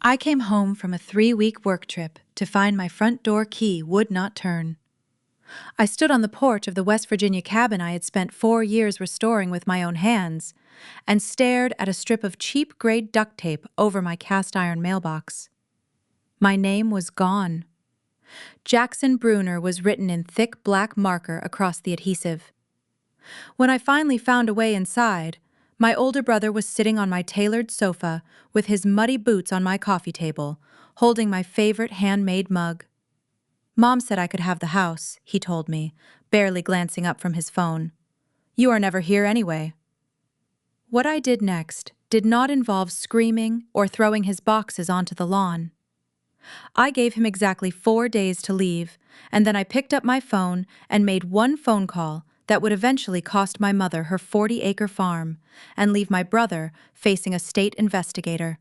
I came home from a 3-week work trip to find my front door key would not turn. I stood on the porch of the West Virginia cabin I had spent 4 years restoring with my own hands and stared at a strip of cheap-grade duct tape over my cast-iron mailbox. My name was gone. Jackson Bruner was written in thick black marker across the adhesive. When I finally found a way inside, my older brother was sitting on my tailored sofa with his muddy boots on my coffee table, holding my favorite handmade mug. Mom said I could have the house, he told me, barely glancing up from his phone. You are never here anyway. What I did next did not involve screaming or throwing his boxes onto the lawn. I gave him exactly 4 days to leave, and then I picked up my phone and made one phone call that would eventually cost my mother her 40-acre farm and leave my brother facing a state investigator.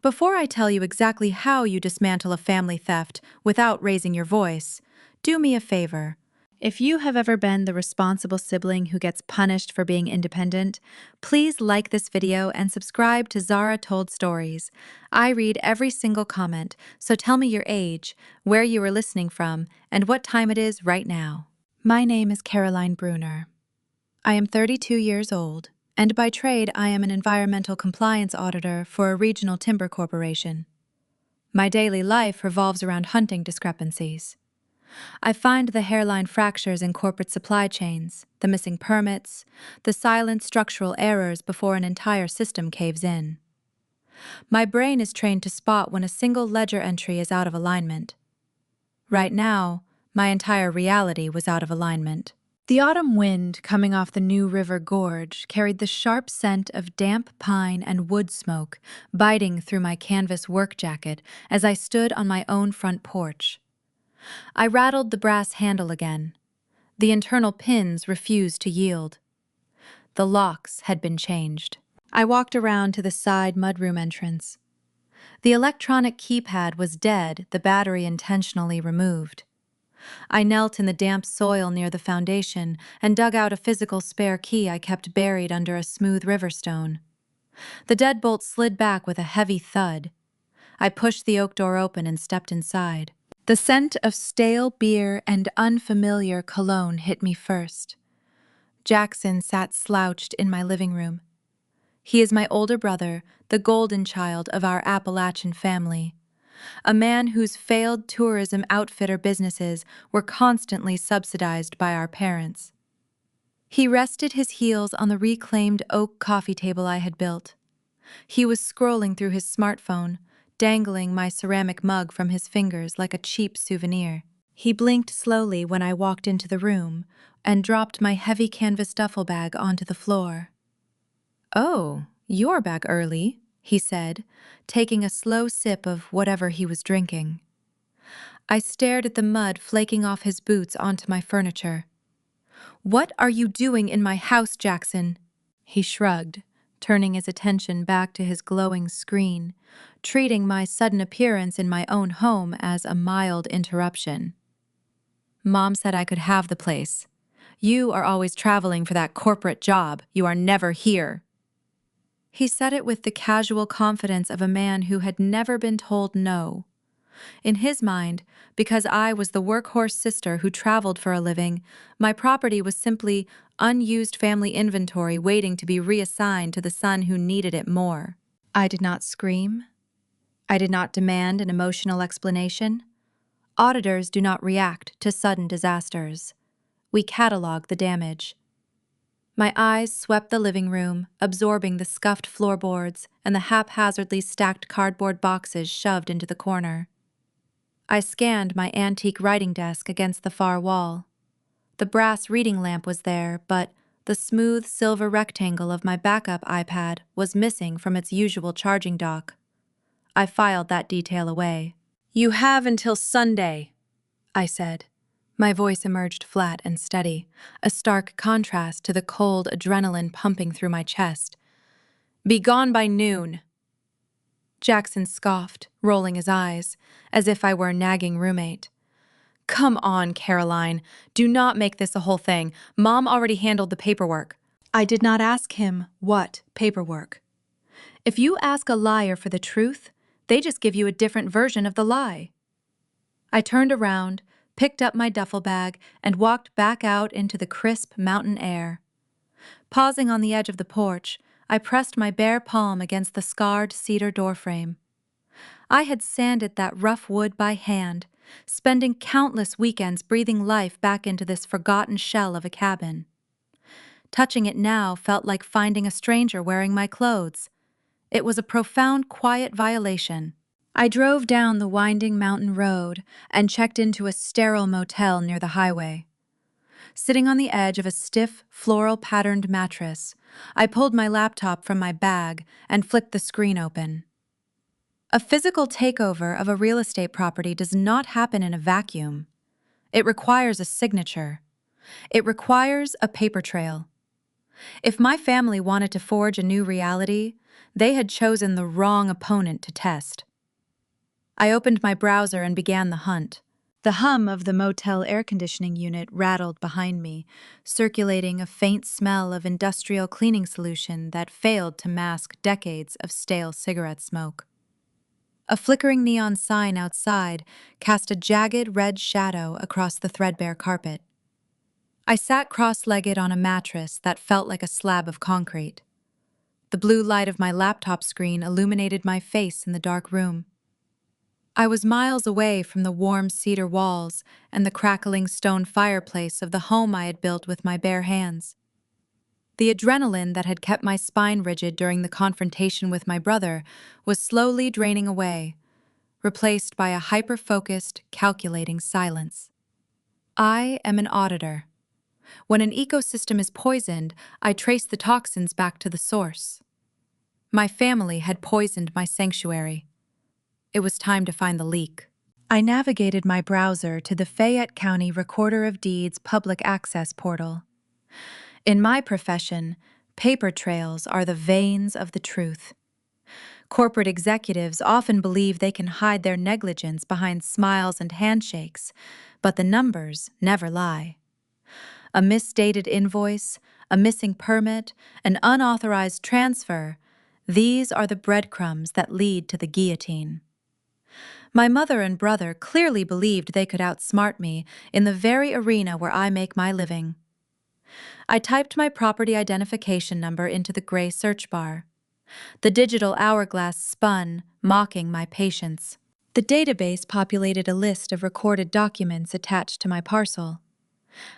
Before I tell you exactly how you dismantle a family theft without raising your voice, do me a favor. If you have ever been the responsible sibling who gets punished for being independent, please like this video and subscribe to Zara Told Stories. I read every single comment, so tell me your age, where you are listening from, and what time it is right now. My name is Caroline Bruner. I am 32 years old, and by trade I am an environmental compliance auditor for a regional timber corporation. My daily life revolves around hunting discrepancies. I find the hairline fractures in corporate supply chains, the missing permits, the silent structural errors before an entire system caves in. My brain is trained to spot when a single ledger entry is out of alignment. Right now, my entire reality was out of alignment. The autumn wind coming off the New River Gorge carried the sharp scent of damp pine and wood smoke biting through my canvas work jacket as I stood on my own front porch. I rattled the brass handle again. The internal pins refused to yield. The locks had been changed. I walked around to the side mudroom entrance. The electronic keypad was dead, the battery intentionally removed. I knelt in the damp soil near the foundation and dug out a physical spare key I kept buried under a smooth river stone. The deadbolt slid back with a heavy thud. I pushed the oak door open and stepped inside. The scent of stale beer and unfamiliar cologne hit me first. Jackson sat slouched in my living room. He is my older brother, the golden child of our Appalachian family. A man whose failed tourism outfitter businesses were constantly subsidized by our parents. He rested his heels on the reclaimed oak coffee table I had built. He was scrolling through his smartphone, dangling my ceramic mug from his fingers like a cheap souvenir. He blinked slowly when I walked into the room and dropped my heavy canvas duffel bag onto the floor. "Oh, you're back early," he said, taking a slow sip of whatever he was drinking. I stared at the mud flaking off his boots onto my furniture. "What are you doing in my house, Jackson?" He shrugged, turning his attention back to his glowing screen, treating my sudden appearance in my own home as a mild interruption. "Mom said I could have the place. You are always traveling for that corporate job. You are never here." He said it with the casual confidence of a man who had never been told no. In his mind, because I was the workhorse sister who traveled for a living, my property was simply unused family inventory waiting to be reassigned to the son who needed it more. I did not scream. I did not demand an emotional explanation. Auditors do not react to sudden disasters. We catalog the damage. My eyes swept the living room, absorbing the scuffed floorboards and the haphazardly stacked cardboard boxes shoved into the corner. I scanned my antique writing desk against the far wall. The brass reading lamp was there, but the smooth silver rectangle of my backup iPad was missing from its usual charging dock. I filed that detail away. "You have until Sunday," I said. My voice emerged flat and steady, a stark contrast to the cold adrenaline pumping through my chest. "Be gone by noon." Jackson scoffed, rolling his eyes, as if I were a nagging roommate. "Come on, Caroline. Do not make this a whole thing. Mom already handled the paperwork." I did not ask him what paperwork. If you ask a liar for the truth, They just give you a different version of the lie. I turned around, picked up my duffel bag, and walked back out into the crisp mountain air. Pausing on the edge of the porch, I pressed my bare palm against the scarred cedar doorframe. I had sanded that rough wood by hand, spending countless weekends breathing life back into this forgotten shell of a cabin. Touching it now felt like finding a stranger wearing my clothes. It was a profound, quiet violation. I drove down the winding mountain road and checked into a sterile motel near the highway. Sitting on the edge of a stiff, floral-patterned mattress, I pulled my laptop from my bag and flicked the screen open. A physical takeover of a real estate property does not happen in a vacuum. It requires a signature. It requires a paper trail. If my family wanted to forge a new reality, they had chosen the wrong opponent to test. I opened my browser and began the hunt. The hum of the motel air conditioning unit rattled behind me, circulating a faint smell of industrial cleaning solution that failed to mask decades of stale cigarette smoke. A flickering neon sign outside cast a jagged red shadow across the threadbare carpet. I sat cross-legged on a mattress that felt like a slab of concrete. The blue light of my laptop screen illuminated my face in the dark room. I was miles away from the warm cedar walls and the crackling stone fireplace of the home I had built with my bare hands. The adrenaline that had kept my spine rigid during the confrontation with my brother was slowly draining away, replaced by a hyper-focused, calculating silence. I am an auditor. When an ecosystem is poisoned, I trace the toxins back to the source. My family had poisoned my sanctuary. It was time to find the leak. I navigated my browser to the Fayette County Recorder of Deeds public access portal. In my profession, paper trails are the veins of the truth. Corporate executives often believe they can hide their negligence behind smiles and handshakes, but the numbers never lie. A misdated invoice, a missing permit, an unauthorized transfer, these are the breadcrumbs that lead to the guillotine. My mother and brother clearly believed they could outsmart me in the very arena where I make my living. I typed my property identification number into the gray search bar. The digital hourglass spun, mocking my patience. The database populated a list of recorded documents attached to my parcel.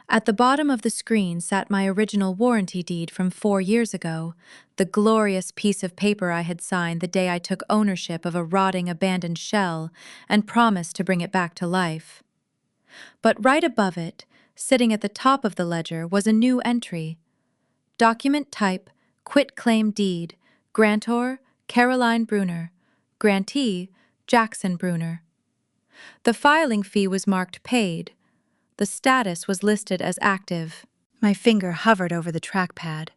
At the bottom of the screen sat my original warranty deed from 4 years ago, the glorious piece of paper I had signed the day I took ownership of a rotting abandoned shell and promised to bring it back to life. But right above it, sitting at the top of the ledger, was a new entry. Document type, quitclaim deed, grantor, Caroline Bruner, grantee, Jackson Bruner. The filing fee was marked paid. The status was listed as active. My finger hovered over the trackpad.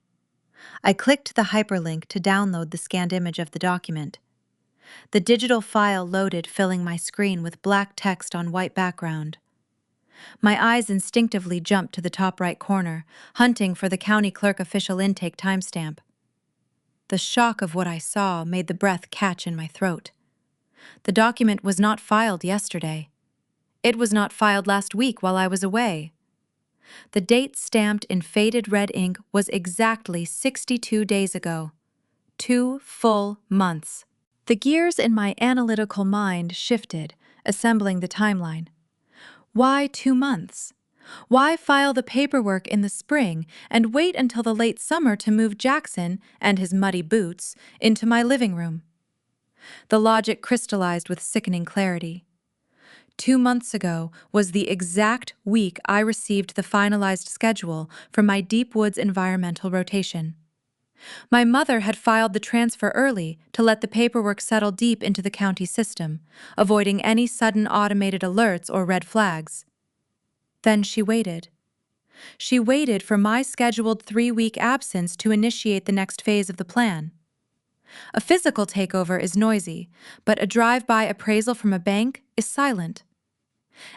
I clicked the hyperlink to download the scanned image of the document. The digital file loaded, filling my screen with black text on white background. My eyes instinctively jumped to the top right corner, hunting for the county clerk official intake timestamp. The shock of what I saw made the breath catch in my throat. The document was not filed yesterday. It was not filed last week while I was away. The date stamped in faded red ink was exactly 62 days ago. 2 full months. The gears in my analytical mind shifted, assembling the timeline. Why 2 months? Why file the paperwork in the spring and wait until the late summer to move Jackson and his muddy boots into my living room? The logic crystallized with sickening clarity. 2 months ago was the exact week I received the finalized schedule for my Deep Woods environmental rotation. My mother had filed the transfer early to let the paperwork settle deep into the county system, avoiding any sudden automated alerts or red flags. Then she waited. She waited for my scheduled 3-week absence to initiate the next phase of the plan. A physical takeover is noisy, but a drive-by appraisal from a bank is silent.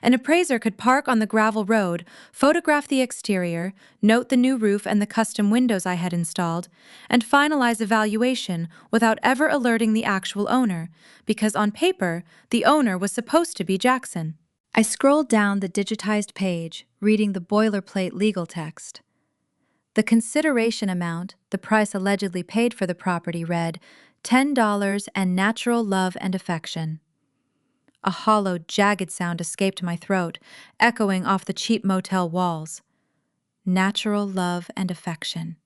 An appraiser could park on the gravel road, photograph the exterior, note the new roof and the custom windows I had installed, and finalize a valuation without ever alerting the actual owner, because on paper, the owner was supposed to be Jackson. I scrolled down the digitized page, reading the boilerplate legal text. The consideration amount, the price allegedly paid for the property, read $10 and natural love and affection. A hollow, jagged sound escaped my throat, echoing off the cheap motel walls. Natural love and affection.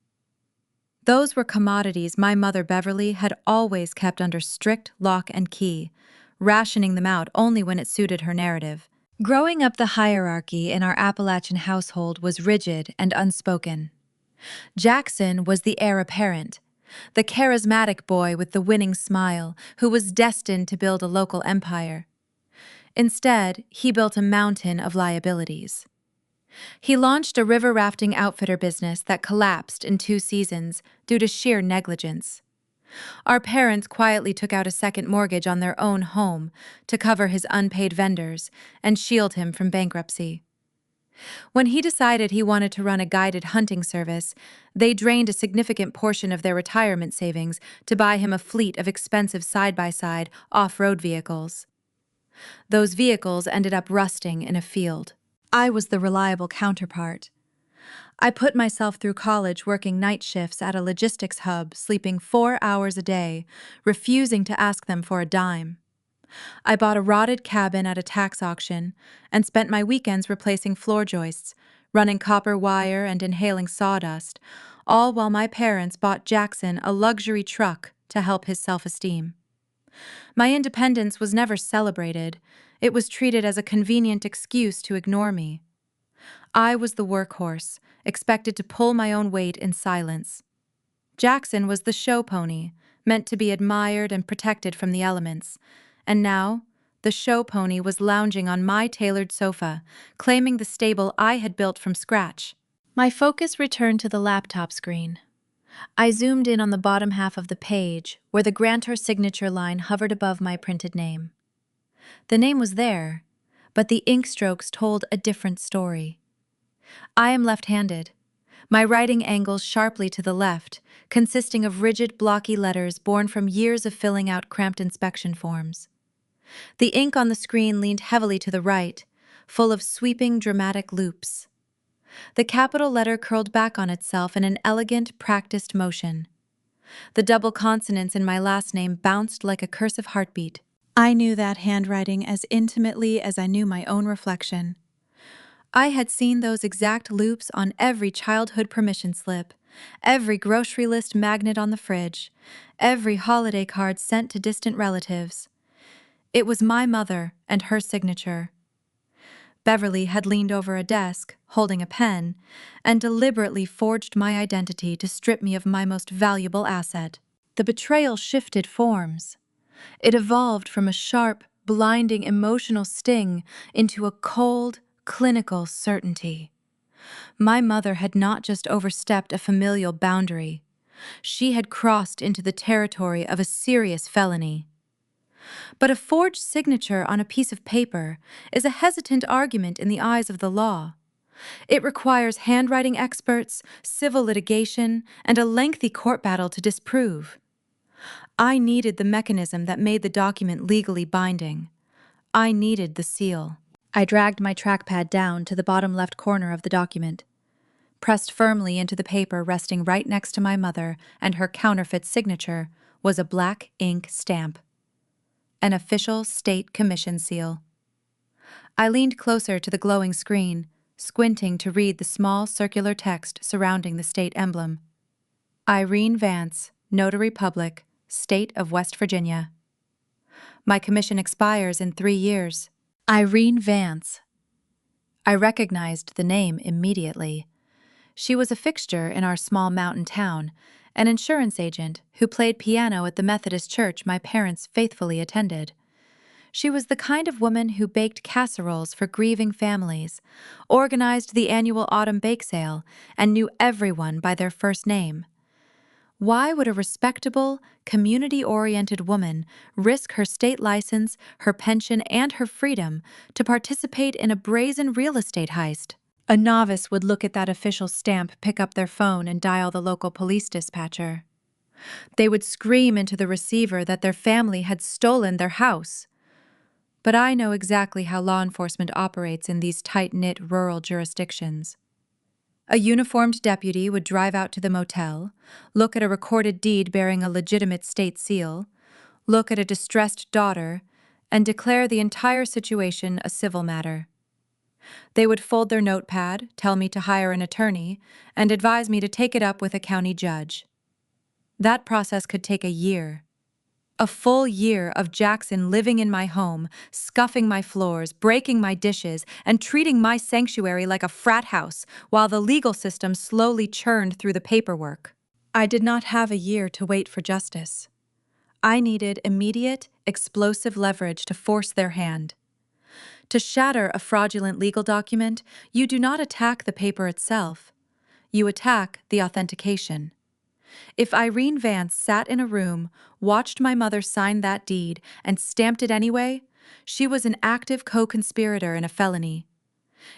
Those were commodities my mother Beverly had always kept under strict lock and key, rationing them out only when it suited her narrative. Growing up, the hierarchy in our Appalachian household was rigid and unspoken. Jackson was the heir apparent, the charismatic boy with the winning smile who was destined to build a local empire. Instead, he built a mountain of liabilities. He launched a river rafting outfitter business that collapsed in 2 seasons due to sheer negligence. Our parents quietly took out a second mortgage on their own home to cover his unpaid vendors and shield him from bankruptcy. When he decided he wanted to run a guided hunting service, they drained a significant portion of their retirement savings to buy him a fleet of expensive side-by-side off-road vehicles. Those vehicles ended up rusting in a field. I was the reliable counterpart. I put myself through college working night shifts at a logistics hub, sleeping 4 hours a day, refusing to ask them for a dime. I bought a rotted cabin at a tax auction and spent my weekends replacing floor joists, running copper wire and inhaling sawdust, all while my parents bought Jackson a luxury truck to help his self-esteem. My independence was never celebrated. It was treated as a convenient excuse to ignore me. I was the workhorse, expected to pull my own weight in silence. Jackson was the show pony, meant to be admired and protected from the elements. And now, the show pony was lounging on my tailored sofa, claiming the stable I had built from scratch. My focus returned to the laptop screen. I zoomed in on the bottom half of the page, where the grantor signature line hovered above my printed name. The name was there, but the ink strokes told a different story. I am left-handed. My writing angles sharply to the left, consisting of rigid, blocky letters born from years of filling out cramped inspection forms. The ink on the screen leaned heavily to the right, full of sweeping, dramatic loops. The capital letter curled back on itself in an elegant, practiced motion. The double consonants in my last name bounced like a cursive heartbeat. I knew that handwriting as intimately as I knew my own reflection. I had seen those exact loops on every childhood permission slip, every grocery list magnet on the fridge, every holiday card sent to distant relatives. It was my mother and her signature. Beverly had leaned over a desk, holding a pen, and deliberately forged my identity to strip me of my most valuable asset. The betrayal shifted forms. It evolved from a sharp, blinding emotional sting into a cold, clinical certainty. My mother had not just overstepped a familial boundary. She had crossed into the territory of a serious felony. But a forged signature on a piece of paper is a hesitant argument in the eyes of the law. It requires handwriting experts, civil litigation, and a lengthy court battle to disprove. I needed the mechanism that made the document legally binding. I needed the seal. I dragged my trackpad down to the bottom left corner of the document. Pressed firmly into the paper resting right next to my mother and her counterfeit signature was a black ink stamp. An official state commission seal. I leaned closer to the glowing screen, squinting to read the small circular text surrounding the state emblem. Irene Vance, Notary Public, State of West Virginia. My commission expires in 3 years. Irene Vance. I recognized the name immediately. She was a fixture in our small mountain town, an insurance agent who played piano at the Methodist church my parents faithfully attended. She was the kind of woman who baked casseroles for grieving families, organized the annual autumn bake sale, and knew everyone by their first name. Why would a respectable, community-oriented woman risk her state license, her pension, and her freedom to participate in a brazen real estate heist? A novice would look at that official stamp, pick up their phone, and dial the local police dispatcher. They would scream into the receiver that their family had stolen their house. But I know exactly how law enforcement operates in these tight-knit rural jurisdictions. A uniformed deputy would drive out to the motel, look at a recorded deed bearing a legitimate state seal, look at a distressed daughter, and declare the entire situation a civil matter. They would fold their notepad, tell me to hire an attorney, and advise me to take it up with a county judge. That process could take a year. A full year of Jackson living in my home, scuffing my floors, breaking my dishes, and treating my sanctuary like a frat house while the legal system slowly churned through the paperwork. I did not have a year to wait for justice. I needed immediate, explosive leverage to force their hand. To shatter a fraudulent legal document, you do not attack the paper itself. You attack the authentication. If Irene Vance sat in a room, watched my mother sign that deed, and stamped it anyway, she was an active co-conspirator in a felony.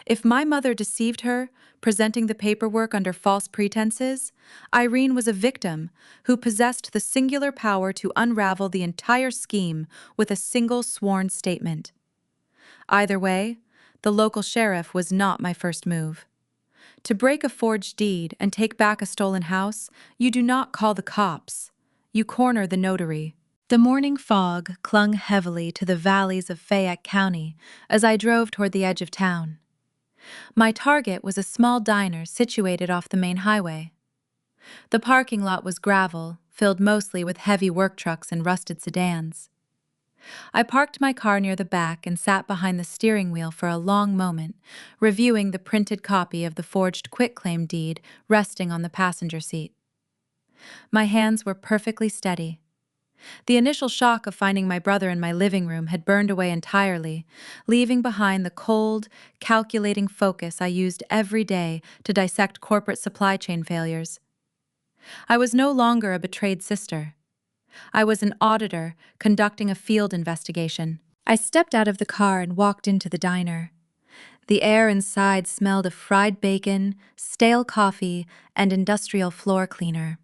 If my mother deceived her, presenting the paperwork under false pretenses, Irene was a victim who possessed the singular power to unravel the entire scheme with a single sworn statement. Either way, the local sheriff was not my first move. To break a forged deed and take back a stolen house, you do not call the cops. You corner the notary. The morning fog clung heavily to the valleys of Fayette County as I drove toward the edge of town. My target was a small diner situated off the main highway. The parking lot was gravel, filled mostly with heavy work trucks and rusted sedans. I parked my car near the back and sat behind the steering wheel for a long moment, reviewing the printed copy of the forged quitclaim deed resting on the passenger seat. My hands were perfectly steady. The initial shock of finding my brother in my living room had burned away entirely, leaving behind the cold, calculating focus I used every day to dissect corporate supply chain failures. I was no longer a betrayed sister. I was an auditor conducting a field investigation. I stepped out of the car and walked into the diner. The air inside smelled of fried bacon, stale coffee, and industrial floor cleaner.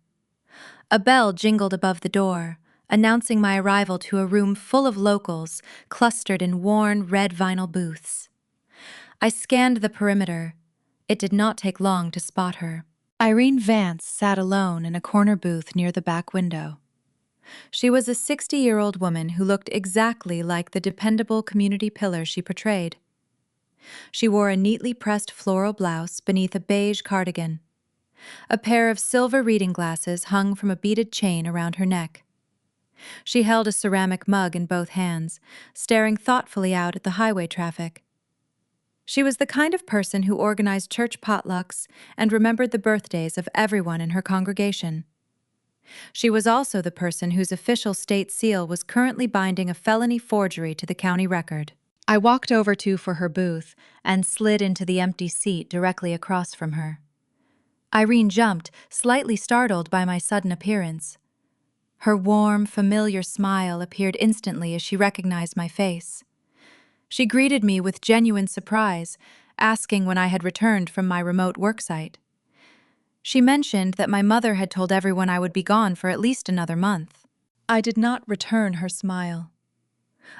A bell jingled above the door, announcing my arrival to a room full of locals clustered in worn red vinyl booths. I scanned the perimeter. It did not take long to spot her. Irene Vance sat alone in a corner booth near the back window. She was a 60-year-old woman who looked exactly like the dependable community pillar she portrayed. She wore a neatly pressed floral blouse beneath a beige cardigan. A pair of silver reading glasses hung from a beaded chain around her neck. She held a ceramic mug in both hands, staring thoughtfully out at the highway traffic. She was the kind of person who organized church potlucks and remembered the birthdays of everyone in her congregation. She was also the person whose official state seal was currently binding a felony forgery to the county record. I walked over for her booth and slid into the empty seat directly across from her. Irene jumped, slightly startled by my sudden appearance. Her warm, familiar smile appeared instantly as she recognized my face. She greeted me with genuine surprise, asking when I had returned from my remote worksite. She mentioned that my mother had told everyone I would be gone for at least another month. I did not return her smile.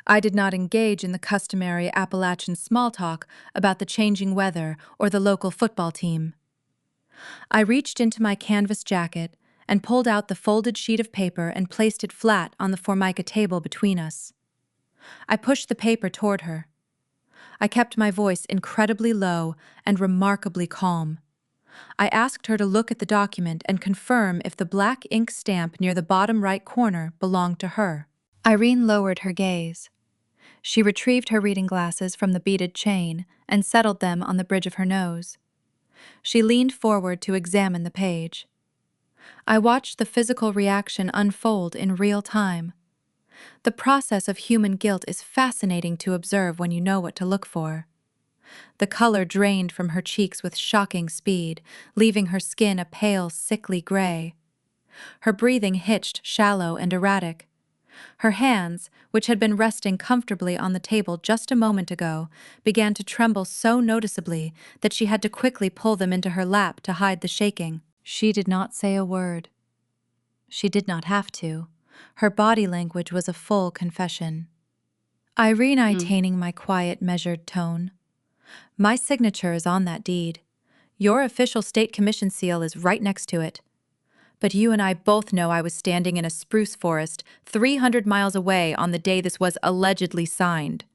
I did not engage in the customary Appalachian small talk about the changing weather or the local football team. I reached into my canvas jacket and pulled out the folded sheet of paper and placed it flat on the Formica table between us. I pushed the paper toward her. I kept my voice incredibly low and remarkably calm. I asked her to look at the document and confirm if the black ink stamp near the bottom right corner belonged to her. Irene lowered her gaze. She retrieved her reading glasses from the beaded chain and settled them on the bridge of her nose. She leaned forward to examine the page. I watched the physical reaction unfold in real time. The process of human guilt is fascinating to observe when you know what to look for. The color drained from her cheeks with shocking speed, leaving her skin a pale, sickly gray. Her breathing hitched, shallow, and erratic. Her hands, which had been resting comfortably on the table just a moment ago, began to tremble so noticeably that she had to quickly pull them into her lap to hide the shaking. She did not say a word. She did not have to. Her body language was a full confession. Irene, maintaining my quiet, measured tone. My signature is on that deed. Your official state commission seal is right next to it. But you and I both know I was standing in a spruce forest 300 miles away on the day this was allegedly signed.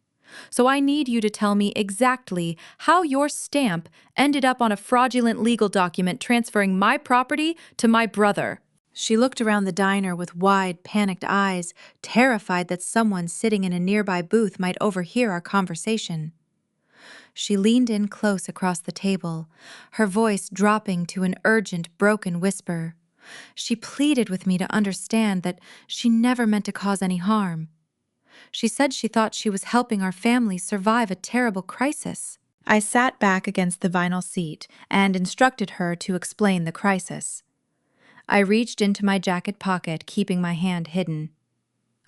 So I need you to tell me exactly how your stamp ended up on a fraudulent legal document transferring my property to my brother. She looked around the diner with wide, panicked eyes, terrified that someone sitting in a nearby booth might overhear our conversation. She leaned in close across the table, her voice dropping to an urgent, broken whisper. She pleaded with me to understand that she never meant to cause any harm. She said she thought she was helping our family survive a terrible crisis. I sat back against the vinyl seat and instructed her to explain the crisis. I reached into my jacket pocket, keeping my hand hidden.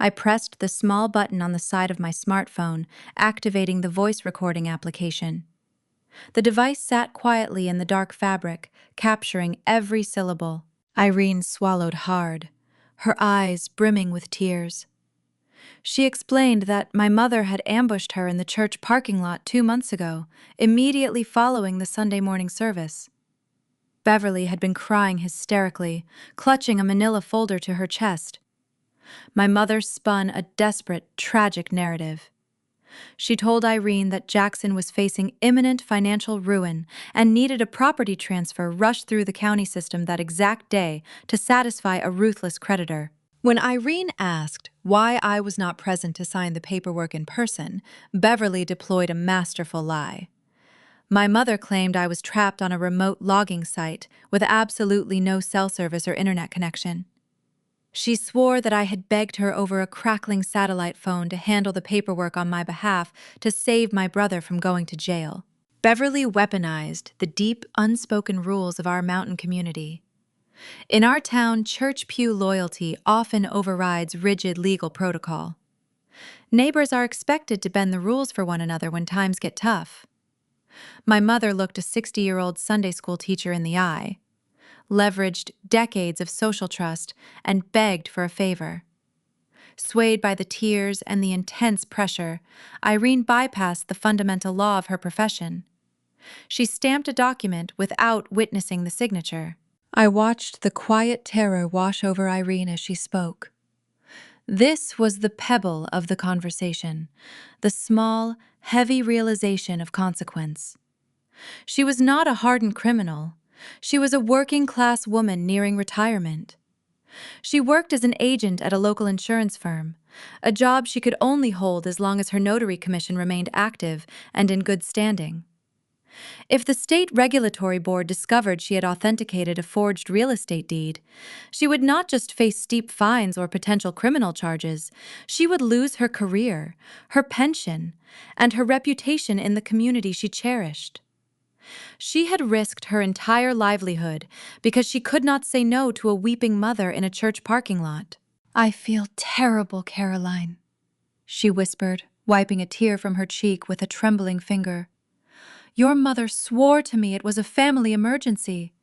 I pressed the small button on the side of my smartphone, activating the voice recording application. The device sat quietly in the dark fabric, capturing every syllable. Irene swallowed hard, her eyes brimming with tears. She explained that my mother had ambushed her in the church parking lot 2 months ago, immediately following the Sunday morning service. Beverly had been crying hysterically, clutching a manila folder to her chest. My mother spun a desperate, tragic narrative. She told Irene that Jackson was facing imminent financial ruin and needed a property transfer rushed through the county system that exact day to satisfy a ruthless creditor. When Irene asked why I was not present to sign the paperwork in person, Beverly deployed a masterful lie. My mother claimed I was trapped on a remote logging site with absolutely no cell service or internet connection. She swore that I had begged her over a crackling satellite phone to handle the paperwork on my behalf to save my brother from going to jail. Beverly weaponized the deep, unspoken rules of our mountain community. In our town, church pew loyalty often overrides rigid legal protocol. Neighbors are expected to bend the rules for one another when times get tough. My mother looked a 60-year-old Sunday school teacher in the eye, leveraged decades of social trust, and begged for a favor. Swayed by the tears and the intense pressure, Irene bypassed the fundamental law of her profession. She stamped a document without witnessing the signature. I watched the quiet terror wash over Irene as she spoke. This was the pebble of the conversation, the small, heavy realization of consequence. She was not a hardened criminal. She was a working-class woman nearing retirement. She worked as an agent at a local insurance firm, a job she could only hold as long as her notary commission remained active and in good standing. If the state regulatory board discovered she had authenticated a forged real estate deed, she would not just face steep fines or potential criminal charges, she would lose her career, her pension, and her reputation in the community she cherished. She had risked her entire livelihood because she could not say no to a weeping mother in a church parking lot. "I feel terrible, Caroline," she whispered, wiping a tear from her cheek with a trembling finger. "Your mother swore to me it was a family emergency.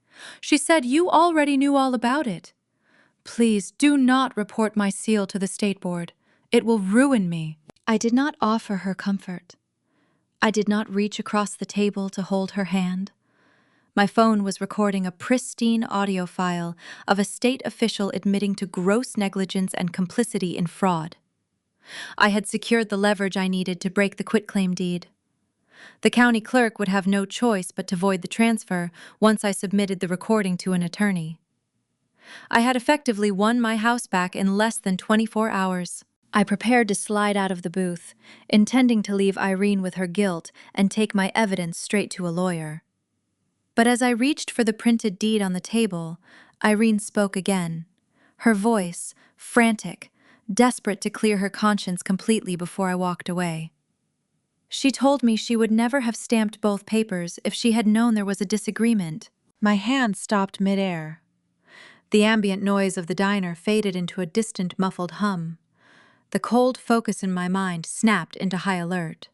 She said you already knew all about it. Please do not report my seal to the state board. It will ruin me." I did not offer her comfort. I did not reach across the table to hold her hand. My phone was recording a pristine audio file of a state official admitting to gross negligence and complicity in fraud. I had secured the leverage I needed to break the quitclaim deed. The county clerk would have no choice but to void the transfer once I submitted the recording to an attorney. I had effectively won my house back in less than 24 hours. I prepared to slide out of the booth, intending to leave Irene with her guilt and take my evidence straight to a lawyer. But as I reached for the printed deed on the table, Irene spoke again, her voice frantic, desperate to clear her conscience completely before I walked away. She told me she would never have stamped both papers if she had known there was a disagreement. My hand stopped midair. The ambient noise of the diner faded into a distant, muffled hum. The cold focus in my mind snapped into high alert.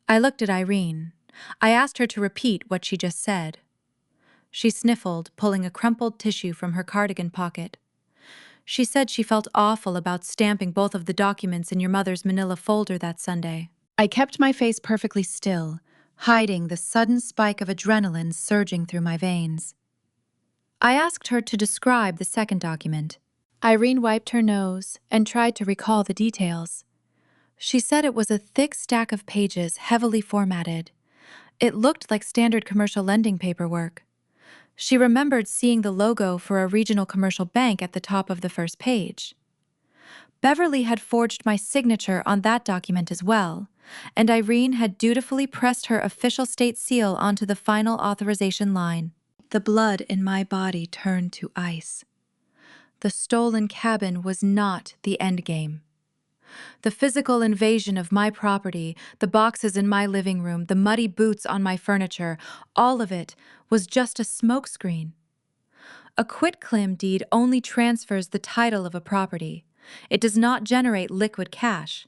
I looked at Irene. I asked her to repeat what she just said. She sniffled, pulling a crumpled tissue from her cardigan pocket. She said she felt awful about stamping both of the documents in your mother's manila folder that Sunday. I kept my face perfectly still, hiding the sudden spike of adrenaline surging through my veins. I asked her to describe the second document. Irene wiped her nose and tried to recall the details. She said it was a thick stack of pages heavily formatted. It looked like standard commercial lending paperwork. She remembered seeing the logo for a regional commercial bank at the top of the first page. Beverly had forged my signature on that document as well, and Irene had dutifully pressed her official state seal onto the final authorization line. The blood in my body turned to ice. The stolen cabin was not the endgame. The physical invasion of my property, the boxes in my living room, the muddy boots on my furniture, all of it was just a smokescreen. A quitclaim deed only transfers the title of a property. It does not generate liquid cash.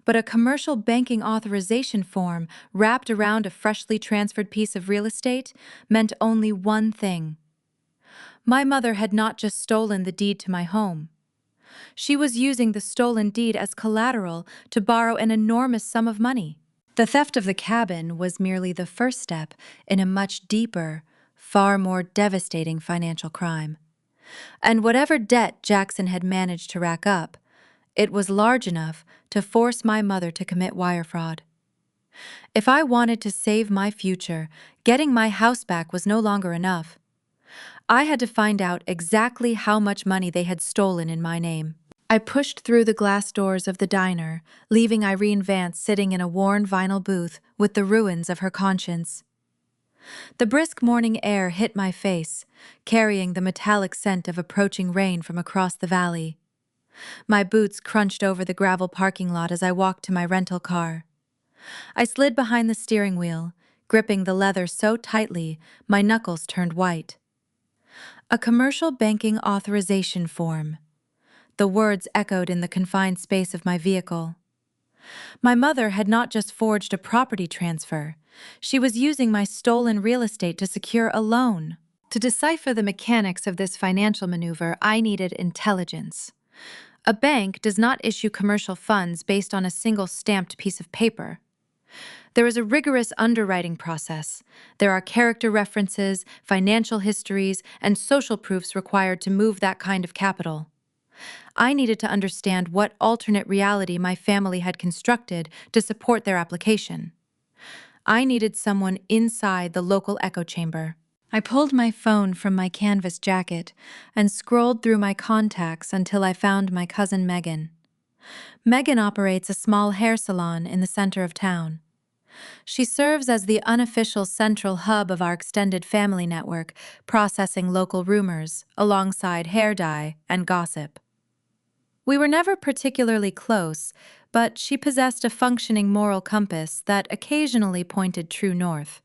But a commercial banking authorization form wrapped around a freshly transferred piece of real estate meant only one thing. My mother had not just stolen the deed to my home. She was using the stolen deed as collateral to borrow an enormous sum of money. The theft of the cabin was merely the first step in a much deeper, far more devastating financial crime. And whatever debt Jackson had managed to rack up, it was large enough to force my mother to commit wire fraud. If I wanted to save my future, getting my house back was no longer enough. I had to find out exactly how much money they had stolen in my name. I pushed through the glass doors of the diner, leaving Irene Vance sitting in a worn vinyl booth with the ruins of her conscience. The brisk morning air hit my face, carrying the metallic scent of approaching rain from across the valley. My boots crunched over the gravel parking lot as I walked to my rental car. I slid behind the steering wheel, gripping the leather so tightly my knuckles turned white. A commercial banking authorization form. The words echoed in the confined space of my vehicle. My mother had not just forged a property transfer. She was using my stolen real estate to secure a loan. To decipher the mechanics of this financial maneuver, I needed intelligence. A bank does not issue commercial funds based on a single stamped piece of paper. There is a rigorous underwriting process. There are character references, financial histories, and social proofs required to move that kind of capital. I needed to understand what alternate reality my family had constructed to support their application. I needed someone inside the local echo chamber. I pulled my phone from my canvas jacket and scrolled through my contacts until I found my cousin Megan. Megan operates a small hair salon in the center of town. She serves as the unofficial central hub of our extended family network, processing local rumors alongside hair dye and gossip. We were never particularly close, but she possessed a functioning moral compass that occasionally pointed true north.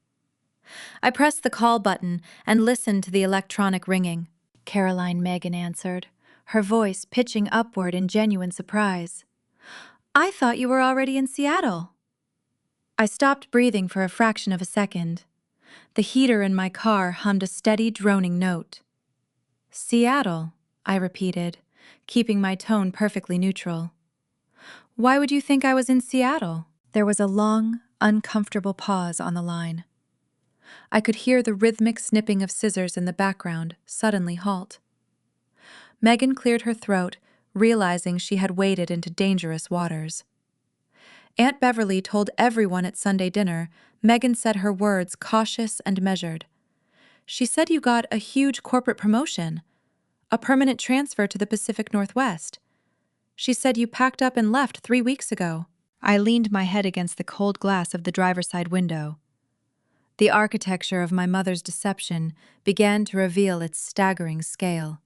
I pressed the call button and listened to the electronic ringing. Caroline Megan answered, her voice pitching upward in genuine surprise. "I thought you were already in Seattle." I stopped breathing for a fraction of a second. The heater in my car hummed a steady, droning note. "Seattle," I repeated, keeping my tone perfectly neutral. "Why would you think I was in Seattle?" There was a long, uncomfortable pause on the line. I could hear the rhythmic snipping of scissors in the background suddenly halt. Megan cleared her throat, realizing she had waded into dangerous waters. Aunt Beverly told everyone at Sunday dinner. Megan said her words cautious and measured. "She said you got a huge corporate promotion, a permanent transfer to the Pacific Northwest. She said you packed up and left 3 weeks ago." I leaned my head against the cold glass of the driver's side window. The architecture of my mother's deception began to reveal its staggering scale.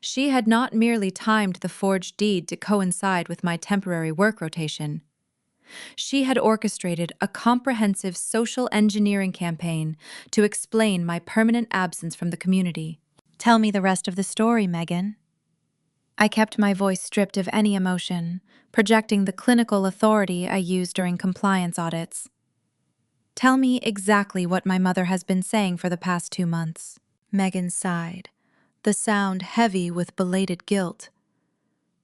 She had not merely timed the forged deed to coincide with my temporary work rotation. She had orchestrated a comprehensive social engineering campaign to explain my permanent absence from the community. Tell me the rest of the story, Megan. I kept my voice stripped of any emotion, projecting the clinical authority I use during compliance audits. Tell me exactly what my mother has been saying for the past 2 months. Megan sighed, the sound heavy with belated guilt.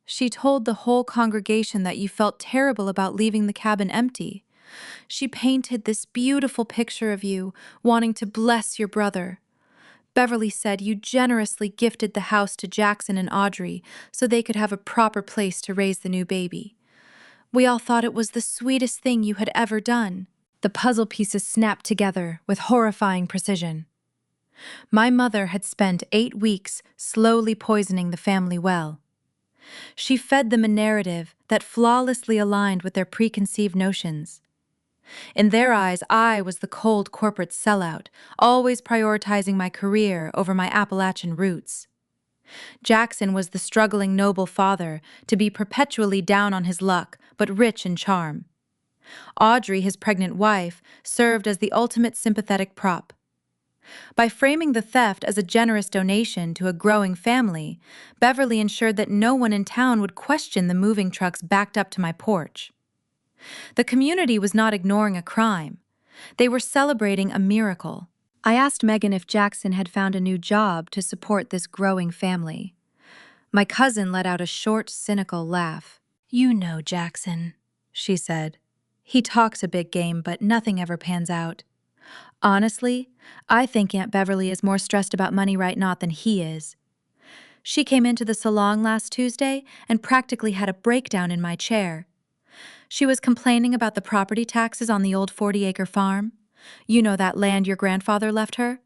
She told the whole congregation that you felt terrible about leaving the cabin empty. She painted this beautiful picture of you, wanting to bless your brother. Beverly said you generously gifted the house to Jackson and Audrey so they could have a proper place to raise the new baby. We all thought it was the sweetest thing you had ever done. The puzzle pieces snapped together with horrifying precision. My mother had spent 8 weeks slowly poisoning the family well. She fed them a narrative that flawlessly aligned with their preconceived notions. In their eyes, I was the cold corporate sellout, always prioritizing my career over my Appalachian roots. Jackson was the struggling noble father to be perpetually down on his luck, but rich in charm. Audrey, his pregnant wife, served as the ultimate sympathetic prop. By framing the theft as a generous donation to a growing family, Beverly ensured that no one in town would question the moving trucks backed up to my porch. The community was not ignoring a crime. They were celebrating a miracle. I asked Megan if Jackson had found a new job to support this growing family. My cousin let out a short, cynical laugh. "You know Jackson," she said. "He talks a big game, but nothing ever pans out. Honestly, I think Aunt Beverly is more stressed about money right now than he is. She came into the salon last Tuesday and practically had a breakdown in my chair. She was complaining about the property taxes on the old 40-acre farm. You know, that land your grandfather left her?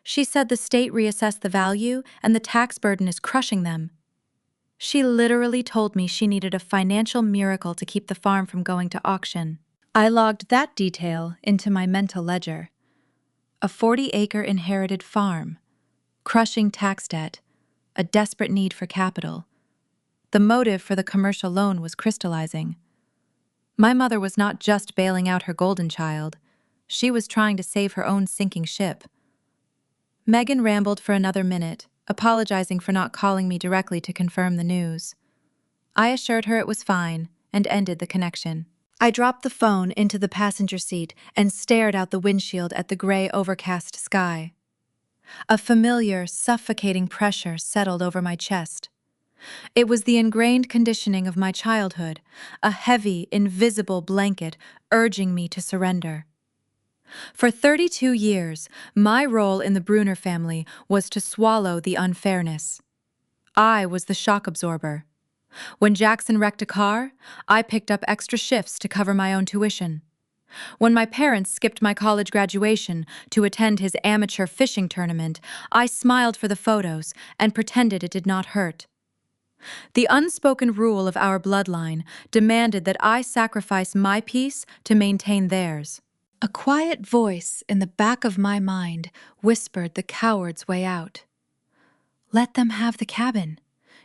She said the state reassessed the value and the tax burden is crushing them. She literally told me she needed a financial miracle to keep the farm from going to auction. I logged that detail into my mental ledger. A 40-acre inherited farm, crushing tax debt, a desperate need for capital. The motive for the commercial loan was crystallizing. My mother was not just bailing out her golden child. She was trying to save her own sinking ship. Megan rambled for another minute, apologizing for not calling me directly to confirm the news. I assured her it was fine and ended the connection. I dropped the phone into the passenger seat and stared out the windshield at the gray, overcast sky. A familiar, suffocating pressure settled over my chest. It was the ingrained conditioning of my childhood, a heavy, invisible blanket urging me to surrender. For 32 years, my role in the Bruner family was to swallow the unfairness. I was the shock absorber. When Jackson wrecked a car, I picked up extra shifts to cover my own tuition. When my parents skipped my college graduation to attend his amateur fishing tournament, I smiled for the photos and pretended it did not hurt. The unspoken rule of our bloodline demanded that I sacrifice my peace to maintain theirs. A quiet voice in the back of my mind whispered the coward's way out. "Let them have the cabin.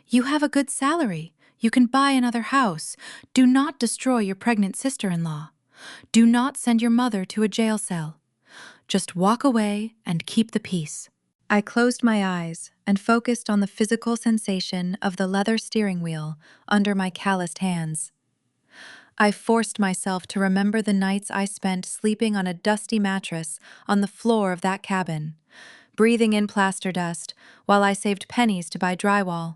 You have a good salary. You can buy another house. Do not destroy your pregnant sister-in-law. Do not send your mother to a jail cell. Just walk away and keep the peace." I closed my eyes and focused on the physical sensation of the leather steering wheel under my calloused hands. I forced myself to remember the nights I spent sleeping on a dusty mattress on the floor of that cabin, breathing in plaster dust while I saved pennies to buy drywall.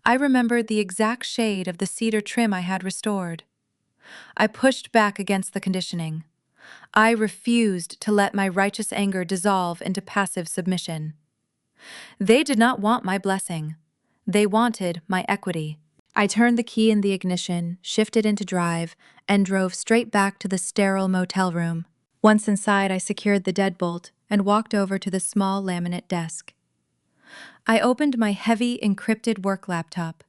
I remembered the exact shade of the cedar trim I had restored. I pushed back against the conditioning. I refused to let my righteous anger dissolve into passive submission. They did not want my blessing. They wanted my equity. I turned the key in the ignition, shifted into drive, and drove straight back to the sterile motel room. Once inside, I secured the deadbolt and walked over to the small laminate desk. I opened my heavy, encrypted work laptop.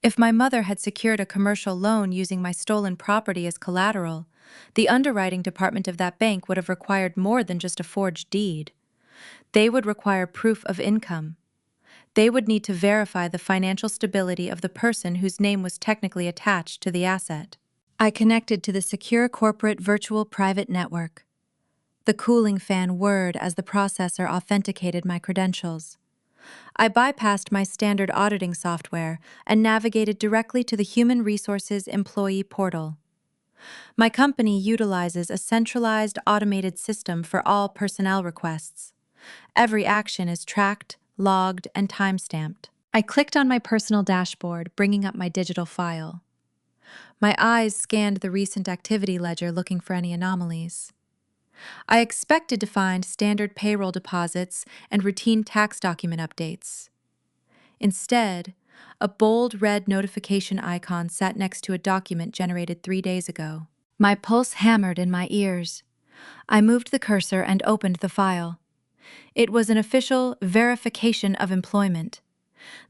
If my mother had secured a commercial loan using my stolen property as collateral, the underwriting department of that bank would have required more than just a forged deed. They would require proof of income. They would need to verify the financial stability of the person whose name was technically attached to the asset. I connected to the secure corporate virtual private network. The cooling fan whirred as the processor authenticated my credentials. I bypassed my standard auditing software and navigated directly to the Human Resources Employee Portal. My company utilizes a centralized automated system for all personnel requests. Every action is tracked, logged, and timestamped. I clicked on my personal dashboard, bringing up my digital file. My eyes scanned the recent activity ledger looking for any anomalies. I expected to find standard payroll deposits and routine tax document updates. Instead, a bold red notification icon sat next to a document generated 3 days ago. My pulse hammered in my ears. I moved the cursor and opened the file. It was an official verification of employment.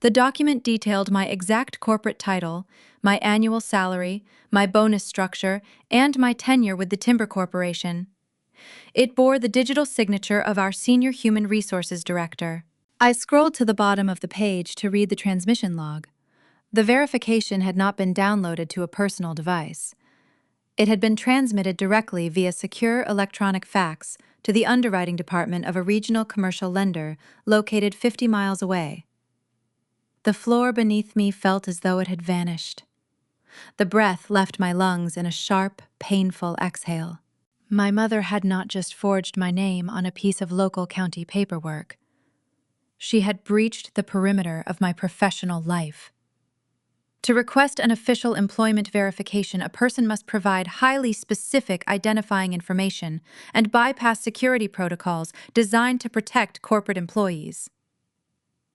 The document detailed my exact corporate title, my annual salary, my bonus structure, and my tenure with the Timber Corporation. It bore the digital signature of our Senior Human Resources Director. I scrolled to the bottom of the page to read the transmission log. The verification had not been downloaded to a personal device. It had been transmitted directly via secure electronic fax to the underwriting department of a regional commercial lender located 50 miles away. The floor beneath me felt as though it had vanished. The breath left my lungs in a sharp, painful exhale. My mother had not just forged my name on a piece of local county paperwork. She had breached the perimeter of my professional life. To request an official employment verification, a person must provide highly specific identifying information and bypass security protocols designed to protect corporate employees.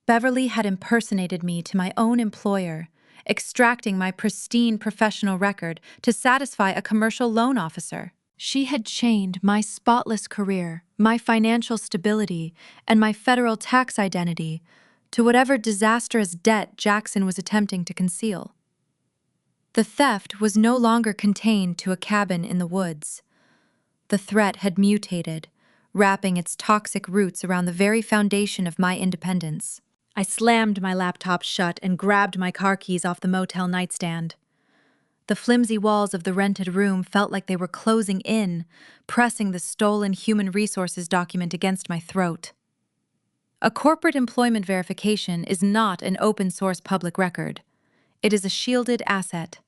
Beverly had impersonated me to my own employer, extracting my pristine professional record to satisfy a commercial loan officer. She had chained my spotless career, my financial stability, and my federal tax identity to whatever disastrous debt Jackson was attempting to conceal. The theft was no longer contained to a cabin in the woods. The threat had mutated, wrapping its toxic roots around the very foundation of my independence. I slammed my laptop shut and grabbed my car keys off the motel nightstand. The flimsy walls of the rented room felt like they were closing in, pressing the stolen human resources document against my throat. A corporate employment verification is not an open-source public record. It is a shielded asset.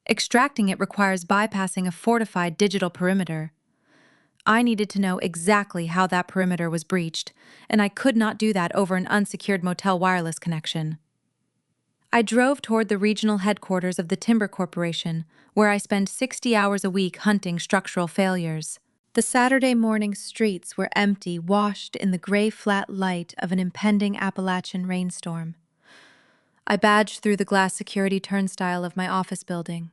Extracting it requires bypassing a fortified digital perimeter. I needed to know exactly how that perimeter was breached, and I could not do that over an unsecured motel wireless connection. I drove toward the regional headquarters of the Timber Corporation, where I spend 60 hours a week hunting structural failures. The Saturday morning streets were empty, washed in the gray flat light of an impending Appalachian rainstorm. I badged through the glass security turnstile of my office building.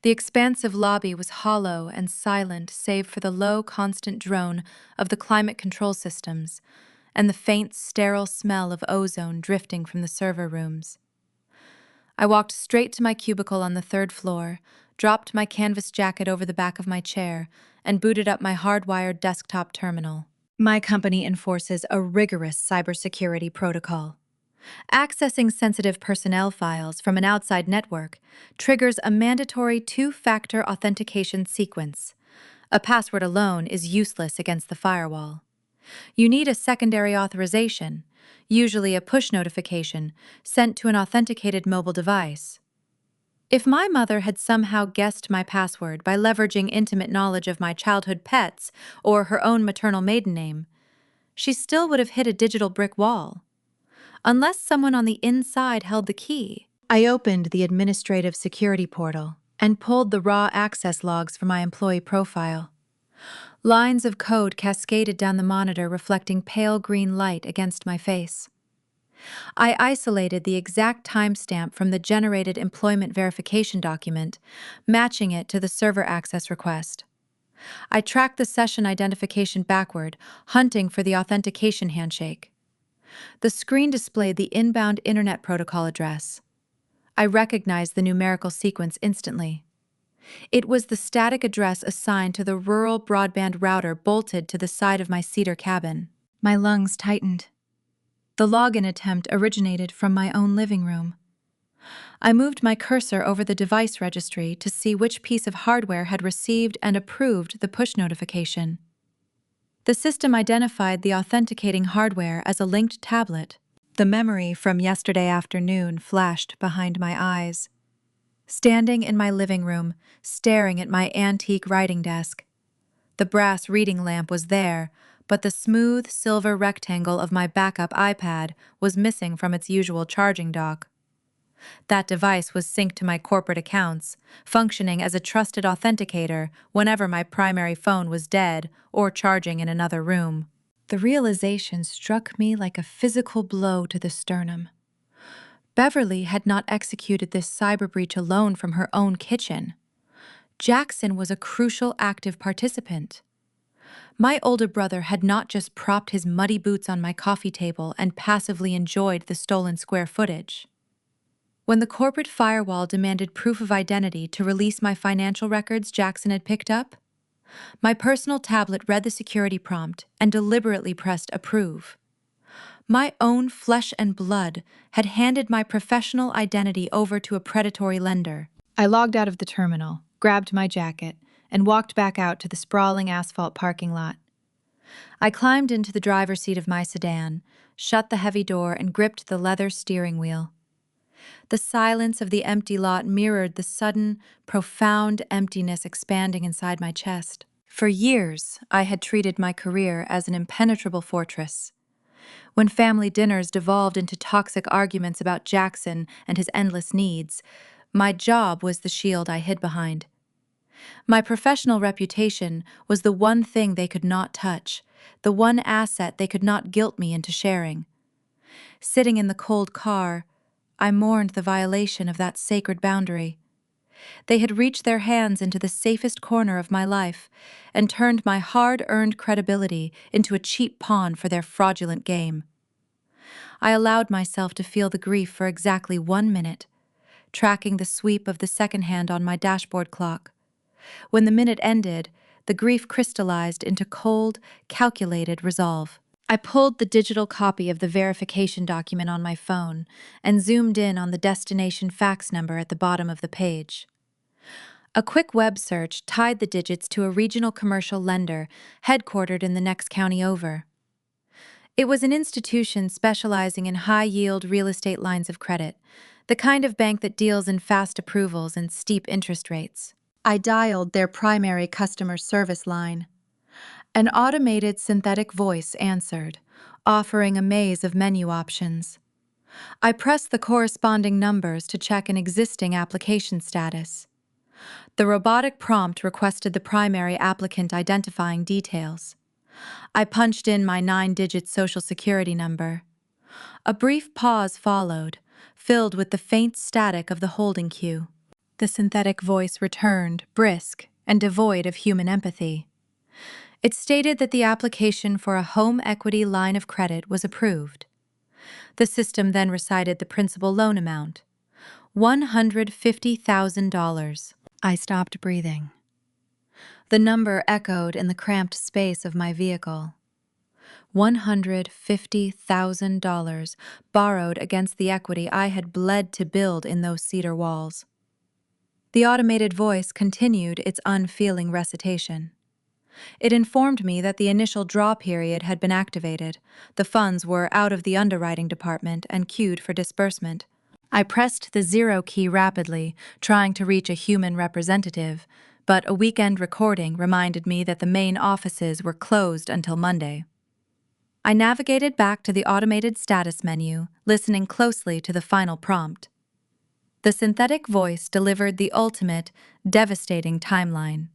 The expansive lobby was hollow and silent save for the low, constant drone of the climate control systems and the faint, sterile smell of ozone drifting from the server rooms. I walked straight to my cubicle on the 3rd floor, dropped my canvas jacket over the back of my chair, and booted up my hardwired desktop terminal. My company enforces a rigorous cybersecurity protocol. Accessing sensitive personnel files from an outside network triggers a mandatory 2-factor authentication sequence. A password alone is useless against the firewall. You need a secondary authorization, usually a push notification, sent to an authenticated mobile device. If my mother had somehow guessed my password by leveraging intimate knowledge of my childhood pets or her own maternal maiden name, she still would have hit a digital brick wall. Unless someone on the inside held the key. I opened the administrative security portal and pulled the raw access logs from my employee profile. Lines of code cascaded down the monitor, reflecting pale green light against my face. I isolated the exact timestamp from the generated employment verification document, matching it to the server access request. I tracked the session identification backward, hunting for the authentication handshake. The screen displayed the inbound Internet Protocol address. I recognized the numerical sequence instantly. It was the static address assigned to the rural broadband router bolted to the side of my cedar cabin. My lungs tightened. The login attempt originated from my own living room. I moved my cursor over the device registry to see which piece of hardware had received and approved the push notification. The system identified the authenticating hardware as a linked tablet. The memory from yesterday afternoon flashed behind my eyes. Standing in my living room, staring at my antique writing desk. The brass reading lamp was there, but the smooth silver rectangle of my backup iPad was missing from its usual charging dock. That device was synced to my corporate accounts, functioning as a trusted authenticator whenever my primary phone was dead or charging in another room. The realization struck me like a physical blow to the sternum. Beverly had not executed this cyber breach alone from her own kitchen. Jackson was a crucial active participant. My older brother had not just propped his muddy boots on my coffee table and passively enjoyed the stolen square footage. When the corporate firewall demanded proof of identity to release my financial records Jackson had picked up, my personal tablet read the security prompt and deliberately pressed approve. My own flesh and blood had handed my professional identity over to a predatory lender. I logged out of the terminal, grabbed my jacket, and walked back out to the sprawling asphalt parking lot. I climbed into the driver's seat of my sedan, shut the heavy door, and gripped the leather steering wheel. The silence of the empty lot mirrored the sudden, profound emptiness expanding inside my chest. For years, I had treated my career as an impenetrable fortress. When family dinners devolved into toxic arguments about Jackson and his endless needs, my job was the shield I hid behind. My professional reputation was the one thing they could not touch, the one asset they could not guilt me into sharing. Sitting in the cold car, I mourned the violation of that sacred boundary. They had reached their hands into the safest corner of my life and turned my hard-earned credibility into a cheap pawn for their fraudulent game. I allowed myself to feel the grief for exactly 1 minute, tracking the sweep of the second hand on my dashboard clock. When the minute ended, the grief crystallized into cold, calculated resolve. I pulled the digital copy of the verification document on my phone and zoomed in on the destination fax number at the bottom of the page. A quick web search tied the digits to a regional commercial lender headquartered in the next county over. It was an institution specializing in high-yield real estate lines of credit, the kind of bank that deals in fast approvals and steep interest rates. I dialed their primary customer service line. An automated synthetic voice answered, offering a maze of menu options. I pressed the corresponding numbers to check an existing application status. The robotic prompt requested the primary applicant identifying details. I punched in my 9-digit social security number. A brief pause followed, filled with the faint static of the holding queue. The synthetic voice returned, brisk and devoid of human empathy. It stated that the application for a home equity line of credit was approved. The system then recited the principal loan amount, $150,000. I stopped breathing. The number echoed in the cramped space of my vehicle. $150,000 borrowed against the equity I had bled to build in those cedar walls. The automated voice continued its unfeeling recitation. It informed me that the initial draw period had been activated. The funds were out of the underwriting department and queued for disbursement. I pressed the 0 key rapidly, trying to reach a human representative, but a weekend recording reminded me that the main offices were closed until Monday. I navigated back to the automated status menu, listening closely to the final prompt. The synthetic voice delivered the ultimate, devastating timeline.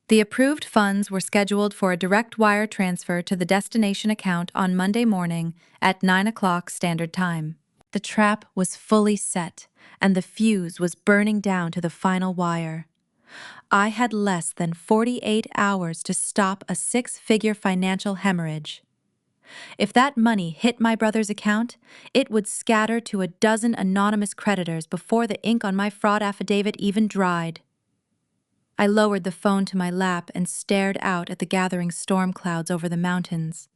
The approved funds were scheduled for a direct wire transfer to the destination account on Monday morning at 9 o'clock Standard Time. The trap was fully set, and the fuse was burning down to the final wire. I had less than 48 hours to stop a 6-figure financial hemorrhage. If that money hit my brother's account, it would scatter to a dozen anonymous creditors before the ink on my fraud affidavit even dried. I lowered the phone to my lap and stared out at the gathering storm clouds over the mountains.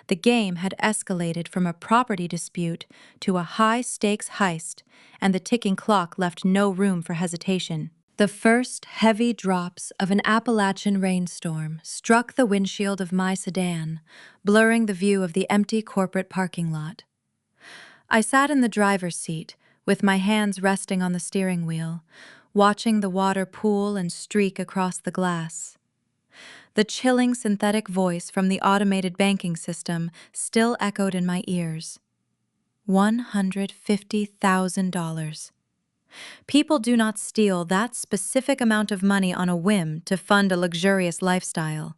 The game had escalated from a property dispute to a high-stakes heist, and the ticking clock left no room for hesitation. The first heavy drops of an Appalachian rainstorm struck the windshield of my sedan, blurring the view of the empty corporate parking lot. I sat in the driver's seat, with my hands resting on the steering wheel, watching the water pool and streak across the glass. The chilling synthetic voice from the automated banking system still echoed in my ears. $150,000. People do not steal that specific amount of money on a whim to fund a luxurious lifestyle.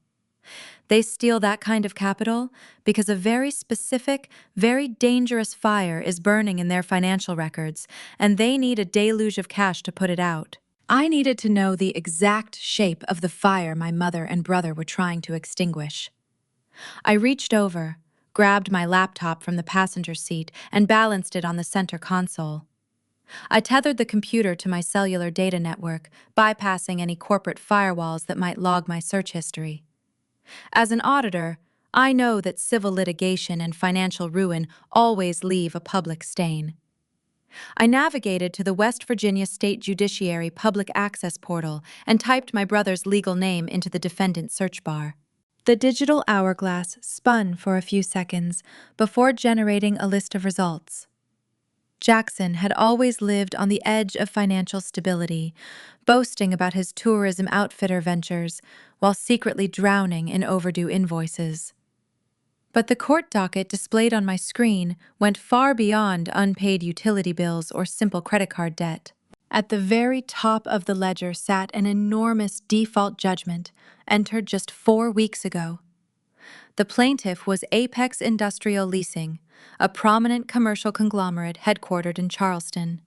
They steal that kind of capital because a very specific, very dangerous fire is burning in their financial records, and they need a deluge of cash to put it out. I needed to know the exact shape of the fire my mother and brother were trying to extinguish. I reached over, grabbed my laptop from the passenger seat, and balanced it on the center console. I tethered the computer to my cellular data network, bypassing any corporate firewalls that might log my search history. As an auditor, I know that civil litigation and financial ruin always leave a public stain. I navigated to the West Virginia State Judiciary Public Access Portal and typed my brother's legal name into the defendant search bar. The digital hourglass spun for a few seconds before generating a list of results. Jackson had always lived on the edge of financial stability, boasting about his tourism outfitter ventures while secretly drowning in overdue invoices. But the court docket displayed on my screen went far beyond unpaid utility bills or simple credit card debt. At the very top of the ledger sat an enormous default judgment, entered just 4 weeks ago. The plaintiff was Apex Industrial Leasing, a prominent commercial conglomerate headquartered in Charleston.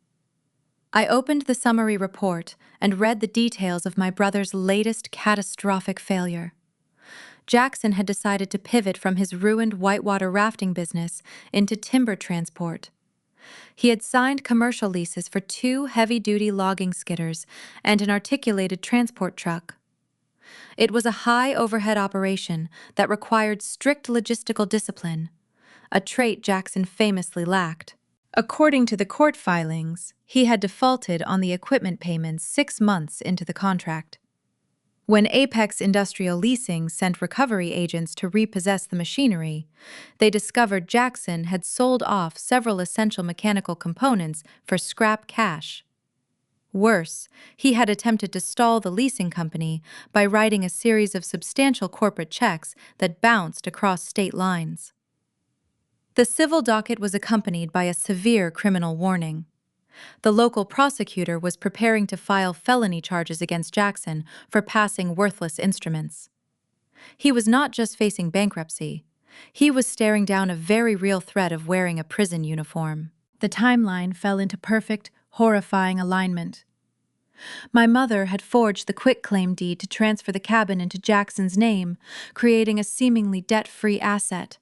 I opened the summary report and read the details of my brother's latest catastrophic failure. Jackson had decided to pivot from his ruined whitewater rafting business into timber transport. He had signed commercial leases for 2 heavy-duty logging skidders and an articulated transport truck. It was a high-overhead operation that required strict logistical discipline, a trait Jackson famously lacked. According to the court filings, he had defaulted on the equipment payments 6 months into the contract. When Apex Industrial Leasing sent recovery agents to repossess the machinery, they discovered Jackson had sold off several essential mechanical components for scrap cash. Worse, he had attempted to stall the leasing company by writing a series of substantial corporate checks that bounced across state lines. The civil docket was accompanied by a severe criminal warning. The local prosecutor was preparing to file felony charges against Jackson for passing worthless instruments. He was not just facing bankruptcy. He was staring down a very real threat of wearing a prison uniform. The timeline fell into perfect, horrifying alignment. My mother had forged the quitclaim deed to transfer the cabin into Jackson's name, creating a seemingly debt-free asset.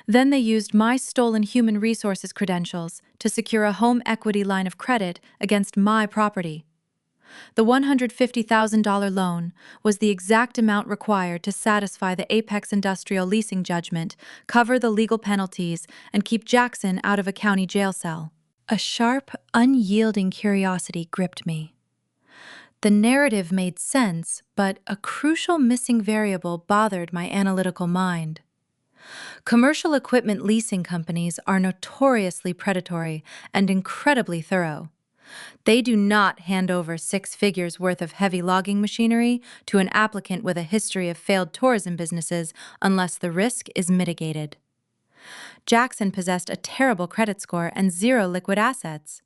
Then they used my stolen human resources credentials to secure a home equity line of credit against my property. The $150,000 loan was the exact amount required to satisfy the Apex Industrial Leasing judgment, cover the legal penalties, and keep Jackson out of a county jail cell. A sharp, unyielding curiosity gripped me. The narrative made sense, but a crucial missing variable bothered my analytical mind. Commercial equipment leasing companies are notoriously predatory and incredibly thorough. They do not hand over 6 figures worth of heavy logging machinery to an applicant with a history of failed tourism businesses unless the risk is mitigated. Jackson possessed a terrible credit score and 0 liquid assets.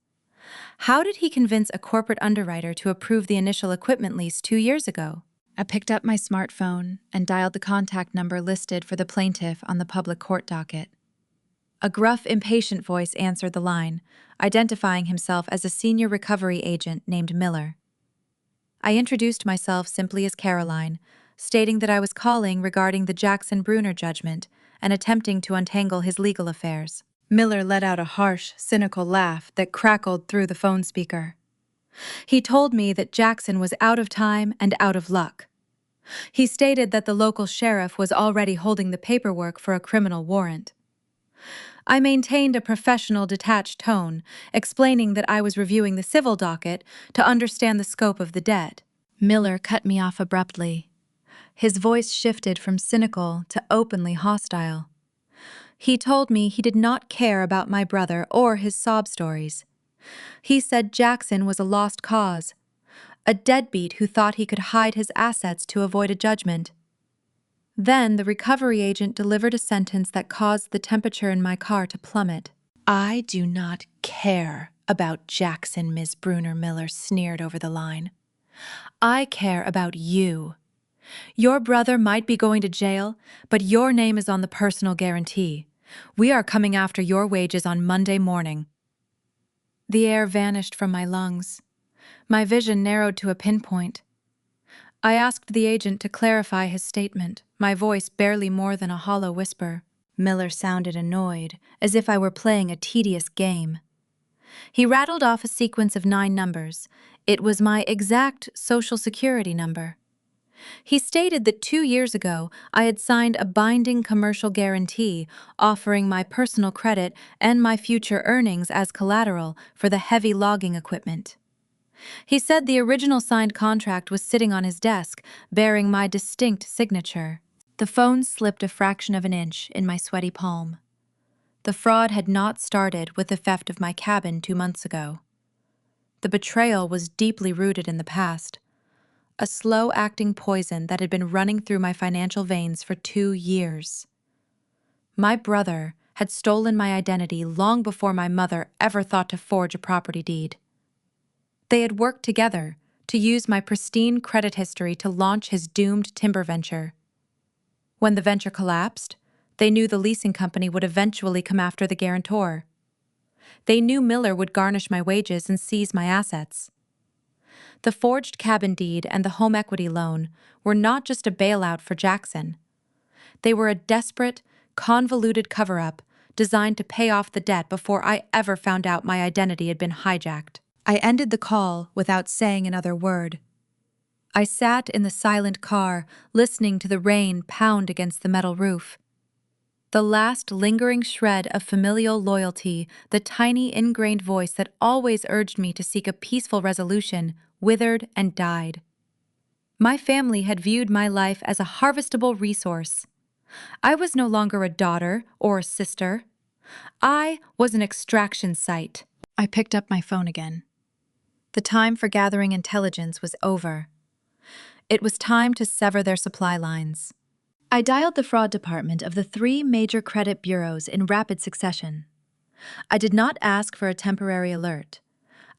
How did he convince a corporate underwriter to approve the initial equipment lease 2 years ago? I picked up my smartphone and dialed the contact number listed for the plaintiff on the public court docket. A gruff, impatient voice answered the line, identifying himself as a senior recovery agent named Miller. I introduced myself simply as Caroline, stating that I was calling regarding the Jackson Bruner judgment and attempting to untangle his legal affairs. Miller let out a harsh, cynical laugh that crackled through the phone speaker. He told me that Jackson was out of time and out of luck. He stated that the local sheriff was already holding the paperwork for a criminal warrant. I maintained a professional, detached tone, explaining that I was reviewing the civil docket to understand the scope of the debt. Miller cut me off abruptly. His voice shifted from cynical to openly hostile. He told me he did not care about my brother or his sob stories. He said Jackson was a lost cause, a deadbeat who thought he could hide his assets to avoid a judgment. Then the recovery agent delivered a sentence that caused the temperature in my car to plummet. "I do not care about Jackson," Ms. Bruner Miller sneered over the line. "I care about you. Your brother might be going to jail, but your name is on the personal guarantee. We are coming after your wages on Monday morning." The air vanished from my lungs. My vision narrowed to a pinpoint. I asked the agent to clarify his statement, my voice barely more than a hollow whisper. Miller sounded annoyed, as if I were playing a tedious game. He rattled off a sequence of 9 numbers. It was my exact Social Security number. He stated that 2 years ago I had signed a binding commercial guarantee offering my personal credit and my future earnings as collateral for the heavy logging equipment. He said the original signed contract was sitting on his desk, bearing my distinct signature. The phone slipped a fraction of an inch in my sweaty palm. The fraud had not started with the theft of my cabin 2 months ago. The betrayal was deeply rooted in the past, a slow-acting poison that had been running through my financial veins for 2 years. My brother had stolen my identity long before my mother ever thought to forge a property deed. They had worked together to use my pristine credit history to launch his doomed timber venture. When the venture collapsed, they knew the leasing company would eventually come after the guarantor. They knew Miller would garnish my wages and seize my assets. The forged cabin deed and the home equity loan were not just a bailout for Jackson. They were a desperate, convoluted cover-up designed to pay off the debt before I ever found out my identity had been hijacked. I ended the call without saying another word. I sat in the silent car, listening to the rain pound against the metal roof. The last lingering shred of familial loyalty, the tiny ingrained voice that always urged me to seek a peaceful resolution, withered and died. My family had viewed my life as a harvestable resource. I was no longer a daughter or a sister. I was an extraction site. I picked up my phone again. The time for gathering intelligence was over. It was time to sever their supply lines. I dialed the fraud department of the 3 major credit bureaus in rapid succession. I did not ask for a temporary alert.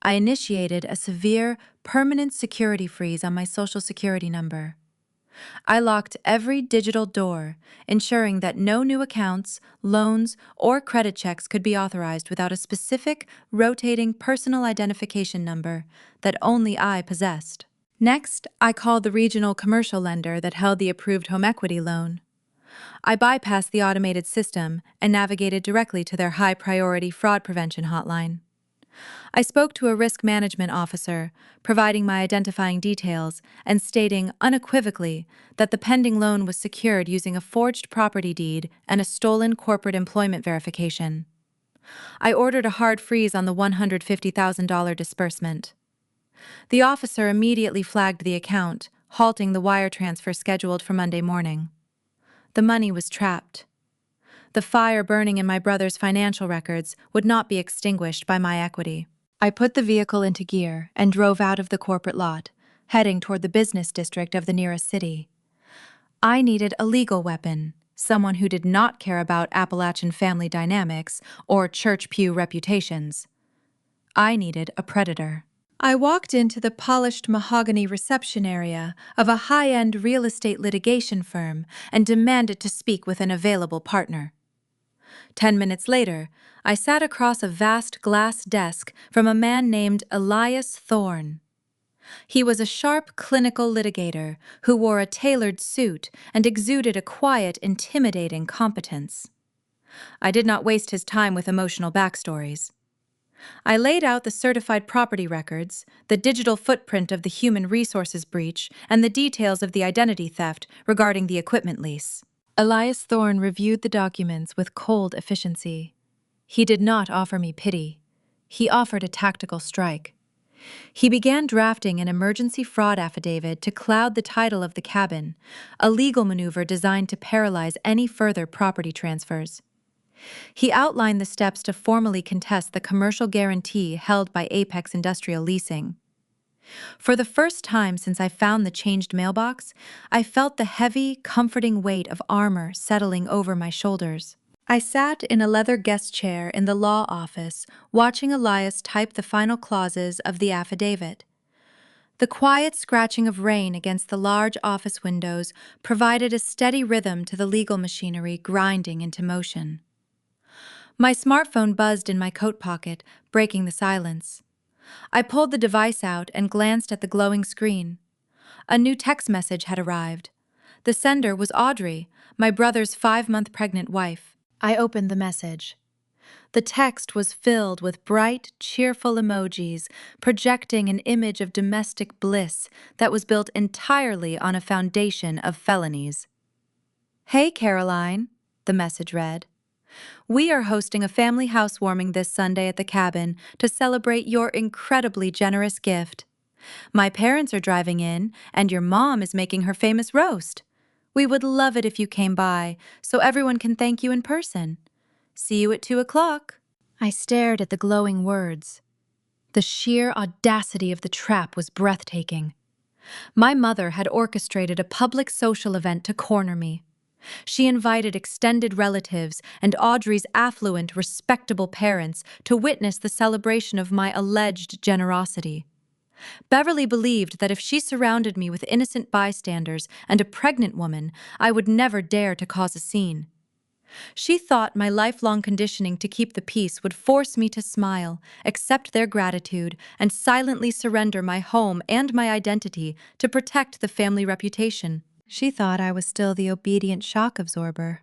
I initiated a severe, permanent security freeze on my Social Security number. I locked every digital door, ensuring that no new accounts, loans, or credit checks could be authorized without a specific, rotating personal identification number that only I possessed. Next, I called the regional commercial lender that held the approved home equity loan. I bypassed the automated system and navigated directly to their high-priority fraud prevention hotline. I spoke to a risk management officer, providing my identifying details and stating unequivocally that the pending loan was secured using a forged property deed and a stolen corporate employment verification. I ordered a hard freeze on the $150,000 disbursement. The officer immediately flagged the account, halting the wire transfer scheduled for Monday morning. The money was trapped. The fire burning in my brother's financial records would not be extinguished by my equity. I put the vehicle into gear and drove out of the corporate lot, heading toward the business district of the nearest city. I needed a legal weapon, someone who did not care about Appalachian family dynamics or church pew reputations. I needed a predator. I walked into the polished mahogany reception area of a high-end real estate litigation firm and demanded to speak with an available partner. 10 minutes later, I sat across a vast glass desk from a man named Elias Thorne. He was a sharp, clinical litigator who wore a tailored suit and exuded a quiet, intimidating competence. I did not waste his time with emotional backstories. I laid out the certified property records, the digital footprint of the human resources breach, and the details of the identity theft regarding the equipment lease. Elias Thorne reviewed the documents with cold efficiency. He did not offer me pity. He offered a tactical strike. He began drafting an emergency fraud affidavit to cloud the title of the cabin, a legal maneuver designed to paralyze any further property transfers. He outlined the steps to formally contest the commercial guarantee held by Apex Industrial Leasing. For the first time since I found the changed mailbox, I felt the heavy, comforting weight of armor settling over my shoulders. I sat in a leather guest chair in the law office, watching Elias type the final clauses of the affidavit. The quiet scratching of rain against the large office windows provided a steady rhythm to the legal machinery grinding into motion. My smartphone buzzed in my coat pocket, breaking the silence. I pulled the device out and glanced at the glowing screen. A new text message had arrived. The sender was Audrey, my brother's 5-month pregnant wife. I opened the message. The text was filled with bright, cheerful emojis, projecting an image of domestic bliss that was built entirely on a foundation of felonies. "Hey, Caroline," the message read. "We are hosting a family housewarming this Sunday at the cabin to celebrate your incredibly generous gift. My parents are driving in, and your mom is making her famous roast. We would love it if you came by, so everyone can thank you in person. See you at 2 o'clock. I stared at the glowing words. The sheer audacity of the trap was breathtaking. My mother had orchestrated a public social event to corner me. She invited extended relatives and Audrey's affluent, respectable parents to witness the celebration of my alleged generosity. Beverly believed that if she surrounded me with innocent bystanders and a pregnant woman, I would never dare to cause a scene. She thought my lifelong conditioning to keep the peace would force me to smile, accept their gratitude, and silently surrender my home and my identity to protect the family reputation. She thought I was still the obedient shock absorber.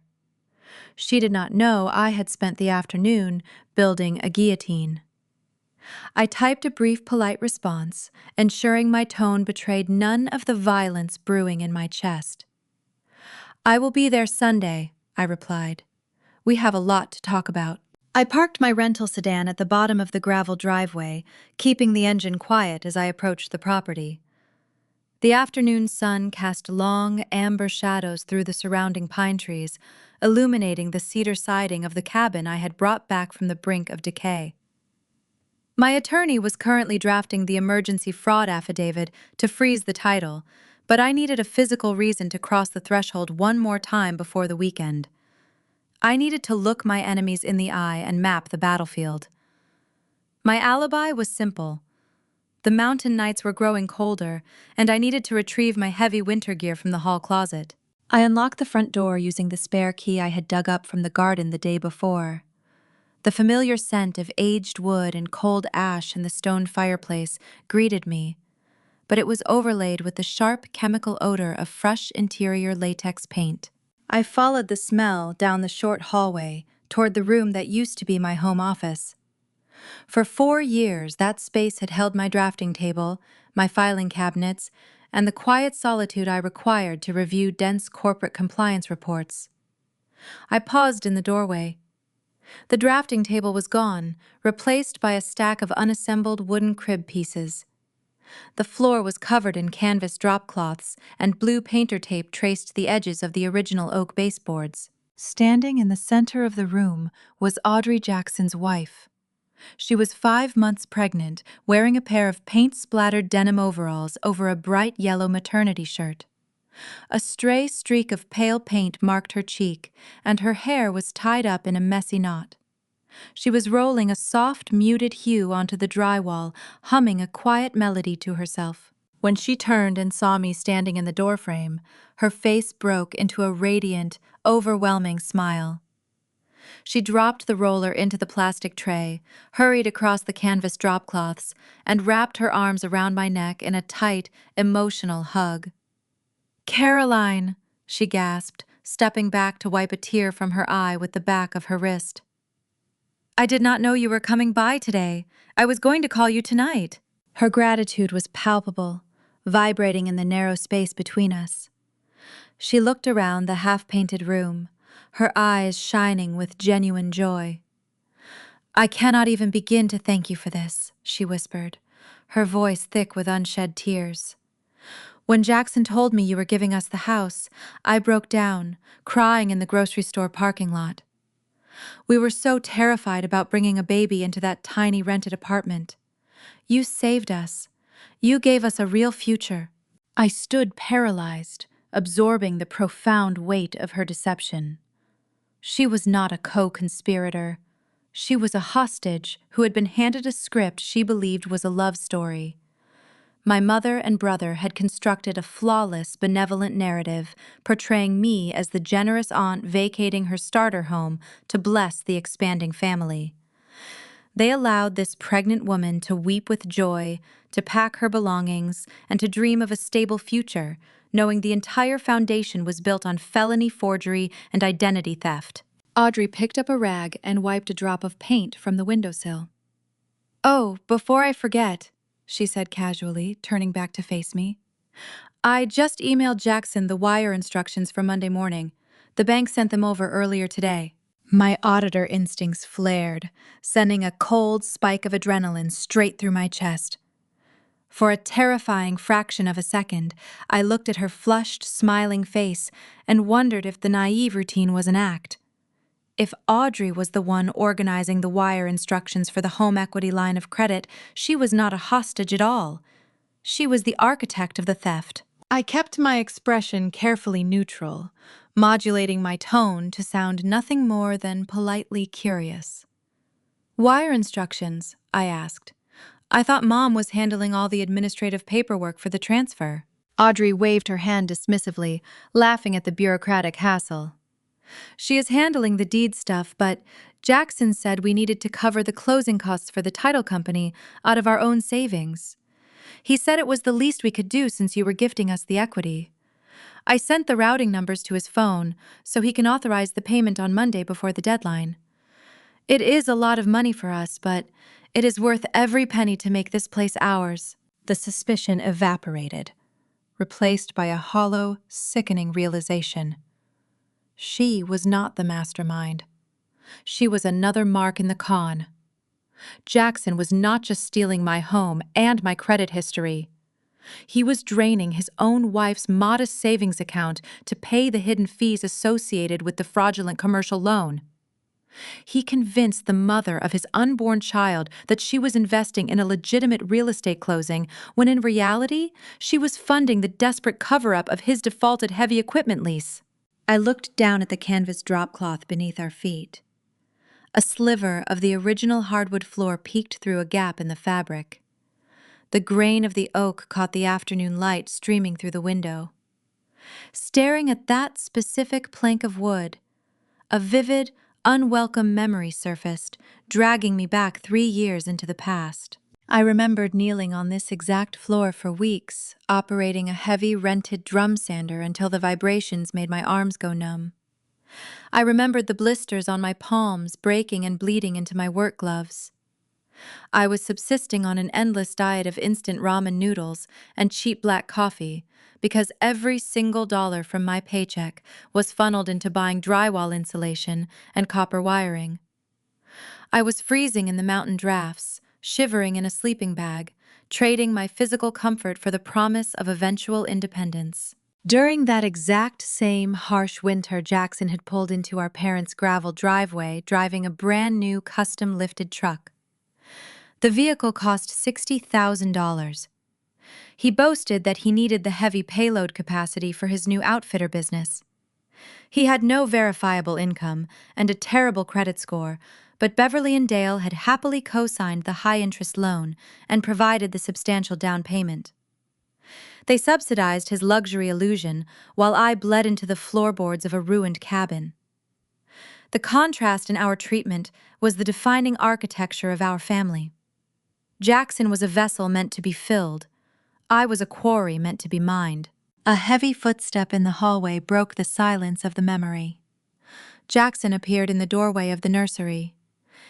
She did not know I had spent the afternoon building a guillotine. I typed a brief, polite response, ensuring my tone betrayed none of the violence brewing in my chest. "I will be there Sunday," I replied. "We have a lot to talk about." I parked my rental sedan at the bottom of the gravel driveway, keeping the engine quiet as I approached the property. The afternoon sun cast long, amber shadows through the surrounding pine trees, illuminating the cedar siding of the cabin I had brought back from the brink of decay. My attorney was currently drafting the emergency fraud affidavit to freeze the title, but I needed a physical reason to cross the threshold one more time before the weekend. I needed to look my enemies in the eye and map the battlefield. My alibi was simple. The mountain nights were growing colder, and I needed to retrieve my heavy winter gear from the hall closet. I unlocked the front door using the spare key I had dug up from the garden the day before. The familiar scent of aged wood and cold ash in the stone fireplace greeted me, but it was overlaid with the sharp chemical odor of fresh interior latex paint. I followed the smell down the short hallway toward the room that used to be my home office. For 4 years, that space had held my drafting table, my filing cabinets, and the quiet solitude I required to review dense corporate compliance reports. I paused in the doorway. The drafting table was gone, replaced by a stack of unassembled wooden crib pieces. The floor was covered in canvas drop cloths, and blue painter tape traced the edges of the original oak baseboards. Standing in the center of the room was Audrey Jackson's wife. She was 5 months pregnant, wearing a pair of paint-splattered denim overalls over a bright yellow maternity shirt. A stray streak of pale paint marked her cheek, and her hair was tied up in a messy knot. She was rolling a soft, muted hue onto the drywall, humming a quiet melody to herself. When she turned and saw me standing in the doorframe, her face broke into a radiant, overwhelming smile. She dropped the roller into the plastic tray, hurried across the canvas dropcloths, and wrapped her arms around my neck in a tight, emotional hug. "Caroline," she gasped, stepping back to wipe a tear from her eye with the back of her wrist. "I did not know you were coming by today. I was going to call you tonight." Her gratitude was palpable, vibrating in the narrow space between us. She looked around the half-painted room, her eyes shining with genuine joy. I cannot even begin to thank you for this, she whispered, her voice thick with unshed tears. When Jackson told me you were giving us the house, I broke down, crying in the grocery store parking lot. We were so terrified about bringing a baby into that tiny rented apartment. You saved us. You gave us a real future. I stood paralyzed, absorbing the profound weight of her deception. She was not a co-conspirator. She was a hostage who had been handed a script she believed was a love story. My mother and brother had constructed a flawless, benevolent narrative, portraying me as the generous aunt vacating her starter home to bless the expanding family. They allowed this pregnant woman to weep with joy, to pack her belongings, and to dream of a stable future, knowing the entire foundation was built on felony forgery and identity theft. Audrey picked up a rag and wiped a drop of paint from the windowsill. "Oh, before I forget," she said casually, turning back to face me. "I just emailed Jackson the wire instructions for Monday morning. The bank sent them over earlier today." My auditor instincts flared, sending a cold spike of adrenaline straight through my chest. For a terrifying fraction of a second, I looked at her flushed, smiling face and wondered if the naive routine was an act. If Audrey was the one organizing the wire instructions for the home equity line of credit, she was not a hostage at all. She was the architect of the theft. I kept my expression carefully neutral, modulating my tone to sound nothing more than politely curious. "Wire instructions?" I asked. "I thought Mom was handling all the administrative paperwork for the transfer." Audrey waved her hand dismissively, laughing at the bureaucratic hassle. "She is handling the deed stuff, but Jackson said we needed to cover the closing costs for the title company out of our own savings. He said it was the least we could do since you were gifting us the equity. I sent the routing numbers to his phone so he can authorize the payment on Monday before the deadline. It is a lot of money for us, but it is worth every penny to make this place ours." The suspicion evaporated, replaced by a hollow, sickening realization. She was not the mastermind. She was another mark in the con. Jackson was not just stealing my home and my credit history. He was draining his own wife's modest savings account to pay the hidden fees associated with the fraudulent commercial loan. He convinced the mother of his unborn child that she was investing in a legitimate real estate closing, when in reality, she was funding the desperate cover-up of his defaulted heavy equipment lease. I looked down at the canvas drop cloth beneath our feet. A sliver of the original hardwood floor peeked through a gap in the fabric. The grain of the oak caught the afternoon light streaming through the window. Staring at that specific plank of wood, a vivid, unwelcome memory surfaced, dragging me back 3 years into the past. I remembered kneeling on this exact floor for weeks, operating a heavy rented drum sander until the vibrations made my arms go numb. I remembered the blisters on my palms breaking and bleeding into my work gloves. I was subsisting on an endless diet of instant ramen noodles and cheap black coffee because every single dollar from my paycheck was funneled into buying drywall insulation and copper wiring. I was freezing in the mountain drafts, shivering in a sleeping bag, trading my physical comfort for the promise of eventual independence. During that exact same harsh winter, Jackson had pulled into our parents' gravel driveway driving a brand new custom-lifted truck. The vehicle cost $60,000. He boasted that he needed the heavy payload capacity for his new outfitter business. He had no verifiable income and a terrible credit score, but Beverly and Dale had happily co-signed the high-interest loan and provided the substantial down payment. They subsidized his luxury illusion while I bled into the floorboards of a ruined cabin. The contrast in our treatment was the defining architecture of our family. Jackson was a vessel meant to be filled. I was a quarry meant to be mined. A heavy footstep in the hallway broke the silence of the memory. Jackson appeared in the doorway of the nursery.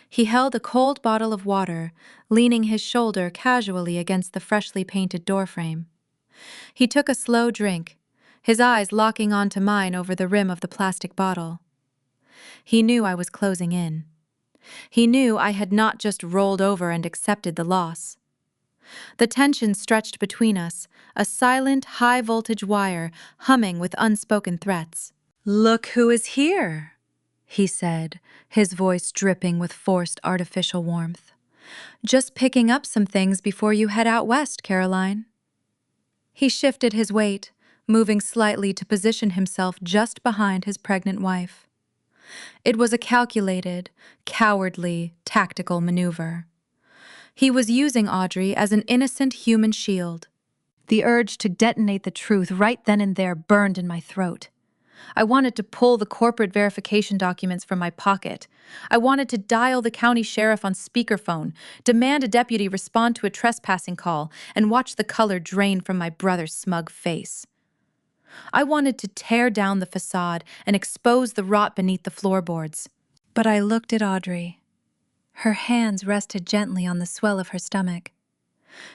He held a cold bottle of water, leaning his shoulder casually against the freshly painted doorframe. He took a slow drink, his eyes locking onto mine over the rim of the plastic bottle. He knew I was closing in. He knew I had not just rolled over and accepted the loss. The tension stretched between us, a silent, high-voltage wire humming with unspoken threats. "Look who is here," he said, his voice dripping with forced artificial warmth. "Just picking up some things before you head out west, Caroline." He shifted his weight, moving slightly to position himself just behind his pregnant wife. It was a calculated, cowardly, tactical maneuver. He was using Audrey as an innocent human shield. The urge to detonate the truth right then and there burned in my throat. I wanted to pull the corporate verification documents from my pocket. I wanted to dial the county sheriff on speakerphone, demand a deputy respond to a trespassing call, and watch the color drain from my brother's smug face. I wanted to tear down the facade and expose the rot beneath the floorboards. But I looked at Audrey. Her hands rested gently on the swell of her stomach.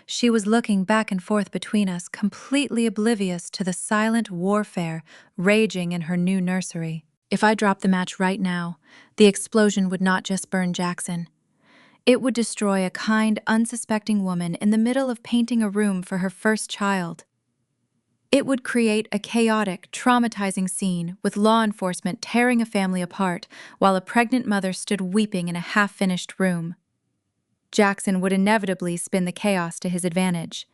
She was looking back and forth between us, completely oblivious to the silent warfare raging in her new nursery. If I dropped the match right now, the explosion would not just burn Jackson. It would destroy a kind, unsuspecting woman in the middle of painting a room for her first child. It would create a chaotic, traumatizing scene with law enforcement tearing a family apart while a pregnant mother stood weeping in a half-finished room. Jackson would inevitably spin the chaos to his advantage.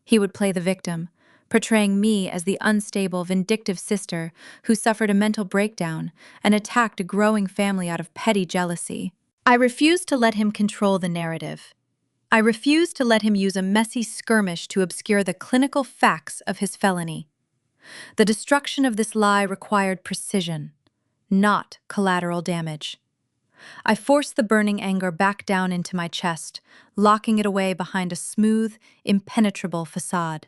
He would play the victim, portraying me as the unstable, vindictive sister who suffered a mental breakdown and attacked a growing family out of petty jealousy. I refused to let him control the narrative. I refused to let him use a messy skirmish to obscure the clinical facts of his felony. The destruction of this lie required precision, not collateral damage. I forced the burning anger back down into my chest, locking it away behind a smooth, impenetrable facade.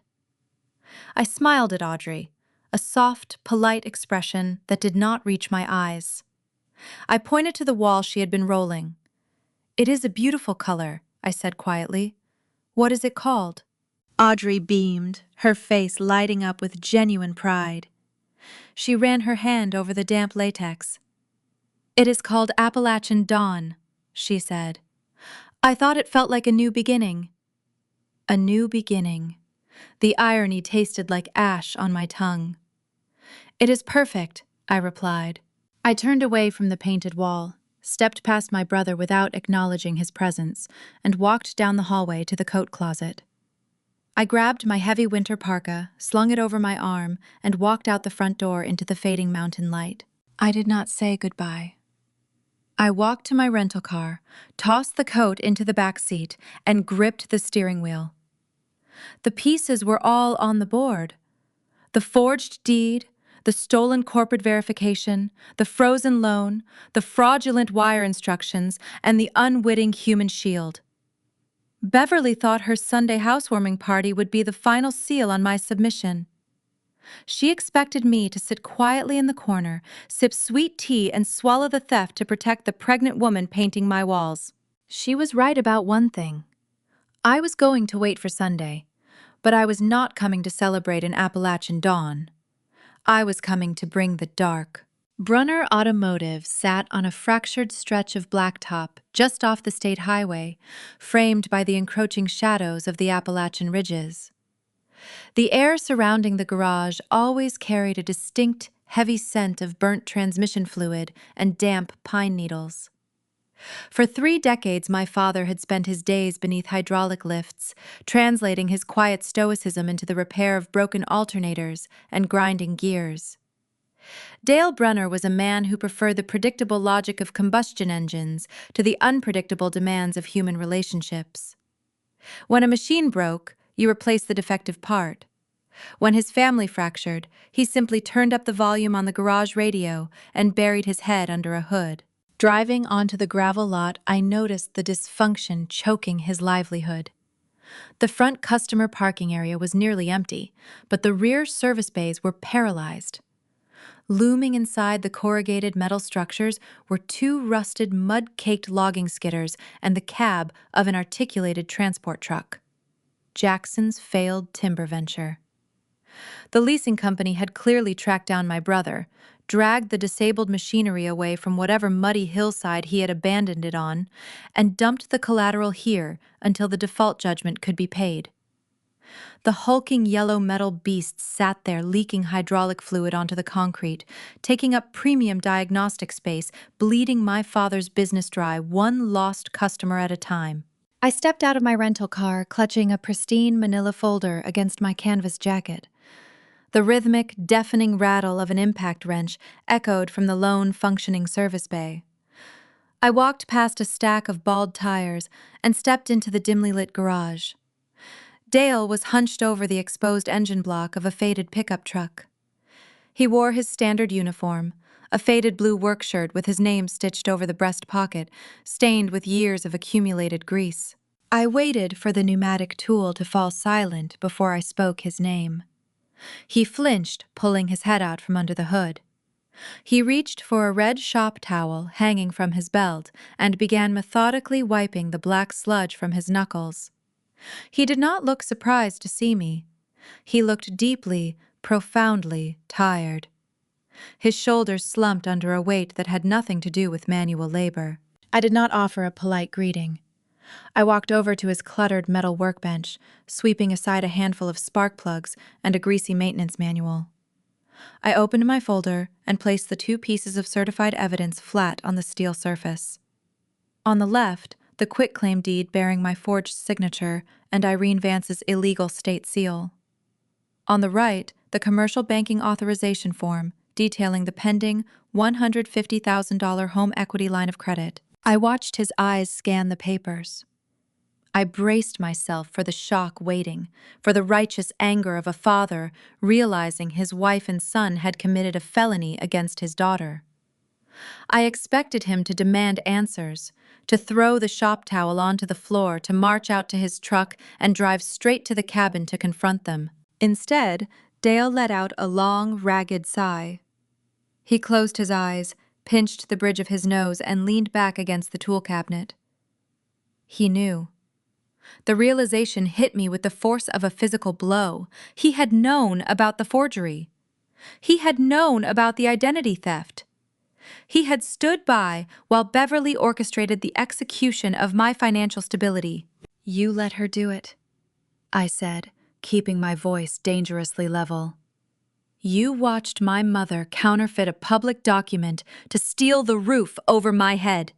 I smiled at Audrey, a soft, polite expression that did not reach my eyes. I pointed to the wall she had been rolling. "It is a beautiful color," I said quietly. "What is it called?" Audrey beamed, her face lighting up with genuine pride. She ran her hand over the damp latex. "It is called Appalachian Dawn," she said. "I thought it felt like a new beginning." A new beginning. The irony tasted like ash on my tongue. "It is perfect," I replied. I turned away from the painted wall, stepped past my brother without acknowledging his presence, and walked down the hallway to the coat closet. I grabbed my heavy winter parka, slung it over my arm, and walked out the front door into the fading mountain light. I did not say goodbye. I walked to my rental car, tossed the coat into the back seat, and gripped the steering wheel. The pieces were all on the board. The forged deed, the stolen corporate verification, the frozen loan, the fraudulent wire instructions, and the unwitting human shield. Beverly thought her Sunday housewarming party would be the final seal on my submission. She expected me to sit quietly in the corner, sip sweet tea, and swallow the theft to protect the pregnant woman painting my walls. She was right about one thing. I was going to wait for Sunday, but I was not coming to celebrate an Appalachian dawn. I was coming to bring the dark. Brunner Automotive sat on a fractured stretch of blacktop just off the state highway, framed by the encroaching shadows of the Appalachian ridges. The air surrounding the garage always carried a distinct, heavy scent of burnt transmission fluid and damp pine needles. For 3 decades, my father had spent his days beneath hydraulic lifts, translating his quiet stoicism into the repair of broken alternators and grinding gears. Dale Brunner was a man who preferred the predictable logic of combustion engines to the unpredictable demands of human relationships. When a machine broke, you replaced the defective part. When his family fractured, he simply turned up the volume on the garage radio and buried his head under a hood. Driving onto the gravel lot, I noticed the dysfunction choking his livelihood. The front customer parking area was nearly empty, but the rear service bays were paralyzed. Looming inside the corrugated metal structures were 2 rusted, mud-caked logging skidders and the cab of an articulated transport truck. Jackson's failed timber venture. The leasing company had clearly tracked down my brother, dragged the disabled machinery away from whatever muddy hillside he had abandoned it on, and dumped the collateral here until the default judgment could be paid. The hulking yellow metal beast sat there leaking hydraulic fluid onto the concrete, taking up premium diagnostic space, bleeding my father's business dry, one lost customer at a time. I stepped out of my rental car, clutching a pristine manila folder against my canvas jacket. The rhythmic, deafening rattle of an impact wrench echoed from the lone, functioning service bay. I walked past a stack of bald tires and stepped into the dimly lit garage. Dale was hunched over the exposed engine block of a faded pickup truck. He wore his standard uniform, a faded blue work shirt with his name stitched over the breast pocket, stained with years of accumulated grease. I waited for the pneumatic tool to fall silent before I spoke his name. He flinched, pulling his head out from under the hood. He reached for a red shop towel hanging from his belt and began methodically wiping the black sludge from his knuckles. He did not look surprised to see me. He looked deeply, profoundly tired. His shoulders slumped under a weight that had nothing to do with manual labor. I did not offer a polite greeting. I walked over to his cluttered metal workbench, sweeping aside a handful of spark plugs and a greasy maintenance manual. I opened my folder and placed the 2 pieces of certified evidence flat on the steel surface. On the left, the quitclaim deed bearing my forged signature and Irene Vance's illegal state seal. On the right, the commercial banking authorization form detailing the pending $150,000 home equity line of credit. I watched his eyes scan the papers. I braced myself for the shock waiting, for the righteous anger of a father realizing his wife and son had committed a felony against his daughter. I expected him to demand answers, to throw the shop towel onto the floor, to march out to his truck and drive straight to the cabin to confront them. Instead, Dale let out a long, ragged sigh. He closed his eyes, pinched the bridge of his nose, and leaned back against the tool cabinet. He knew. The realization hit me with the force of a physical blow. He had known about the forgery. He had known about the identity theft. He had stood by while Beverly orchestrated the execution of my financial stability. "You let her do it," I said, keeping my voice dangerously level. "You watched my mother counterfeit a public document to steal the roof over my head."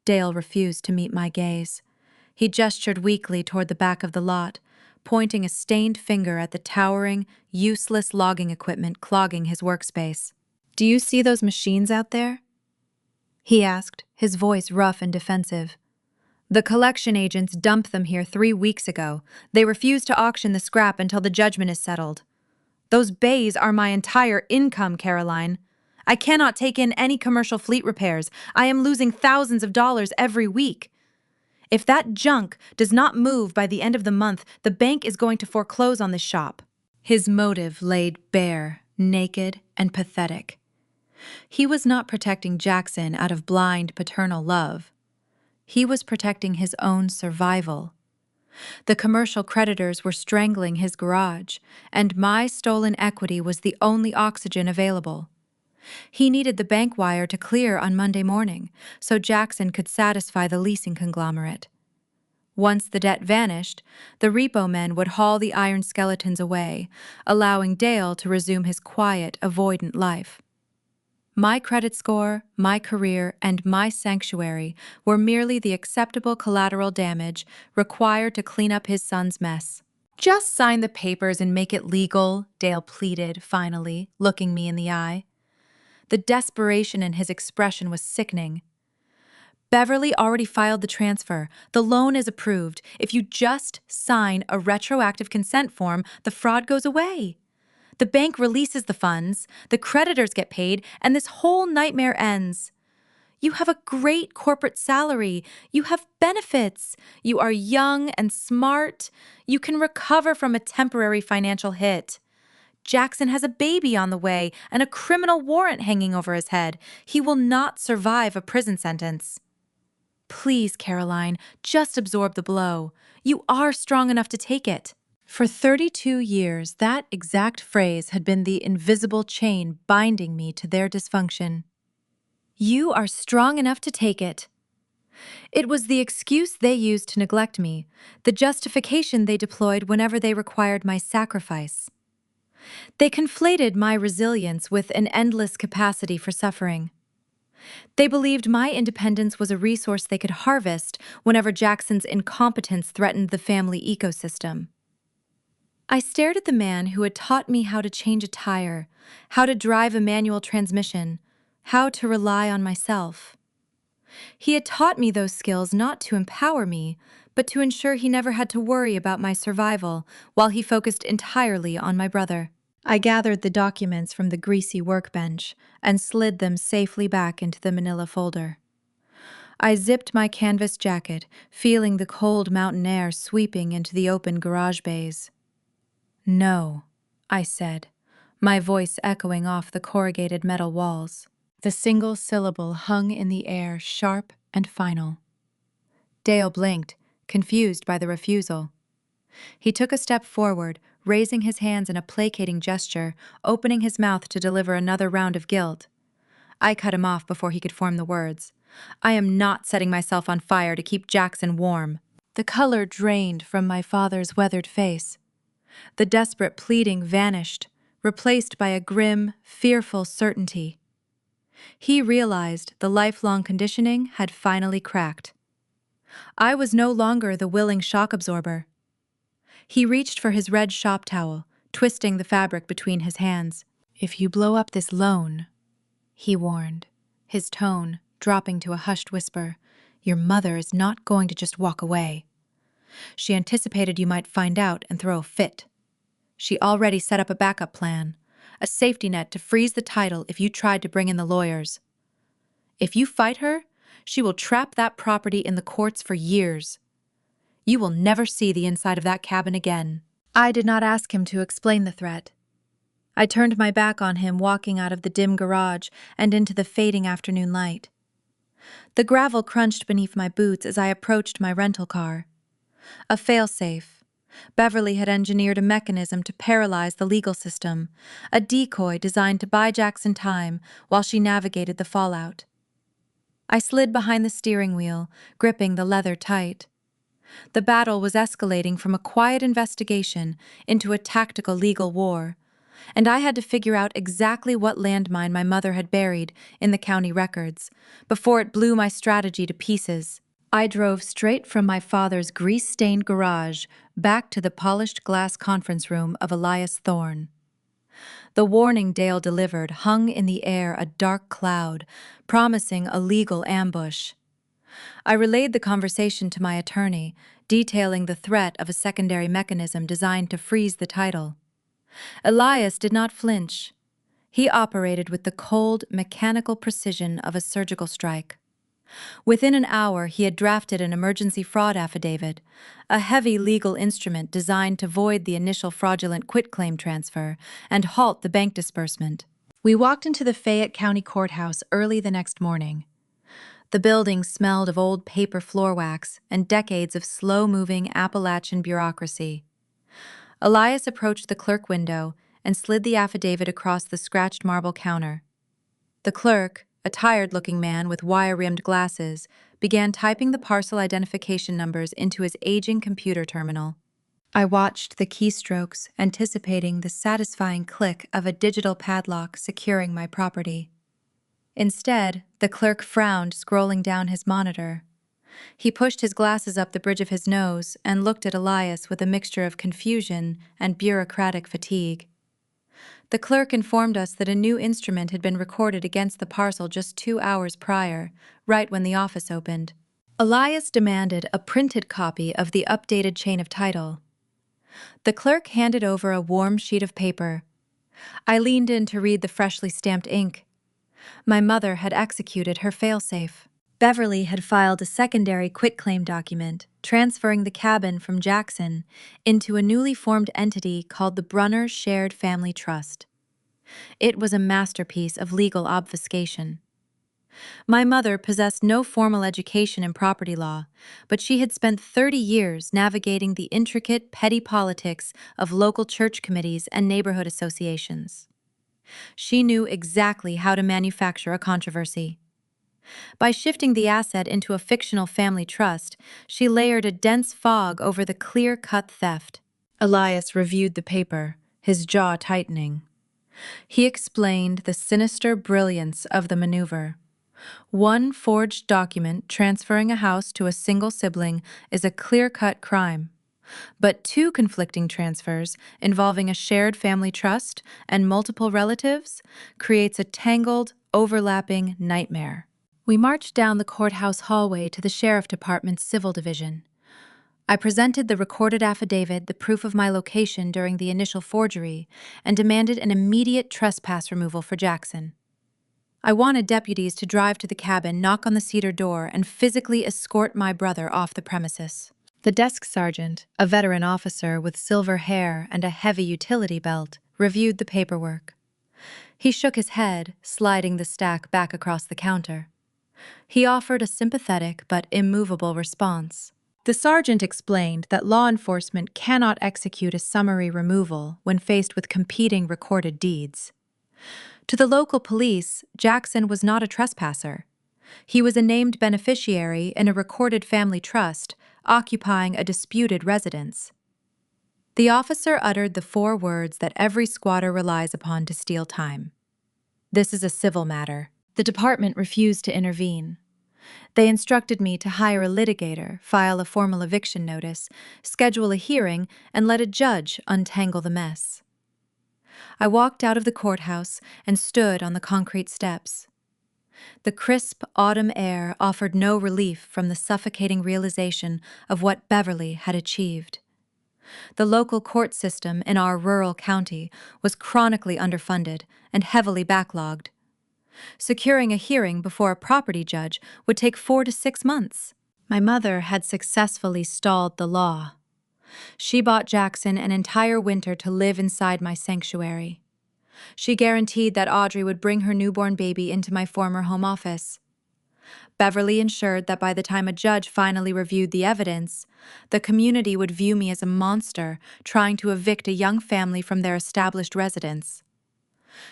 Dale refused to meet my gaze. He gestured weakly toward the back of the lot, pointing a stained finger at the towering, useless logging equipment clogging his workspace. "Do you see those machines out there?" he asked, his voice rough and defensive. "The collection agents dumped them here 3 weeks ago. They refuse to auction the scrap until the judgment is settled. Those bays are my entire income, Caroline. I cannot take in any commercial fleet repairs. I am losing thousands of dollars every week. If that junk does not move by the end of the month, the bank is going to foreclose on this shop." His motive laid bare, naked, and pathetic. He was not protecting Jackson out of blind paternal love. He was protecting his own survival. The commercial creditors were strangling his garage, and my stolen equity was the only oxygen available. He needed the bank wire to clear on Monday morning, so Jackson could satisfy the leasing conglomerate. Once the debt vanished, the repo men would haul the iron skeletons away, allowing Dale to resume his quiet, avoidant life. My credit score, my career, and my sanctuary were merely the acceptable collateral damage required to clean up his son's mess. "Just sign the papers and make it legal," Dale pleaded, finally, looking me in the eye. The desperation in his expression was sickening. "Beverly already filed the transfer. The loan is approved. If you just sign a retroactive consent form, the fraud goes away. The bank releases the funds, the creditors get paid, and this whole nightmare ends. You have a great corporate salary. You have benefits. You are young and smart. You can recover from a temporary financial hit. Jackson has a baby on the way and a criminal warrant hanging over his head. He will not survive a prison sentence. Please, Caroline, just absorb the blow. You are strong enough to take it." For 32 years, that exact phrase had been the invisible chain binding me to their dysfunction. You are strong enough to take it. It was the excuse they used to neglect me, the justification they deployed whenever they required my sacrifice. They conflated my resilience with an endless capacity for suffering. They believed my independence was a resource they could harvest whenever Jackson's incompetence threatened the family ecosystem. I stared at the man who had taught me how to change a tire, how to drive a manual transmission, how to rely on myself. He had taught me those skills not to empower me, but to ensure he never had to worry about my survival while he focused entirely on my brother. I gathered the documents from the greasy workbench and slid them safely back into the manila folder. I zipped my canvas jacket, feeling the cold mountain air sweeping into the open garage bays. "No," I said, my voice echoing off the corrugated metal walls. The single syllable hung in the air, sharp and final. Dale blinked, confused by the refusal. He took a step forward, raising his hands in a placating gesture, opening his mouth to deliver another round of guilt. I cut him off before he could form the words. "I am not setting myself on fire to keep Jackson warm." The color drained from my father's weathered face. The desperate pleading vanished, replaced by a grim, fearful certainty. He realized the lifelong conditioning had finally cracked. I was no longer the willing shock absorber. He reached for his red shop towel, twisting the fabric between his hands. "If you blow up this loan," he warned, his tone dropping to a hushed whisper, "your mother is not going to just walk away. She anticipated you might find out and throw a fit. She already set up a backup plan, a safety net to freeze the title if you tried to bring in the lawyers. If you fight her, she will trap that property in the courts for years. You will never see the inside of that cabin again." I did not ask him to explain the threat. I turned my back on him, walking out of the dim garage and into the fading afternoon light. The gravel crunched beneath my boots as I approached my rental car. A failsafe. Beverly had engineered a mechanism to paralyze the legal system, a decoy designed to buy Jackson time while she navigated the fallout. I slid behind the steering wheel, gripping the leather tight. The battle was escalating from a quiet investigation into a tactical legal war, and I had to figure out exactly what landmine my mother had buried in the county records before it blew my strategy to pieces. I drove straight from my father's grease-stained garage back to the polished glass conference room of Elias Thorne. The warning Dale delivered hung in the air, a dark cloud, promising a legal ambush. I relayed the conversation to my attorney, detailing the threat of a secondary mechanism designed to freeze the title. Elias did not flinch. He operated with the cold, mechanical precision of a surgical strike. Within an hour, he had drafted an emergency fraud affidavit, a heavy legal instrument designed to void the initial fraudulent quitclaim transfer and halt the bank disbursement. We walked into the Fayette County Courthouse early the next morning. The building smelled of old paper floor wax and decades of slow-moving Appalachian bureaucracy. Elias approached the clerk window and slid the affidavit across the scratched marble counter. The clerk, a tired-looking man with wire-rimmed glasses, began typing the parcel identification numbers into his aging computer terminal. I watched the keystrokes, anticipating the satisfying click of a digital padlock securing my property. Instead, the clerk frowned, scrolling down his monitor. He pushed his glasses up the bridge of his nose and looked at Elias with a mixture of confusion and bureaucratic fatigue. The clerk informed us that a new instrument had been recorded against the parcel just 2 hours prior, right when the office opened. Elias demanded a printed copy of the updated chain of title. The clerk handed over a warm sheet of paper. I leaned in to read the freshly stamped ink. My mother had executed her failsafe. Beverly had filed a secondary quitclaim document, transferring the cabin from Jackson into a newly formed entity called the Brunner Shared Family Trust. It was a masterpiece of legal obfuscation. My mother possessed no formal education in property law, but she had spent 30 years navigating the intricate, petty politics of local church committees and neighborhood associations. She knew exactly how to manufacture a controversy. By shifting the asset into a fictional family trust, she layered a dense fog over the clear-cut theft. Elias reviewed the paper, his jaw tightening. He explained the sinister brilliance of the maneuver. One forged document transferring a house to a single sibling is a clear-cut crime. But two conflicting transfers involving a shared family trust and multiple relatives creates a tangled, overlapping nightmare. We marched down the courthouse hallway to the Sheriff Department's Civil Division. I presented the recorded affidavit, the proof of my location during the initial forgery, and demanded an immediate trespass removal for Jackson. I wanted deputies to drive to the cabin, knock on the cedar door, and physically escort my brother off the premises. The desk sergeant, a veteran officer with silver hair and a heavy utility belt, reviewed the paperwork. He shook his head, sliding the stack back across the counter. He offered a sympathetic but immovable response. The sergeant explained that law enforcement cannot execute a summary removal when faced with competing recorded deeds. To the local police, Jackson was not a trespasser. He was a named beneficiary in a recorded family trust, occupying a disputed residence. The officer uttered the 4 words that every squatter relies upon to steal time. "This is a civil matter." The department refused to intervene. They instructed me to hire a litigator, file a formal eviction notice, schedule a hearing, and let a judge untangle the mess. I walked out of the courthouse and stood on the concrete steps. The crisp autumn air offered no relief from the suffocating realization of what Beverly had achieved. The local court system in our rural county was chronically underfunded and heavily backlogged. Securing a hearing before a property judge would take 4 to 6 months. My mother had successfully stalled the law. She bought Jackson an entire winter to live inside my sanctuary. She guaranteed that Audrey would bring her newborn baby into my former home office. Beverly ensured that by the time a judge finally reviewed the evidence, the community would view me as a monster trying to evict a young family from their established residence.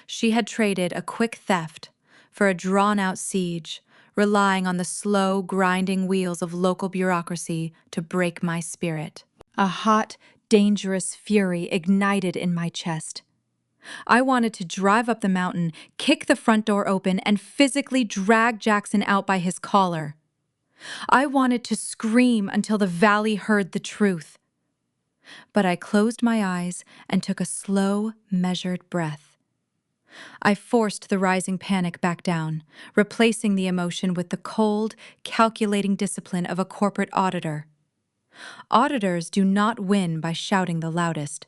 She had traded a quick theft for a drawn-out siege, relying on the slow, grinding wheels of local bureaucracy to break my spirit. A hot, dangerous fury ignited in my chest. I wanted to drive up the mountain, kick the front door open, and physically drag Jackson out by his collar. I wanted to scream until the valley heard the truth. But I closed my eyes and took a slow, measured breath. I forced the rising panic back down, replacing the emotion with the cold, calculating discipline of a corporate auditor. Auditors do not win by shouting the loudest.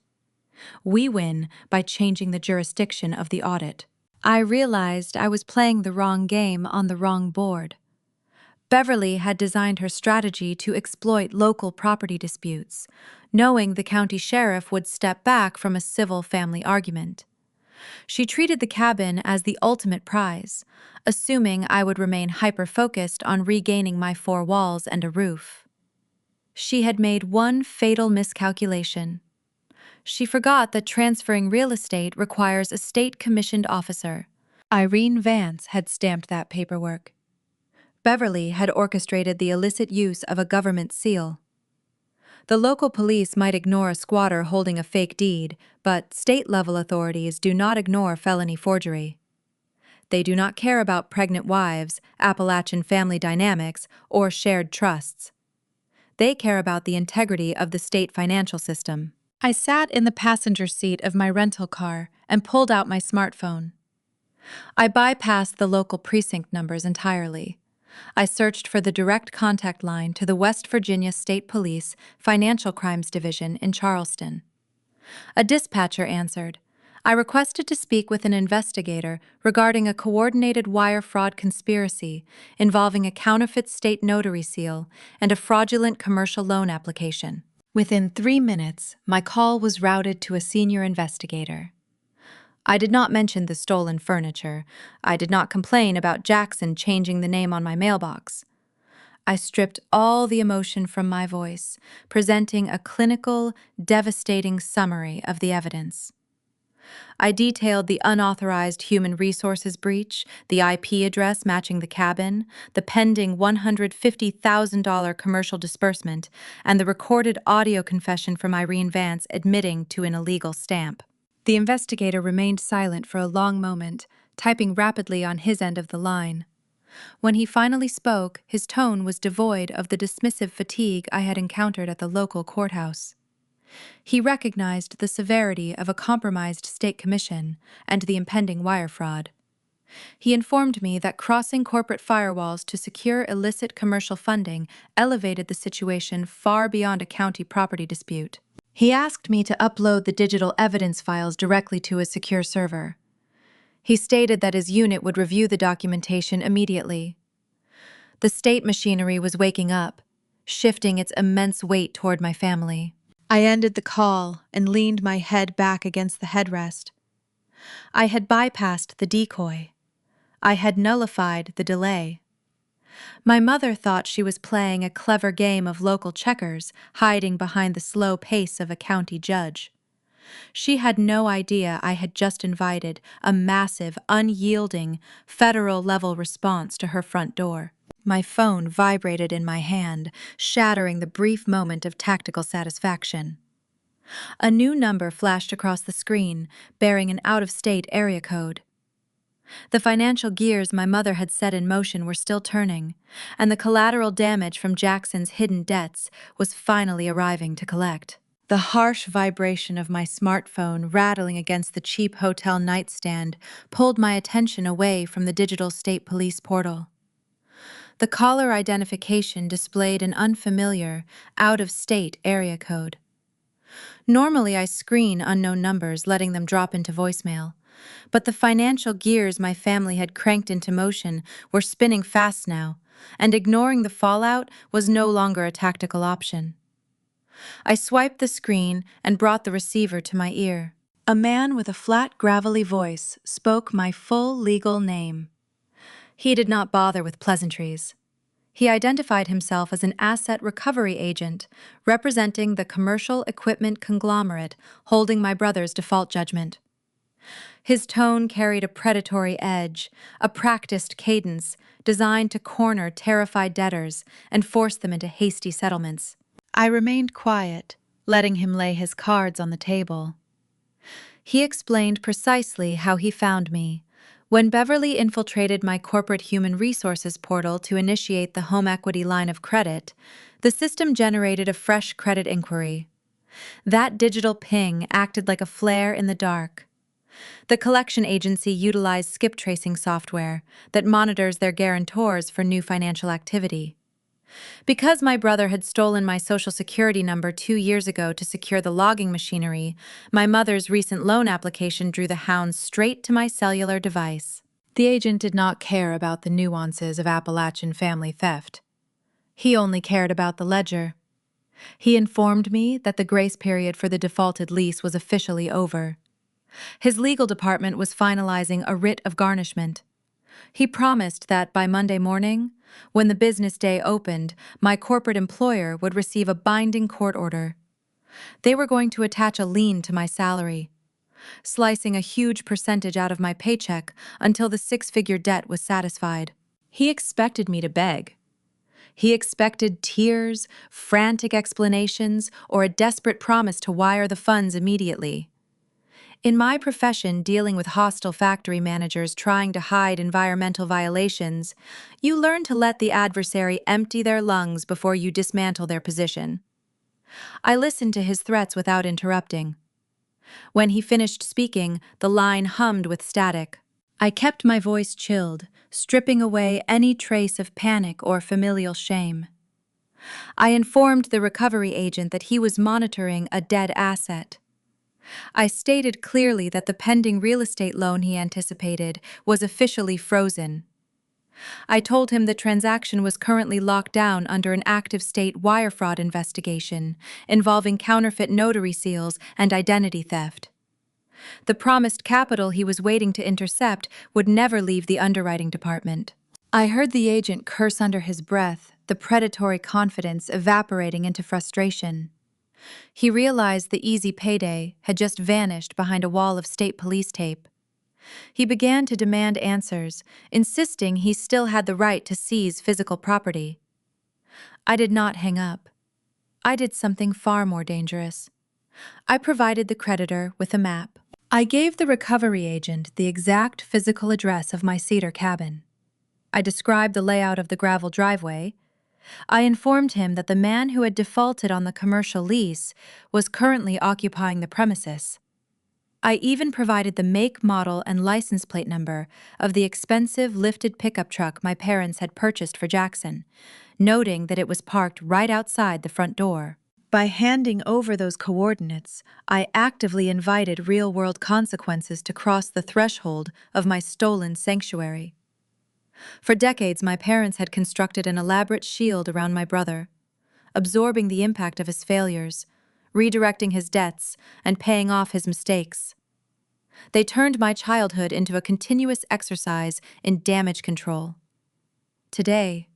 We win by changing the jurisdiction of the audit. I realized I was playing the wrong game on the wrong board. Beverly had designed her strategy to exploit local property disputes, knowing the county sheriff would step back from a civil family argument. She treated the cabin as the ultimate prize, assuming I would remain hyper-focused on regaining my 4 walls and a roof. She had made one fatal miscalculation. She forgot that transferring real estate requires a state-commissioned officer. Irene Vance had stamped that paperwork. Beverly had orchestrated the illicit use of a government seal. The local police might ignore a squatter holding a fake deed, but state-level authorities do not ignore felony forgery. They do not care about pregnant wives, Appalachian family dynamics, or shared trusts. They care about the integrity of the state financial system. I sat in the passenger seat of my rental car and pulled out my smartphone. I bypassed the local precinct numbers entirely. I searched for the direct contact line to the West Virginia State Police Financial Crimes Division in Charleston. A dispatcher answered. I requested to speak with an investigator regarding a coordinated wire fraud conspiracy involving a counterfeit state notary seal and a fraudulent commercial loan application. Within 3 minutes, my call was routed to a senior investigator. I did not mention the stolen furniture. I did not complain about Jackson changing the name on my mailbox. I stripped all the emotion from my voice, presenting a clinical, devastating summary of the evidence. I detailed the unauthorized human resources breach, the IP address matching the cabin, the pending $150,000 commercial disbursement, and the recorded audio confession from Irene Vance admitting to an illegal stamp. The investigator remained silent for a long moment, typing rapidly on his end of the line. When he finally spoke, his tone was devoid of the dismissive fatigue I had encountered at the local courthouse. He recognized the severity of a compromised state commission and the impending wire fraud. He informed me that crossing corporate firewalls to secure illicit commercial funding elevated the situation far beyond a county property dispute. He asked me to upload the digital evidence files directly to a secure server. He stated that his unit would review the documentation immediately. The state machinery was waking up, shifting its immense weight toward my family. I ended the call and leaned my head back against the headrest. I had bypassed the decoy. I had nullified the delay. My mother thought she was playing a clever game of local checkers, hiding behind the slow pace of a county judge. She had no idea I had just invited a massive, unyielding, federal-level response to her front door. My phone vibrated in my hand, shattering the brief moment of tactical satisfaction. A new number flashed across the screen, bearing an out-of-state area code. The financial gears my mother had set in motion were still turning, and the collateral damage from Jackson's hidden debts was finally arriving to collect. The harsh vibration of my smartphone rattling against the cheap hotel nightstand pulled my attention away from the digital state police portal. The caller identification displayed an unfamiliar, out-of-state area code. Normally, I screen unknown numbers, letting them drop into voicemail. But the financial gears my family had cranked into motion were spinning fast now, and ignoring the fallout was no longer a tactical option. I swiped the screen and brought the receiver to my ear. A man with a flat, gravelly voice spoke my full legal name. He did not bother with pleasantries. He identified himself as an asset recovery agent, representing the commercial equipment conglomerate holding my brother's default judgment. His tone carried a predatory edge, a practiced cadence designed to corner terrified debtors and force them into hasty settlements. I remained quiet, letting him lay his cards on the table. He explained precisely how he found me. When Beverly infiltrated my corporate human resources portal to initiate the home equity line of credit, the system generated a fresh credit inquiry. That digital ping acted like a flare in the dark. The collection agency utilized skip tracing software that monitors their guarantors for new financial activity. Because my brother had stolen my Social Security number 2 years ago to secure the logging machinery, my mother's recent loan application drew the hounds straight to my cellular device. The agent did not care about the nuances of Appalachian family theft. He only cared about the ledger. He informed me that the grace period for the defaulted lease was officially over. His legal department was finalizing a writ of garnishment. He promised that by Monday morning, when the business day opened, my corporate employer would receive a binding court order. They were going to attach a lien to my salary, slicing a huge percentage out of my paycheck until the 6-figure debt was satisfied. He expected me to beg. He expected tears, frantic explanations, or a desperate promise to wire the funds immediately. In my profession dealing with hostile factory managers trying to hide environmental violations, you learn to let the adversary empty their lungs before you dismantle their position. I listened to his threats without interrupting. When he finished speaking, the line hummed with static. I kept my voice chilled, stripping away any trace of panic or familial shame. I informed the recovery agent that he was monitoring a dead asset. I stated clearly that the pending real estate loan he anticipated was officially frozen. I told him the transaction was currently locked down under an active state wire fraud investigation involving counterfeit notary seals and identity theft. The promised capital he was waiting to intercept would never leave the underwriting department. I heard the agent curse under his breath, the predatory confidence evaporating into frustration. He realized the easy payday had just vanished behind a wall of state police tape. He began to demand answers, insisting he still had the right to seize physical property. I did not hang up. I did something far more dangerous. I provided the creditor with a map. I gave the recovery agent the exact physical address of my cedar cabin. I described the layout of the gravel driveway. I informed him that the man who had defaulted on the commercial lease was currently occupying the premises. I even provided the make, model, and license plate number of the expensive lifted pickup truck my parents had purchased for Jackson, noting that it was parked right outside the front door. By handing over those coordinates, I actively invited real-world consequences to cross the threshold of my stolen sanctuary. For decades, my parents had constructed an elaborate shield around my brother, absorbing the impact of his failures, redirecting his debts, and paying off his mistakes. They turned my childhood into a continuous exercise in damage control. Today,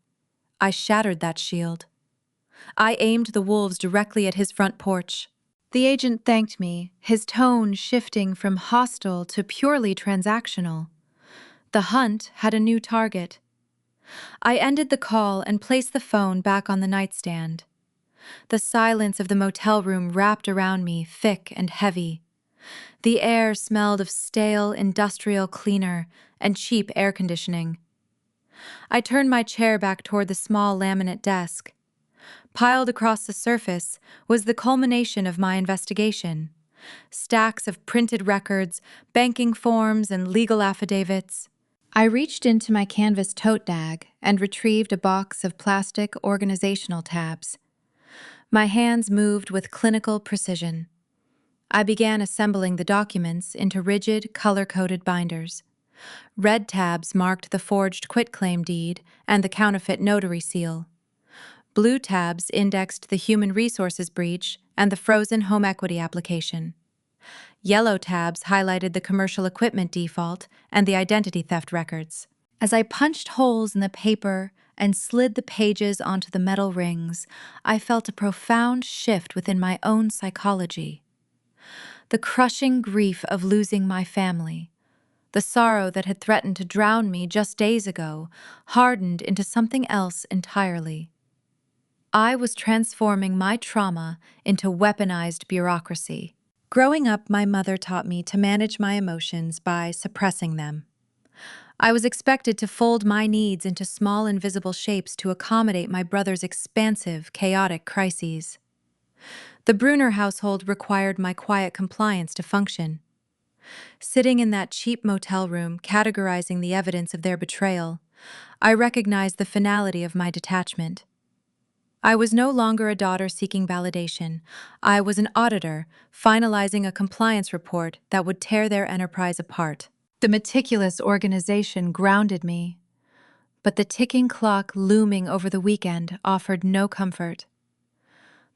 I shattered that shield. I aimed the wolves directly at his front porch. The agent thanked me, his tone shifting from hostile to purely transactional. The hunt had a new target. I ended the call and placed the phone back on the nightstand. The silence of the motel room wrapped around me, thick and heavy. The air smelled of stale industrial cleaner and cheap air conditioning. I turned my chair back toward the small laminate desk. Piled across the surface was the culmination of my investigation. Stacks of printed records, banking forms, and legal affidavits. I reached into my canvas tote bag and retrieved a box of plastic organizational tabs. My hands moved with clinical precision. I began assembling the documents into rigid, color-coded binders. Red tabs marked the forged quitclaim deed and the counterfeit notary seal. Blue tabs indexed the human resources breach and the frozen home equity application. Yellow tabs highlighted the commercial equipment default and the identity theft records. As I punched holes in the paper and slid the pages onto the metal rings, I felt a profound shift within my own psychology. The crushing grief of losing my family, the sorrow that had threatened to drown me just days ago, hardened into something else entirely. I was transforming my trauma into weaponized bureaucracy. Growing up, my mother taught me to manage my emotions by suppressing them. I was expected to fold my needs into small invisible shapes to accommodate my brother's expansive, chaotic crises. The Bruner household required my quiet compliance to function. Sitting in that cheap motel room, categorizing the evidence of their betrayal, I recognized the finality of my detachment. I was no longer a daughter seeking validation. I was an auditor, finalizing a compliance report that would tear their enterprise apart. The meticulous organization grounded me, but the ticking clock looming over the weekend offered no comfort.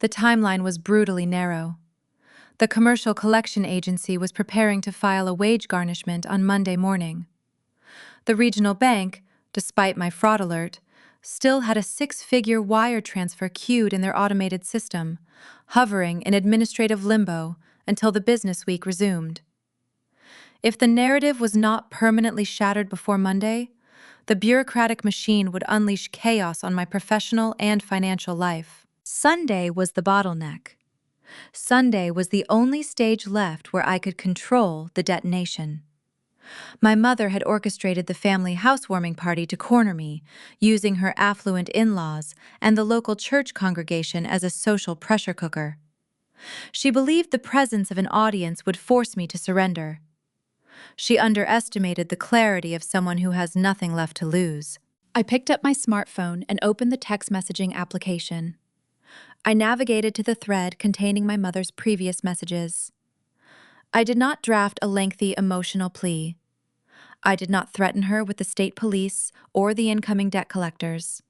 The timeline was brutally narrow. The commercial collection agency was preparing to file a wage garnishment on Monday morning. The regional bank, despite my fraud alert, still had a 6-figure wire transfer queued in their automated system, hovering in administrative limbo until the business week resumed. If the narrative was not permanently shattered before Monday, the bureaucratic machine would unleash chaos on my professional and financial life. Sunday was the bottleneck. Sunday was the only stage left where I could control the detonation. My mother had orchestrated the family housewarming party to corner me, using her affluent in-laws and the local church congregation as a social pressure cooker. She believed the presence of an audience would force me to surrender. She underestimated the clarity of someone who has nothing left to lose. I picked up my smartphone and opened the text messaging application. I navigated to the thread containing my mother's previous messages. I did not draft a lengthy emotional plea. I did not threaten her with the state police or the incoming debt collectors.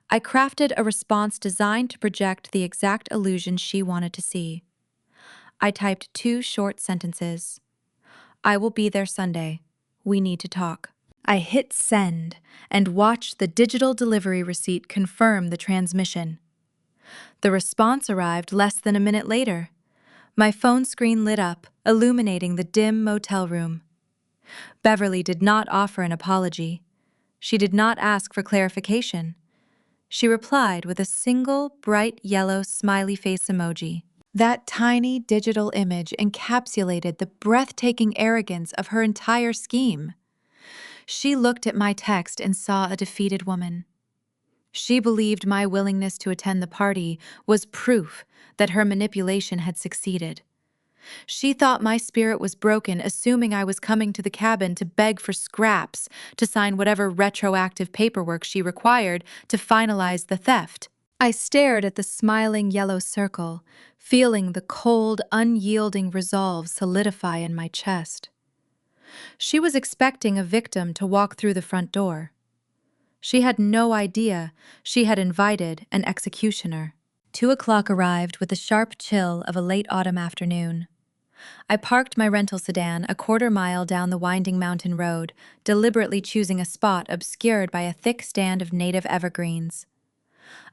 I crafted a response designed to project the exact illusion she wanted to see. I typed 2 short sentences. I will be there Sunday. We need to talk. I hit send and watched the digital delivery receipt confirm the transmission. The response arrived less than a minute later. My phone screen lit up, illuminating the dim motel room. Beverly did not offer an apology. She did not ask for clarification. She replied with a single bright yellow smiley face emoji. That tiny digital image encapsulated the breathtaking arrogance of her entire scheme. She looked at my text and saw a defeated woman. She believed my willingness to attend the party was proof that her manipulation had succeeded. She thought my spirit was broken, assuming I was coming to the cabin to beg for scraps to sign whatever retroactive paperwork she required to finalize the theft. I stared at the smiling yellow circle, feeling the cold, unyielding resolve solidify in my chest. She was expecting a victim to walk through the front door. She had no idea she had invited an executioner. 2:00 arrived with the sharp chill of a late autumn afternoon. I parked my rental sedan a quarter-mile down the winding mountain road, deliberately choosing a spot obscured by a thick stand of native evergreens.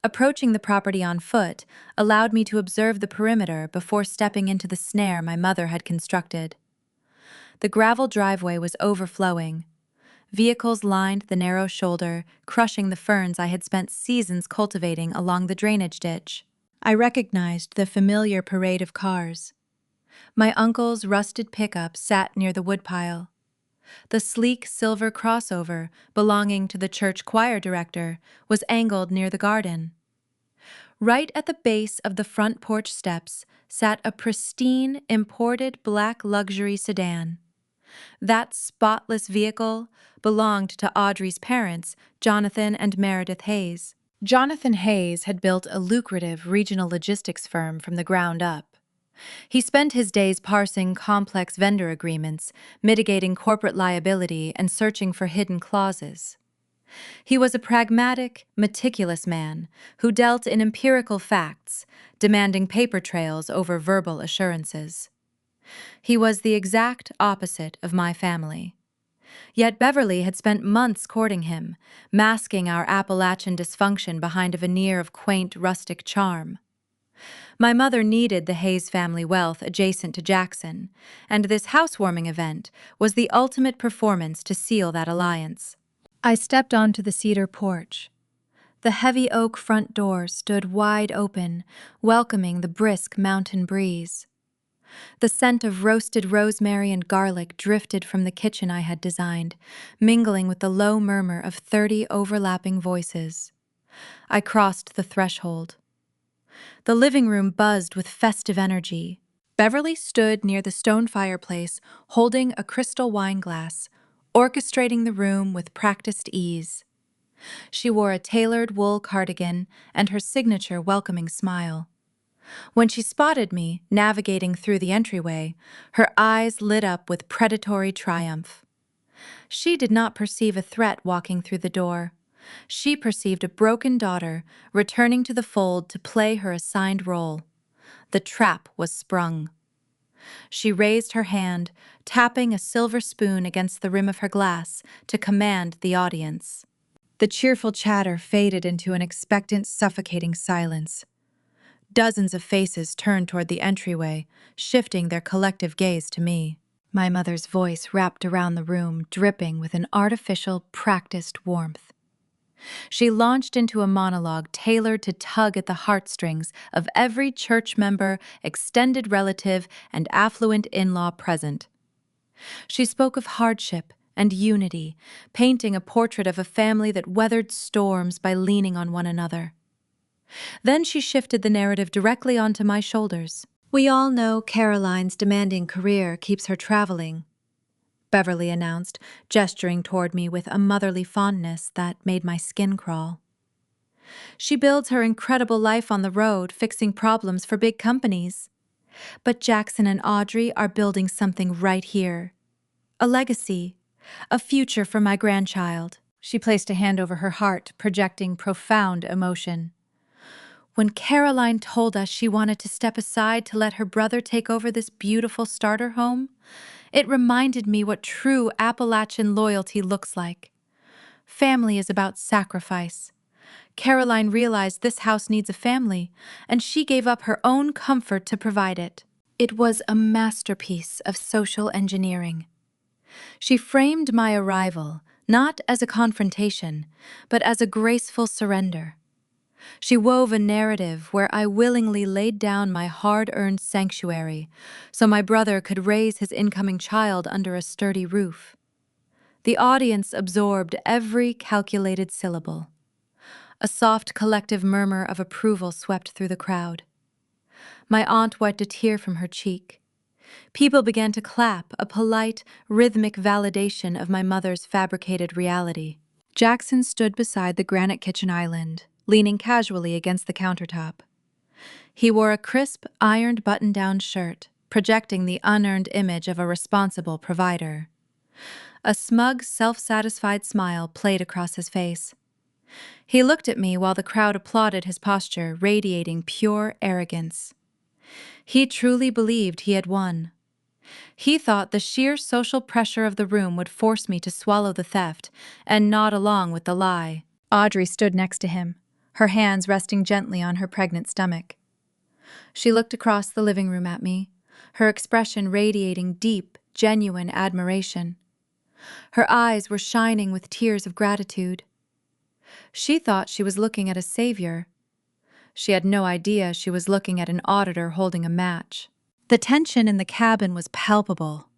Approaching the property on foot allowed me to observe the perimeter before stepping into the snare my mother had constructed. The gravel driveway was overflowing. Vehicles lined the narrow shoulder, crushing the ferns I had spent seasons cultivating along the drainage ditch. I recognized the familiar parade of cars. My uncle's rusted pickup sat near the woodpile. The sleek silver crossover, belonging to the church choir director, was angled near the garden. Right at the base of the front porch steps sat a pristine, imported black luxury sedan. That spotless vehicle belonged to Audrey's parents, Jonathan and Meredith Hayes. Jonathan Hayes had built a lucrative regional logistics firm from the ground up. He spent his days parsing complex vendor agreements, mitigating corporate liability, and searching for hidden clauses. He was a pragmatic, meticulous man who dealt in empirical facts, demanding paper trails over verbal assurances. He was the exact opposite of my family. Yet Beverly had spent months courting him, masking our Appalachian dysfunction behind a veneer of quaint, rustic charm. My mother needed the Hayes family wealth adjacent to Jackson, and this housewarming event was the ultimate performance to seal that alliance. I stepped onto the cedar porch. The heavy oak front door stood wide open, welcoming the brisk mountain breeze. The scent of roasted rosemary and garlic drifted from the kitchen I had designed, mingling with the low murmur of 30 overlapping voices. I crossed the threshold. The living room buzzed with festive energy. Beverly stood near the stone fireplace, holding a crystal wine glass, orchestrating the room with practiced ease. She wore a tailored wool cardigan and her signature welcoming smile. When she spotted me navigating through the entryway, her eyes lit up with predatory triumph. She did not perceive a threat walking through the door. She perceived a broken daughter returning to the fold to play her assigned role. The trap was sprung. She raised her hand, tapping a silver spoon against the rim of her glass to command the audience. The cheerful chatter faded into an expectant, suffocating silence. Dozens of faces turned toward the entryway, shifting their collective gaze to me. My mother's voice wrapped around the room, dripping with an artificial, practiced warmth. She launched into a monologue tailored to tug at the heartstrings of every church member, extended relative, and affluent in-law present. She spoke of hardship and unity, painting a portrait of a family that weathered storms by leaning on one another. Then she shifted the narrative directly onto my shoulders. "We all know Caroline's demanding career keeps her traveling," Beverly announced, gesturing toward me with a motherly fondness that made my skin crawl. "She builds her incredible life on the road, fixing problems for big companies. But Jackson and Audrey are building something right here. A legacy, a future for my grandchild." She placed a hand over her heart, projecting profound emotion. When Caroline told us she wanted to step aside to let her brother take over this beautiful starter home, it reminded me what true Appalachian loyalty looks like. Family is about sacrifice. Caroline realized this house needs a family, and she gave up her own comfort to provide it. It was a masterpiece of social engineering. She framed my arrival not as a confrontation, but as a graceful surrender. She wove a narrative where I willingly laid down my hard-earned sanctuary so my brother could raise his incoming child under a sturdy roof. The audience absorbed every calculated syllable. A soft collective murmur of approval swept through the crowd. My aunt wiped a tear from her cheek. People began to clap, a polite, rhythmic validation of my mother's fabricated reality. Jackson stood beside the granite kitchen island, leaning casually against the countertop. He wore a crisp, ironed button-down shirt, projecting the unearned image of a responsible provider. A smug, self-satisfied smile played across his face. He looked at me while the crowd applauded his posture, radiating pure arrogance. He truly believed he had won. He thought the sheer social pressure of the room would force me to swallow the theft and nod along with the lie. Audrey stood next to him, her hands resting gently on her pregnant stomach. She looked across the living room at me, her expression radiating deep, genuine admiration. Her eyes were shining with tears of gratitude. She thought she was looking at a savior. She had no idea she was looking at an auditor holding a match. The tension in the cabin was palpable,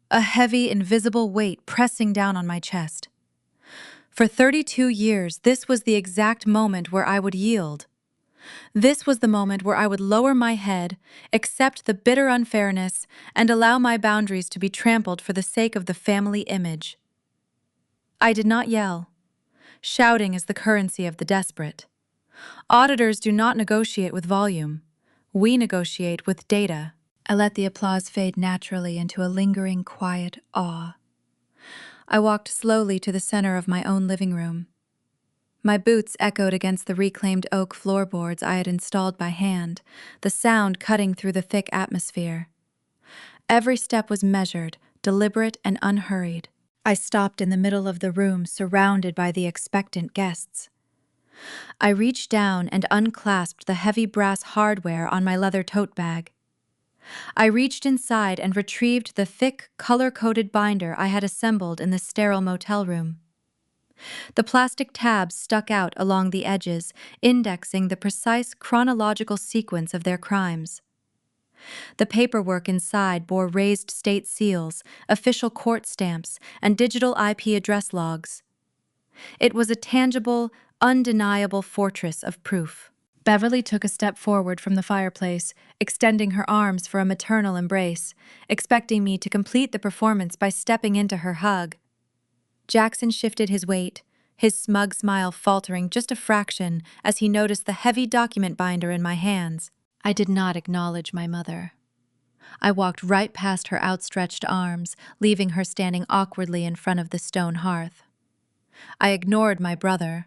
a heavy, invisible weight pressing down on my chest. For 32 years, this was the exact moment where I would yield. This was the moment where I would lower my head, accept the bitter unfairness, and allow my boundaries to be trampled for the sake of the family image. I did not yell. Shouting is the currency of the desperate. Auditors do not negotiate with volume. We negotiate with data. I let the applause fade naturally into a lingering, quiet awe. I walked slowly to the center of my own living room. My boots echoed against the reclaimed oak floorboards I had installed by hand, the sound cutting through the thick atmosphere. Every step was measured, deliberate, and unhurried. I stopped in the middle of the room, surrounded by the expectant guests. I reached down and unclasped the heavy brass hardware on my leather tote bag. I reached inside and retrieved the thick, color-coded binder I had assembled in the sterile motel room. The plastic tabs stuck out along the edges, indexing the precise chronological sequence of their crimes. The paperwork inside bore raised state seals, official court stamps, and digital IP address logs. It was a tangible, undeniable fortress of proof. Beverly took a step forward from the fireplace, extending her arms for a maternal embrace, expecting me to complete the performance by stepping into her hug. Jackson shifted his weight, his smug smile faltering just a fraction as he noticed the heavy document binder in my hands. I did not acknowledge my mother. I walked right past her outstretched arms, leaving her standing awkwardly in front of the stone hearth. I ignored my brother.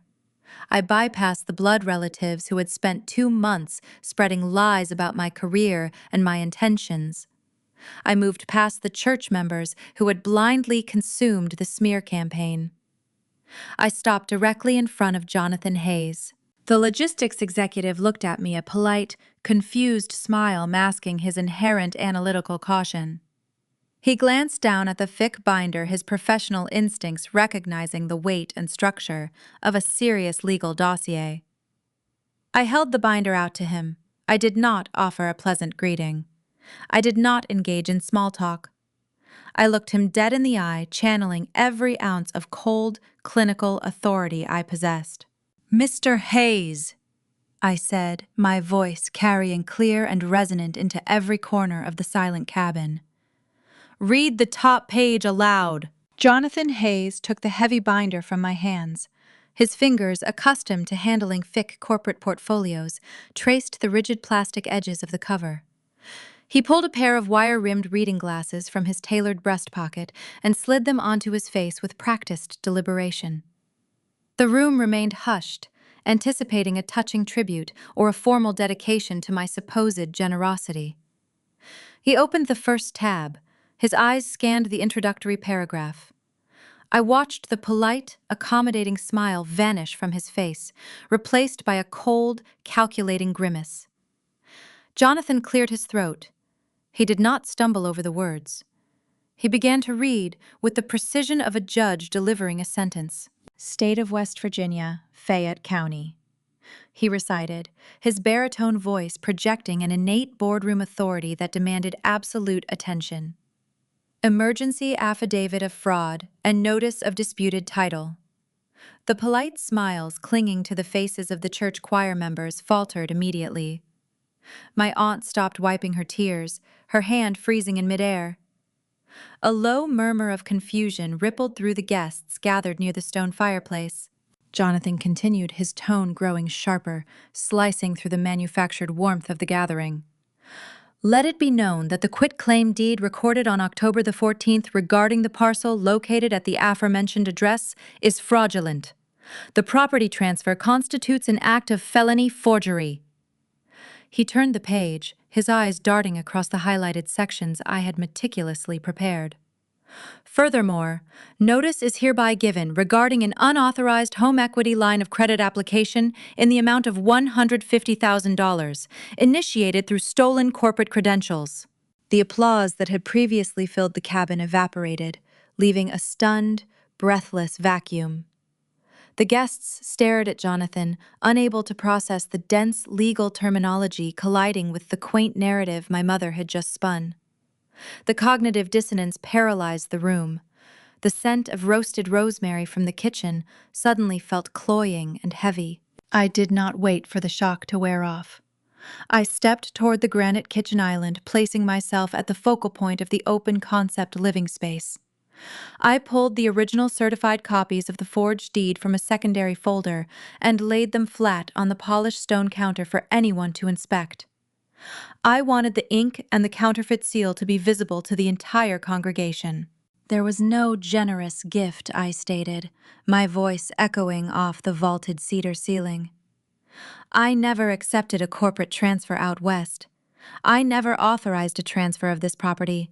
I bypassed the blood relatives who had spent 2 months spreading lies about my career and my intentions. I moved past the church members who had blindly consumed the smear campaign. I stopped directly in front of Jonathan Hayes. The logistics executive looked at me, a polite, confused smile masking his inherent analytical caution. He glanced down at the thick binder, his professional instincts recognizing the weight and structure of a serious legal dossier. I held the binder out to him. I did not offer a pleasant greeting. I did not engage in small talk. I looked him dead in the eye, channeling every ounce of cold, clinical authority I possessed. "Mr. Hayes," I said, my voice carrying clear and resonant into every corner of the silent cabin. "Read the top page aloud." Jonathan Hayes took the heavy binder from my hands. His fingers, accustomed to handling thick corporate portfolios, traced the rigid plastic edges of the cover. He pulled a pair of wire-rimmed reading glasses from his tailored breast pocket and slid them onto his face with practiced deliberation. The room remained hushed, anticipating a touching tribute or a formal dedication to my supposed generosity. He opened the first tab. His eyes scanned the introductory paragraph. I watched the polite, accommodating smile vanish from his face, replaced by a cold, calculating grimace. Jonathan cleared his throat. He did not stumble over the words. He began to read with the precision of a judge delivering a sentence. State of West Virginia, Fayette County. He recited, his baritone voice projecting an innate boardroom authority that demanded absolute attention. Emergency affidavit of fraud and notice of disputed title. The polite smiles clinging to the faces of the church choir members faltered immediately. My aunt stopped wiping her tears, her hand freezing in midair. A low murmur of confusion rippled through the guests gathered near the stone fireplace. Jonathan continued, his tone growing sharper, slicing through the manufactured warmth of the gathering. Let it be known that the quitclaim deed recorded on October the 14th regarding the parcel located at the aforementioned address is fraudulent. The property transfer constitutes an act of felony forgery. He turned the page, his eyes darting across the highlighted sections I had meticulously prepared. Furthermore, notice is hereby given regarding an unauthorized home equity line of credit application in the amount of $150,000, initiated through stolen corporate credentials. The applause that had previously filled the cabin evaporated, leaving a stunned, breathless vacuum. The guests stared at Jonathan, unable to process the dense legal terminology colliding with the quaint narrative my mother had just spun. The cognitive dissonance paralyzed the room. The scent of roasted rosemary from the kitchen suddenly felt cloying and heavy. I did not wait for the shock to wear off. I stepped toward the granite kitchen island, placing myself at the focal point of the open-concept living space. I pulled the original certified copies of the forged deed from a secondary folder and laid them flat on the polished stone counter for anyone to inspect. I wanted the ink and the counterfeit seal to be visible to the entire congregation. There was no generous gift, I stated, my voice echoing off the vaulted cedar ceiling. I never accepted a corporate transfer out west. I never authorized a transfer of this property.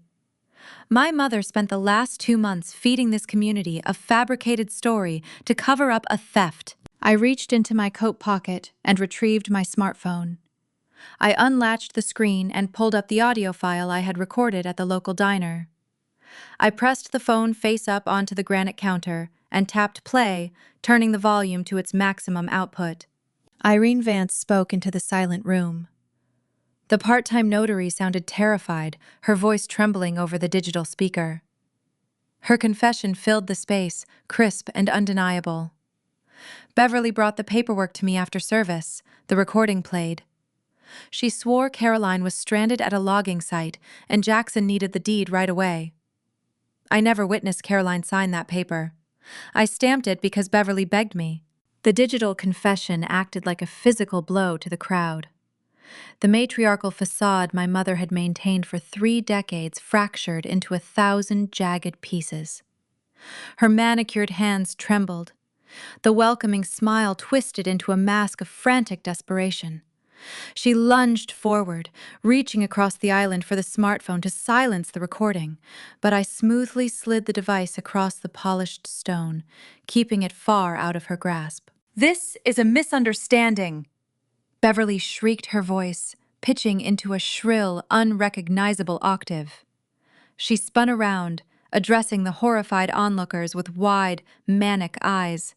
My mother spent the last 2 months feeding this community a fabricated story to cover up a theft. I reached into my coat pocket and retrieved my smartphone. I unlatched the screen and pulled up the audio file I had recorded at the local diner. I pressed the phone face up onto the granite counter and tapped play, turning the volume to its maximum output. Irene Vance spoke into the silent room. The part-time notary sounded terrified, her voice trembling over the digital speaker. Her confession filled the space, crisp and undeniable. Beverly brought the paperwork to me after service. The recording played. She swore Caroline was stranded at a logging site and Jackson needed the deed right away. I never witnessed Caroline sign that paper. I stamped it because Beverly begged me. The digital confession acted like a physical blow to the crowd. The matriarchal facade my mother had maintained for 3 decades fractured into 1,000 jagged pieces. Her manicured hands trembled. The welcoming smile twisted into a mask of frantic desperation. She lunged forward, reaching across the island for the smartphone to silence the recording, but I smoothly slid the device across the polished stone, keeping it far out of her grasp. "This is a misunderstanding!" Beverly shrieked her voice, pitching into a shrill, unrecognizable octave. She spun around, addressing the horrified onlookers with wide, manic eyes.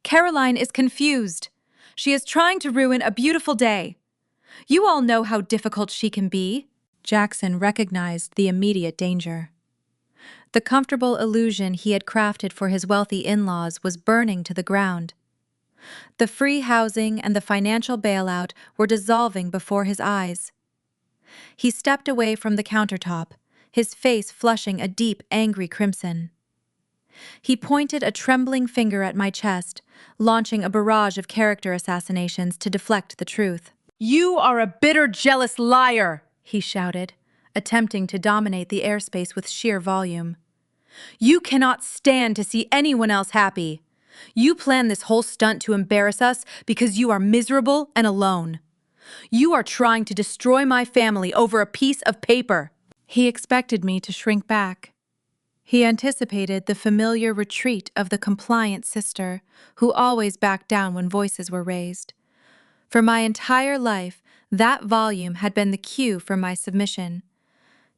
"Caroline is confused. She is trying to ruin a beautiful day. You all know how difficult she can be." Jackson recognized the immediate danger. The comfortable illusion he had crafted for his wealthy in-laws was burning to the ground. The free housing and the financial bailout were dissolving before his eyes. He stepped away from the countertop, his face flushing a deep, angry crimson. He pointed a trembling finger at my chest, launching a barrage of character assassinations to deflect the truth. "You are a bitter, jealous liar!" he shouted, attempting to dominate the airspace with sheer volume. "You cannot stand to see anyone else happy. You planned this whole stunt to embarrass us because you are miserable and alone. You are trying to destroy my family over a piece of paper." He expected me to shrink back. He anticipated the familiar retreat of the compliant sister who always backed down when voices were raised. For my entire life, that volume had been the cue for my submission.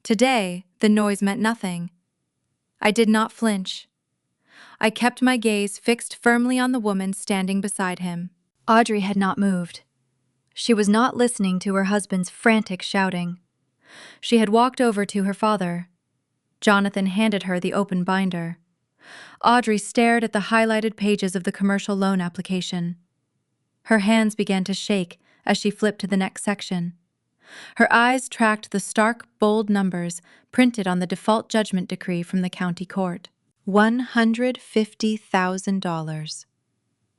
Today, the noise meant nothing. I did not flinch. I kept my gaze fixed firmly on the woman standing beside him. Audrey had not moved. She was not listening to her husband's frantic shouting. She had walked over to her father. Jonathan handed her the open binder. Audrey stared at the highlighted pages of the commercial loan application. Her hands began to shake as she flipped to the next section. Her eyes tracked the stark, bold numbers printed on the default judgment decree from the county court. $150,000.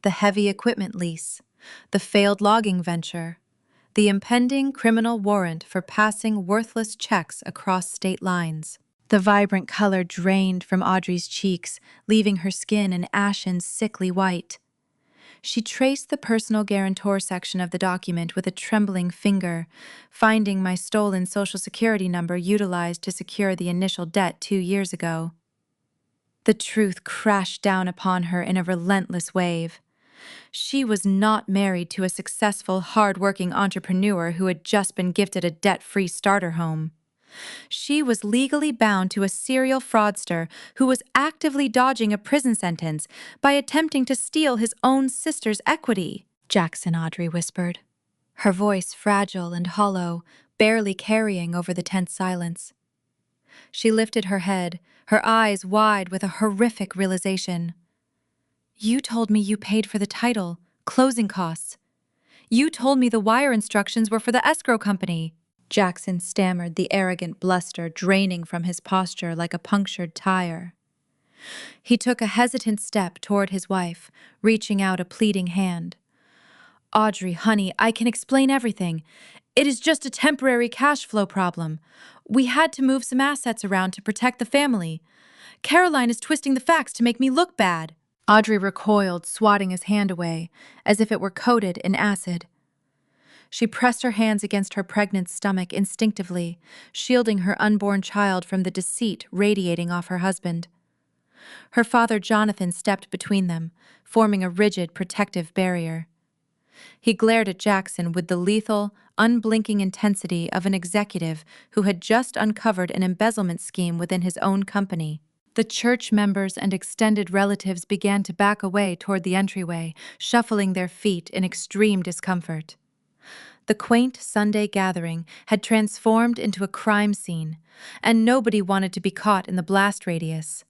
The heavy equipment lease, the failed logging venture, the impending criminal warrant for passing worthless checks across state lines. The vibrant color drained from Audrey's cheeks, leaving her skin an ashen, sickly white. She traced the personal guarantor section of the document with a trembling finger, finding my stolen Social Security number utilized to secure the initial debt 2 years ago. The truth crashed down upon her in a relentless wave. She was not married to a successful, hard-working entrepreneur who had just been gifted a debt-free starter home. She was legally bound to a serial fraudster who was actively dodging a prison sentence by attempting to steal his own sister's equity. "Jackson," Audrey whispered, her voice fragile and hollow, barely carrying over the tense silence. She lifted her head, her eyes wide with a horrific realization. "You told me you paid for the title, closing costs. You told me the wire instructions were for the escrow company." Jackson stammered, the arrogant bluster draining from his posture like a punctured tire. He took a hesitant step toward his wife, reaching out a pleading hand. "Audrey, honey, I can explain everything. It is just a temporary cash flow problem. We had to move some assets around to protect the family. Caroline is twisting the facts to make me look bad." Audrey recoiled, swatting his hand away, as if it were coated in acid. She pressed her hands against her pregnant stomach instinctively, shielding her unborn child from the deceit radiating off her husband. Her father Jonathan stepped between them, forming a rigid, protective barrier. He glared at Jackson with the lethal, unblinking intensity of an executive who had just uncovered an embezzlement scheme within his own company. The church members and extended relatives began to back away toward the entryway, shuffling their feet in extreme discomfort. The quaint Sunday gathering had transformed into a crime scene, and nobody wanted to be caught in the blast radius.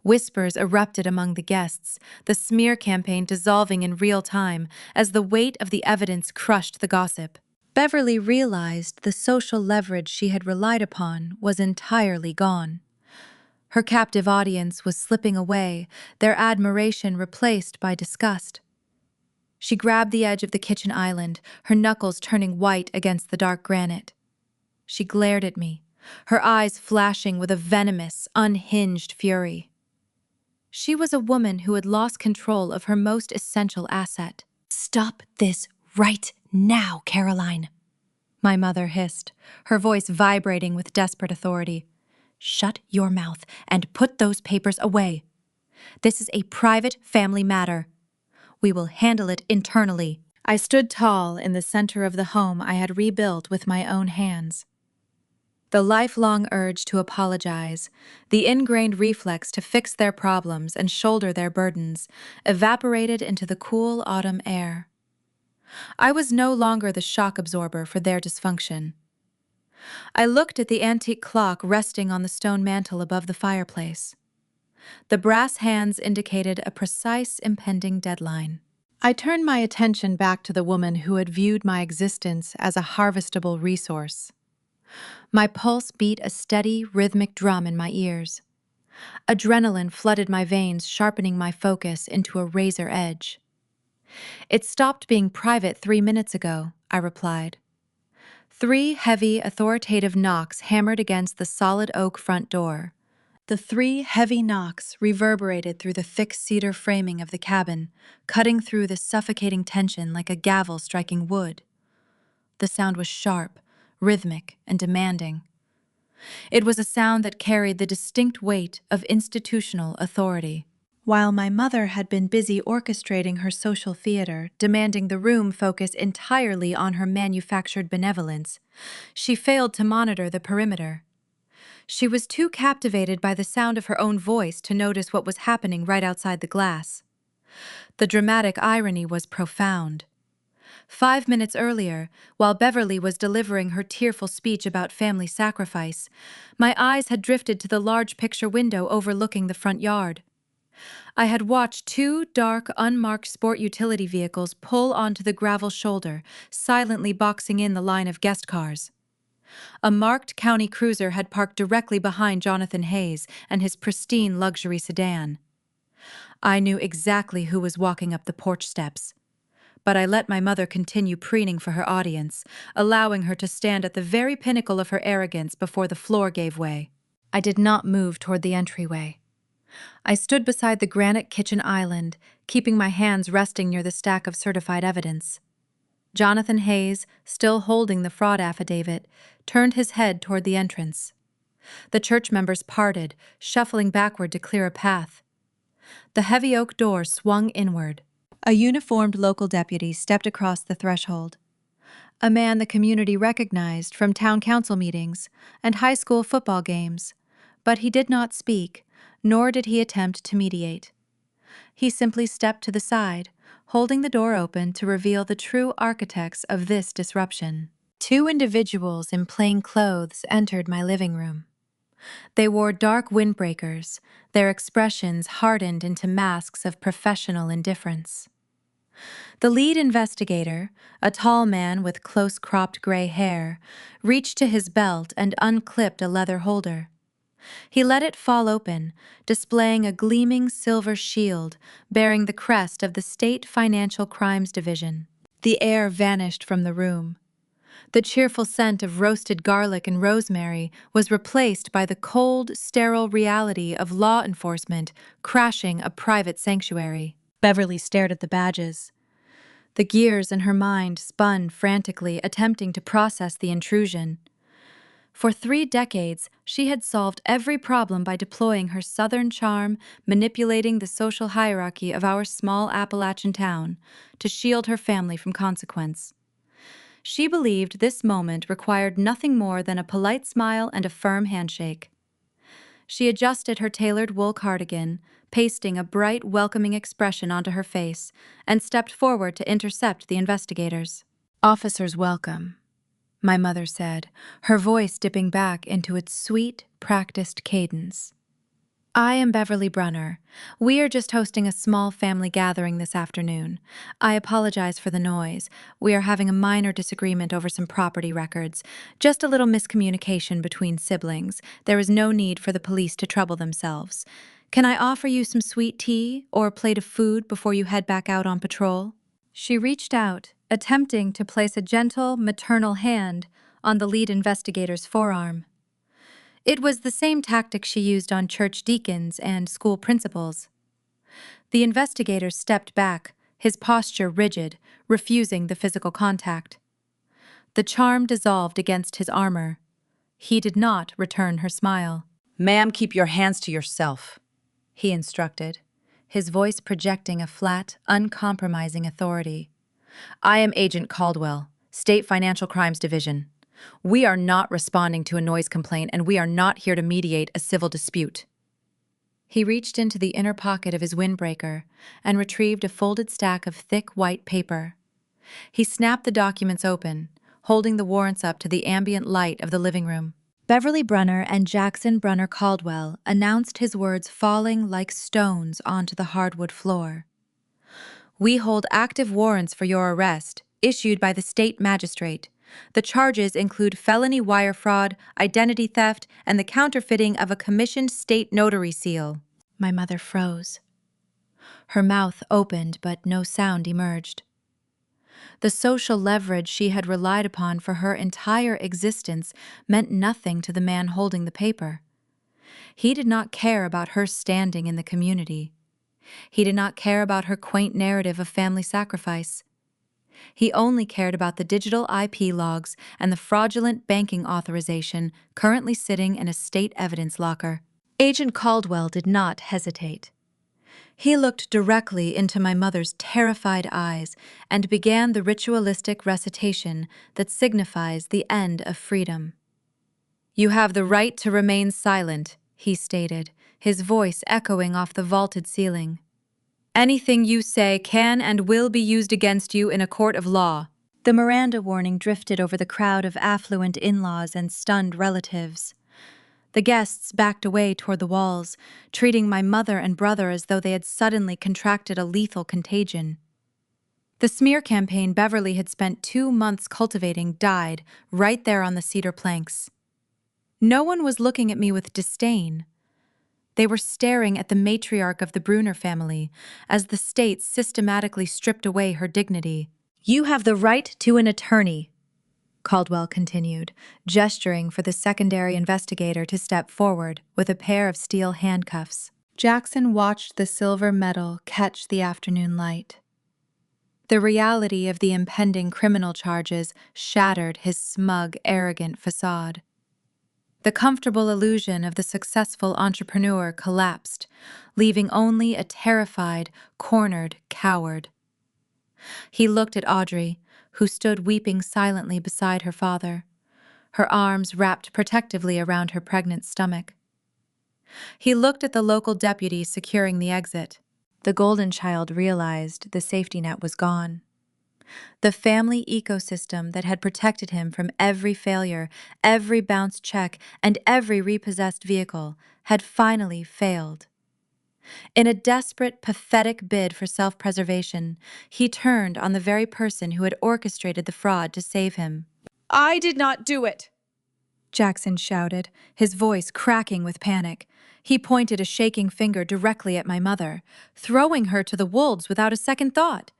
Whispers erupted among the guests, the smear campaign dissolving in real time as the weight of the evidence crushed the gossip. Beverly realized the social leverage she had relied upon was entirely gone. Her captive audience was slipping away, their admiration replaced by disgust. She grabbed the edge of the kitchen island, her knuckles turning white against the dark granite. She glared at me, her eyes flashing with a venomous, unhinged fury. She was a woman who had lost control of her most essential asset. "Stop this right now, Caroline," my mother hissed, her voice vibrating with desperate authority. "Shut your mouth and put those papers away. This is a private family matter. We will handle it internally." I stood tall in the center of the home I had rebuilt with my own hands. The lifelong urge to apologize, the ingrained reflex to fix their problems and shoulder their burdens, evaporated into the cool autumn air. I was no longer the shock absorber for their dysfunction. I looked at the antique clock resting on the stone mantel above the fireplace. The brass hands indicated a precise impending deadline. I turned my attention back to the woman who had viewed my existence as a harvestable resource. My pulse beat a steady, rhythmic drum in my ears. Adrenaline flooded my veins, sharpening my focus into a razor edge. "It stopped being private 3 minutes ago," I replied. 3 heavy, authoritative knocks hammered against the solid oak front door. The 3 heavy knocks reverberated through the thick cedar framing of the cabin, cutting through the suffocating tension like a gavel striking wood. The sound was sharp, rhythmic, and demanding. It was a sound that carried the distinct weight of institutional authority. While my mother had been busy orchestrating her social theater, demanding the room focus entirely on her manufactured benevolence, she failed to monitor the perimeter. She was too captivated by the sound of her own voice to notice what was happening right outside the glass. The dramatic irony was profound. 5 minutes earlier, while Beverly was delivering her tearful speech about family sacrifice, my eyes had drifted to the large picture window overlooking the front yard. I had watched 2 dark, unmarked sport utility vehicles pull onto the gravel shoulder, silently boxing in the line of guest cars. A marked county cruiser had parked directly behind Jonathan Hayes and his pristine luxury sedan. I knew exactly who was walking up the porch steps, but I let my mother continue preening for her audience, allowing her to stand at the very pinnacle of her arrogance before the floor gave way. I did not move toward the entryway. I stood beside the granite kitchen island, keeping my hands resting near the stack of certified evidence. Jonathan Hayes, still holding the fraud affidavit, turned his head toward the entrance. The church members parted, shuffling backward to clear a path. The heavy oak door swung inward. A uniformed local deputy stepped across the threshold. A man the community recognized from town council meetings and high school football games, but he did not speak, nor did he attempt to mediate. He simply stepped to the side, holding the door open to reveal the true architects of this disruption. 2 individuals in plain clothes entered my living room. They wore dark windbreakers, their expressions hardened into masks of professional indifference. The lead investigator, a tall man with close-cropped gray hair, reached to his belt and unclipped a leather holder. He let it fall open, displaying a gleaming silver shield bearing the crest of the State Financial Crimes Division. The air vanished from the room. The cheerful scent of roasted garlic and rosemary was replaced by the cold, sterile reality of law enforcement crashing a private sanctuary. Beverly stared at the badges. The gears in her mind spun frantically, attempting to process the intrusion. For 3 decades, she had solved every problem by deploying her southern charm, manipulating the social hierarchy of our small Appalachian town to shield her family from consequence. She believed this moment required nothing more than a polite smile and a firm handshake. She adjusted her tailored wool cardigan, pasting a bright, welcoming expression onto her face, and stepped forward to intercept the investigators. "Officers, welcome," my mother said, her voice dipping back into its sweet, practiced cadence. "I am Beverly Brunner. We are just hosting a small family gathering this afternoon. I apologize for the noise. We are having a minor disagreement over some property records. Just a little miscommunication between siblings. There is no need for the police to trouble themselves. Can I offer you some sweet tea or a plate of food before you head back out on patrol?" She reached out, attempting to place a gentle, maternal hand on the lead investigator's forearm. It was the same tactic she used on church deacons and school principals. The investigator stepped back, his posture rigid, refusing the physical contact. The charm dissolved against his armor. He did not return her smile. "Ma'am, keep your hands to yourself," he instructed, his voice projecting a flat, uncompromising authority. "I am Agent Caldwell, State Financial Crimes Division. We are not responding to a noise complaint, and we are not here to mediate a civil dispute." He reached into the inner pocket of his windbreaker and retrieved a folded stack of thick white paper. He snapped the documents open, holding the warrants up to the ambient light of the living room. Beverly Brunner and Jackson Brunner Caldwell announced, his words falling like stones onto the hardwood floor. "We hold active warrants for your arrest, issued by the state magistrate. The charges include felony wire fraud, identity theft, and the counterfeiting of a commissioned state notary seal." My mother froze. Her mouth opened, but no sound emerged. The social leverage she had relied upon for her entire existence meant nothing to the man holding the paper. He did not care about her standing in the community. He did not care about her quaint narrative of family sacrifice. He only cared about the digital IP logs and the fraudulent banking authorization currently sitting in a state evidence locker. Agent Caldwell did not hesitate. He looked directly into my mother's terrified eyes and began the ritualistic recitation that signifies the end of freedom. "You have the right to remain silent," he stated, his voice echoing off the vaulted ceiling. "Anything you say can and will be used against you in a court of law." The Miranda warning drifted over the crowd of affluent in-laws and stunned relatives. The guests backed away toward the walls, treating my mother and brother as though they had suddenly contracted a lethal contagion. The smear campaign Beverly had spent 2 months cultivating died right there on the cedar planks. No one was looking at me with disdain. They were staring at the matriarch of the Bruner family as the state systematically stripped away her dignity. "You have the right to an attorney," Caldwell continued, gesturing for the secondary investigator to step forward with a pair of steel handcuffs. Jackson watched the silver medal catch the afternoon light. The reality of the impending criminal charges shattered his smug, arrogant facade. The comfortable illusion of the successful entrepreneur collapsed, leaving only a terrified, cornered coward. He looked at Audrey, who stood weeping silently beside her father, her arms wrapped protectively around her pregnant stomach. He looked at the local deputy securing the exit. The golden child realized the safety net was gone. The family ecosystem that had protected him from every failure, every bounced check, and every repossessed vehicle had finally failed. In a desperate, pathetic bid for self-preservation, he turned on the very person who had orchestrated the fraud to save him. "I did not do it!" Jackson shouted, his voice cracking with panic. He pointed a shaking finger directly at my mother, throwing her to the wolves without a second thought.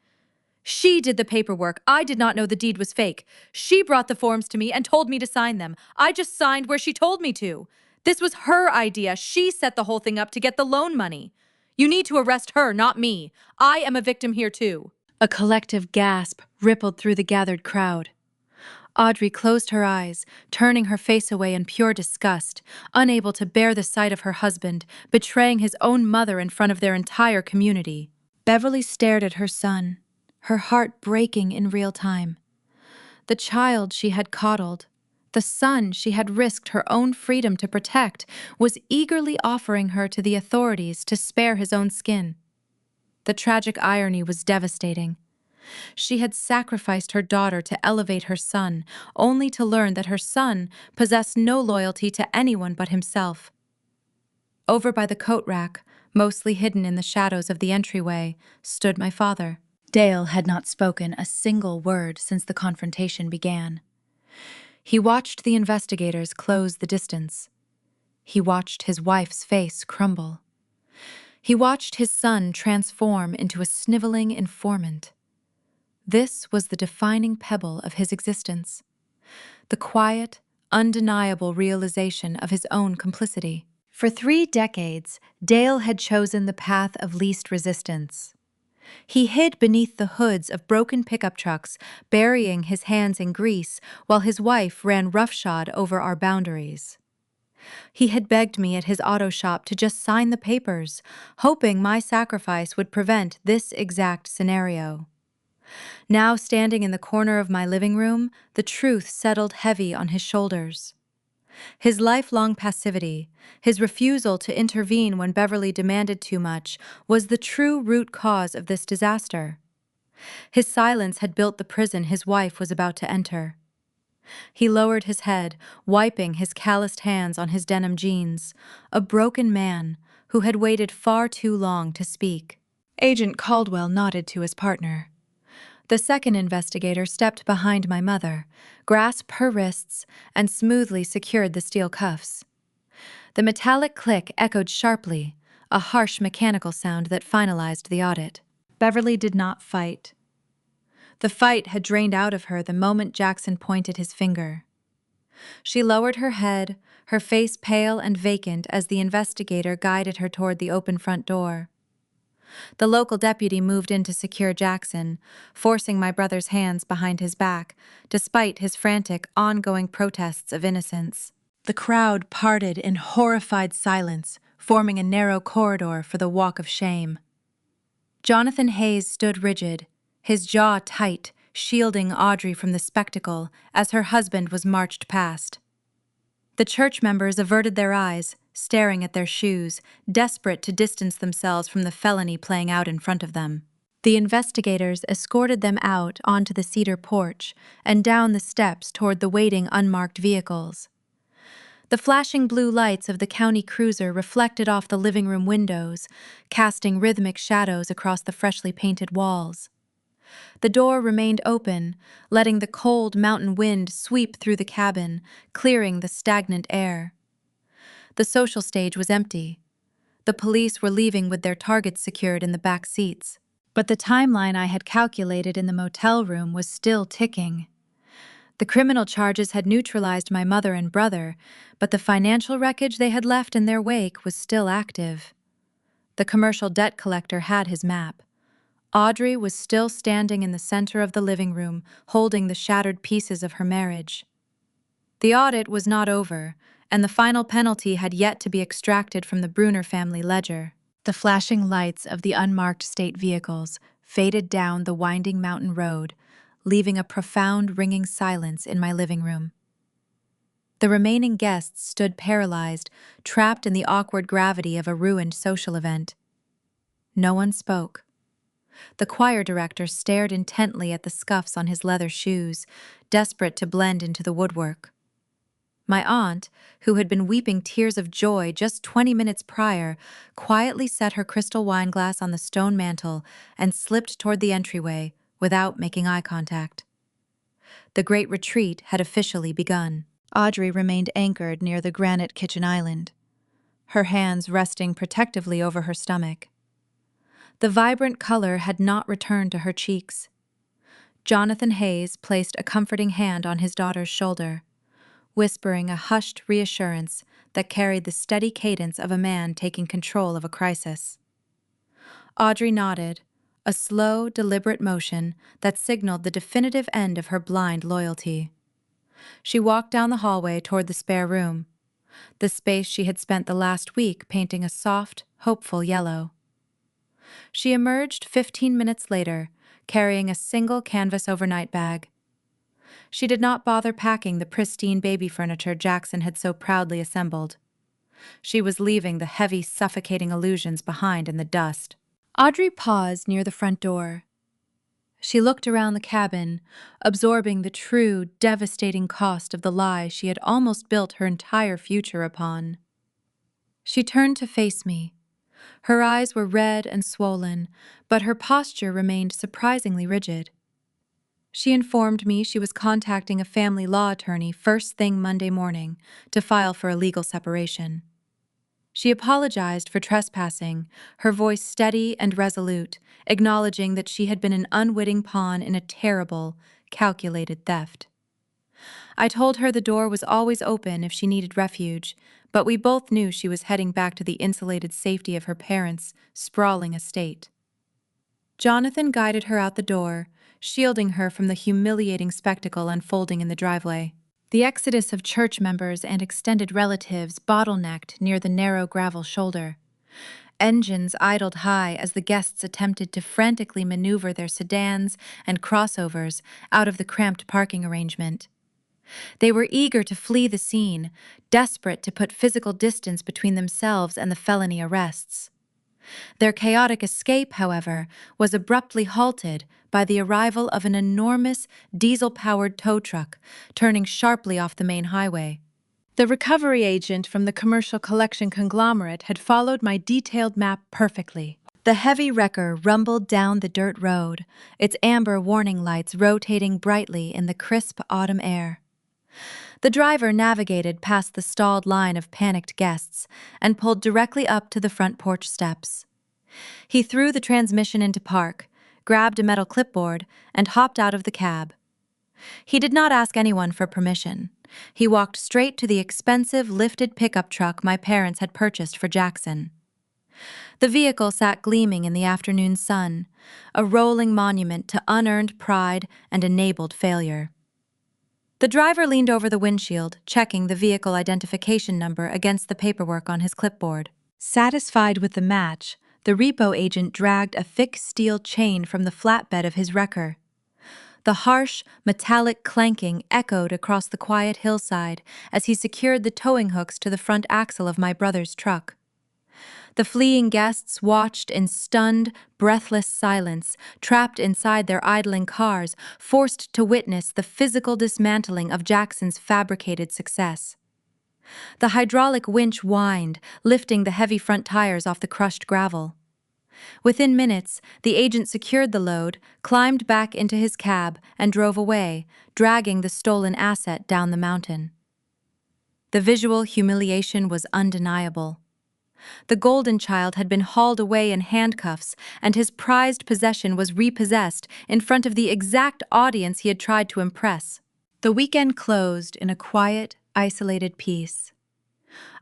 "She did the paperwork. I did not know the deed was fake. She brought the forms to me and told me to sign them. I just signed where she told me to. This was her idea. She set the whole thing up to get the loan money. You need to arrest her, not me. I am a victim here too." A collective gasp rippled through the gathered crowd. Audrey closed her eyes, turning her face away in pure disgust, unable to bear the sight of her husband betraying his own mother in front of their entire community. Beverly stared at her son, her heart breaking in real time. The child she had coddled, the son she had risked her own freedom to protect, was eagerly offering her to the authorities to spare his own skin. The tragic irony was devastating. She had sacrificed her daughter to elevate her son, only to learn that her son possessed no loyalty to anyone but himself. Over by the coat rack, mostly hidden in the shadows of the entryway, stood my father. Dale had not spoken a single word since the confrontation began. He watched the investigators close the distance. He watched his wife's face crumble. He watched his son transform into a sniveling informant. This was the defining pebble of his existence, the quiet, undeniable realization of his own complicity. For 3 decades, Dale had chosen the path of least resistance. He hid beneath the hoods of broken pickup trucks, burying his hands in grease while his wife ran roughshod over our boundaries. He had begged me at his auto shop to just sign the papers, hoping my sacrifice would prevent this exact scenario. Now, standing in the corner of my living room, the truth settled heavy on his shoulders. His lifelong passivity, his refusal to intervene when Beverly demanded too much, was the true root cause of this disaster. His silence had built the prison his wife was about to enter. He lowered his head, wiping his calloused hands on his denim jeans, a broken man who had waited far too long to speak. Agent Caldwell nodded to his partner. The second investigator stepped behind my mother, grasped her wrists, and smoothly secured the steel cuffs. The metallic click echoed sharply, a harsh mechanical sound that finalized the audit. Beverly did not fight. The fight had drained out of her the moment Jackson pointed his finger. She lowered her head, her face pale and vacant as the investigator guided her toward the open front door. The local deputy moved in to secure Jackson, forcing my brother's hands behind his back, despite his frantic, ongoing protests of innocence. The crowd parted in horrified silence, forming a narrow corridor for the walk of shame. Jonathan Hayes stood rigid, his jaw tight, shielding Audrey from the spectacle as her husband was marched past. The church members averted their eyes, staring at their shoes, desperate to distance themselves from the felony playing out in front of them. The investigators escorted them out onto the cedar porch and down the steps toward the waiting unmarked vehicles. The flashing blue lights of the county cruiser reflected off the living room windows, casting rhythmic shadows across the freshly painted walls. The door remained open, letting the cold mountain wind sweep through the cabin, clearing the stagnant air. The social stage was empty. The police were leaving with their targets secured in the back seats. But the timeline I had calculated in the motel room was still ticking. The criminal charges had neutralized my mother and brother, but the financial wreckage they had left in their wake was still active. The commercial debt collector had his map. Audrey was still standing in the center of the living room, holding the shattered pieces of her marriage. The audit was not over, and the final penalty had yet to be extracted from the Bruner family ledger. The flashing lights of the unmarked state vehicles faded down the winding mountain road, leaving a profound ringing silence in my living room. The remaining guests stood paralyzed, trapped in the awkward gravity of a ruined social event. No one spoke. The choir director stared intently at the scuffs on his leather shoes, desperate to blend into the woodwork. My aunt, who had been weeping tears of joy just 20 minutes prior, quietly set her crystal wineglass on the stone mantel and slipped toward the entryway without making eye contact. The great retreat had officially begun. Audrey remained anchored near the granite kitchen island, her hands resting protectively over her stomach. The vibrant color had not returned to her cheeks. Jonathan Hayes placed a comforting hand on his daughter's shoulder, whispering a hushed reassurance that carried the steady cadence of a man taking control of a crisis. Audrey nodded, a slow, deliberate motion that signaled the definitive end of her blind loyalty. She walked down the hallway toward the spare room, the space she had spent the last week painting a soft, hopeful yellow. She emerged 15 minutes later, carrying a single canvas overnight bag. She did not bother packing the pristine baby furniture Jackson had so proudly assembled. She was leaving the heavy, suffocating illusions behind in the dust. Audrey paused near the front door. She looked around the cabin, absorbing the true, devastating cost of the lie she had almost built her entire future upon. She turned to face me. Her eyes were red and swollen, but her posture remained surprisingly rigid. She informed me she was contacting a family law attorney first thing Monday morning to file for a legal separation. She apologized for trespassing, her voice steady and resolute, acknowledging that she had been an unwitting pawn in a terrible, calculated theft. I told her the door was always open if she needed refuge, but we both knew she was heading back to the insulated safety of her parents' sprawling estate. Jonathan guided her out the door, shielding her from the humiliating spectacle unfolding in the driveway. The exodus of church members and extended relatives bottlenecked near the narrow gravel shoulder. Engines idled high as the guests attempted to frantically maneuver their sedans and crossovers out of the cramped parking arrangement. They were eager to flee the scene, desperate to put physical distance between themselves and the felony arrests. Their chaotic escape, however, was abruptly halted by the arrival of an enormous diesel-powered tow truck, turning sharply off the main highway. The recovery agent from the commercial collection conglomerate had followed my detailed map perfectly. The heavy wrecker rumbled down the dirt road, its amber warning lights rotating brightly in the crisp autumn air. The driver navigated past the stalled line of panicked guests and pulled directly up to the front porch steps. He threw the transmission into park, grabbed a metal clipboard, and hopped out of the cab. He did not ask anyone for permission. He walked straight to the expensive lifted pickup truck my parents had purchased for Jackson. The vehicle sat gleaming in the afternoon sun, a rolling monument to unearned pride and enabled failure. The driver leaned over the windshield, checking the vehicle identification number against the paperwork on his clipboard. Satisfied with the match, the repo agent dragged a thick steel chain from the flatbed of his wrecker. The harsh, metallic clanking echoed across the quiet hillside as he secured the towing hooks to the front axle of my brother's truck. The fleeing guests watched in stunned, breathless silence, trapped inside their idling cars, forced to witness the physical dismantling of Jackson's fabricated success. The hydraulic winch whined, lifting the heavy front tires off the crushed gravel. Within minutes, the agent secured the load, climbed back into his cab, and drove away, dragging the stolen asset down the mountain. The visual humiliation was undeniable. The golden child had been hauled away in handcuffs, and his prized possession was repossessed in front of the exact audience he had tried to impress. The weekend closed in a quiet, isolated peace.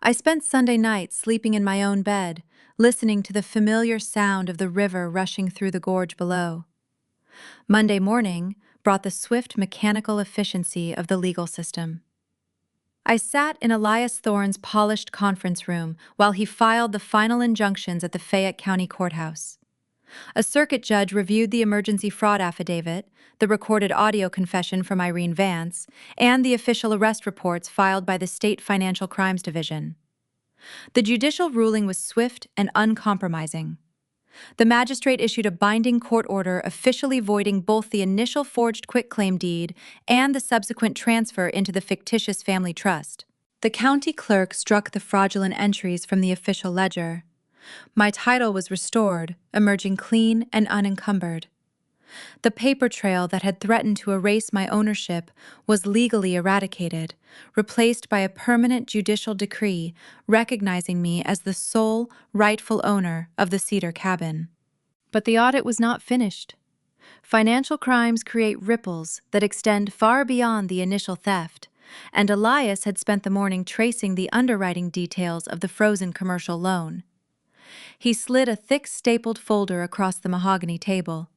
I spent Sunday night sleeping in my own bed, listening to the familiar sound of the river rushing through the gorge below. Monday morning brought the swift mechanical efficiency of the legal system. I sat in Elias Thorne's polished conference room while he filed the final injunctions at the Fayette County Courthouse. A circuit judge reviewed the emergency fraud affidavit, the recorded audio confession from Irene Vance, and the official arrest reports filed by the State Financial Crimes Division. The judicial ruling was swift and uncompromising. The magistrate issued a binding court order officially voiding both the initial forged quitclaim deed and the subsequent transfer into the fictitious family trust. The county clerk struck the fraudulent entries from the official ledger. My title was restored, emerging clean and unencumbered. The paper trail that had threatened to erase my ownership was legally eradicated, replaced by a permanent judicial decree recognizing me as the sole rightful owner of the cedar cabin. But the audit was not finished. Financial crimes create ripples that extend far beyond the initial theft, and Elias had spent the morning tracing the underwriting details of the frozen commercial loan. He slid a thick stapled folder across the mahogany table.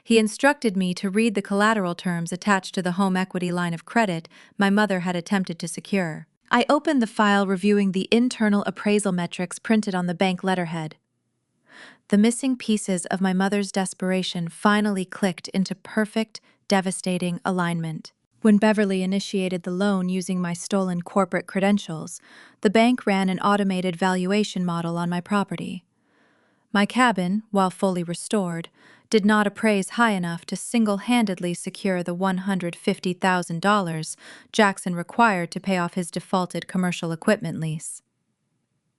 He instructed me to read the collateral terms attached to the home equity line of credit my mother had attempted to secure. I opened the file reviewing the internal appraisal metrics printed on the bank letterhead. The missing pieces of my mother's desperation finally clicked into perfect, devastating alignment. When Beverly initiated the loan using my stolen corporate credentials, the bank ran an automated valuation model on my property. My cabin, while fully restored, did not appraise high enough to single-handedly secure the $150,000 Jackson required to pay off his defaulted commercial equipment lease.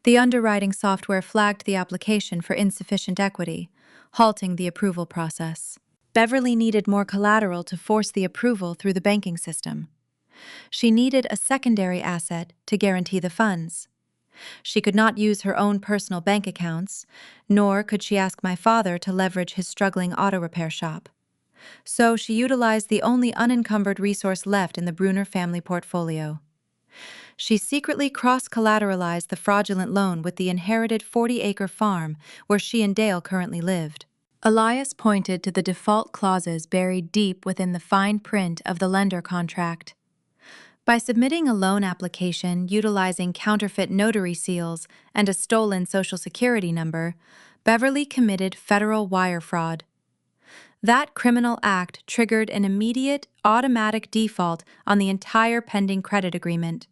The underwriting software flagged the application for insufficient equity, halting the approval process. Beverly needed more collateral to force the approval through the banking system. She needed a secondary asset to guarantee the funds. She could not use her own personal bank accounts, nor could she ask my father to leverage his struggling auto repair shop. So she utilized the only unencumbered resource left in the Bruner family portfolio. She secretly cross-collateralized the fraudulent loan with the inherited 40-acre farm where she and Dale currently lived. Elias pointed to the default clauses buried deep within the fine print of the lender contract. By submitting a loan application utilizing counterfeit notary seals and a stolen Social Security number, Beverly committed federal wire fraud. That criminal act triggered an immediate, automatic default on the entire pending credit agreement.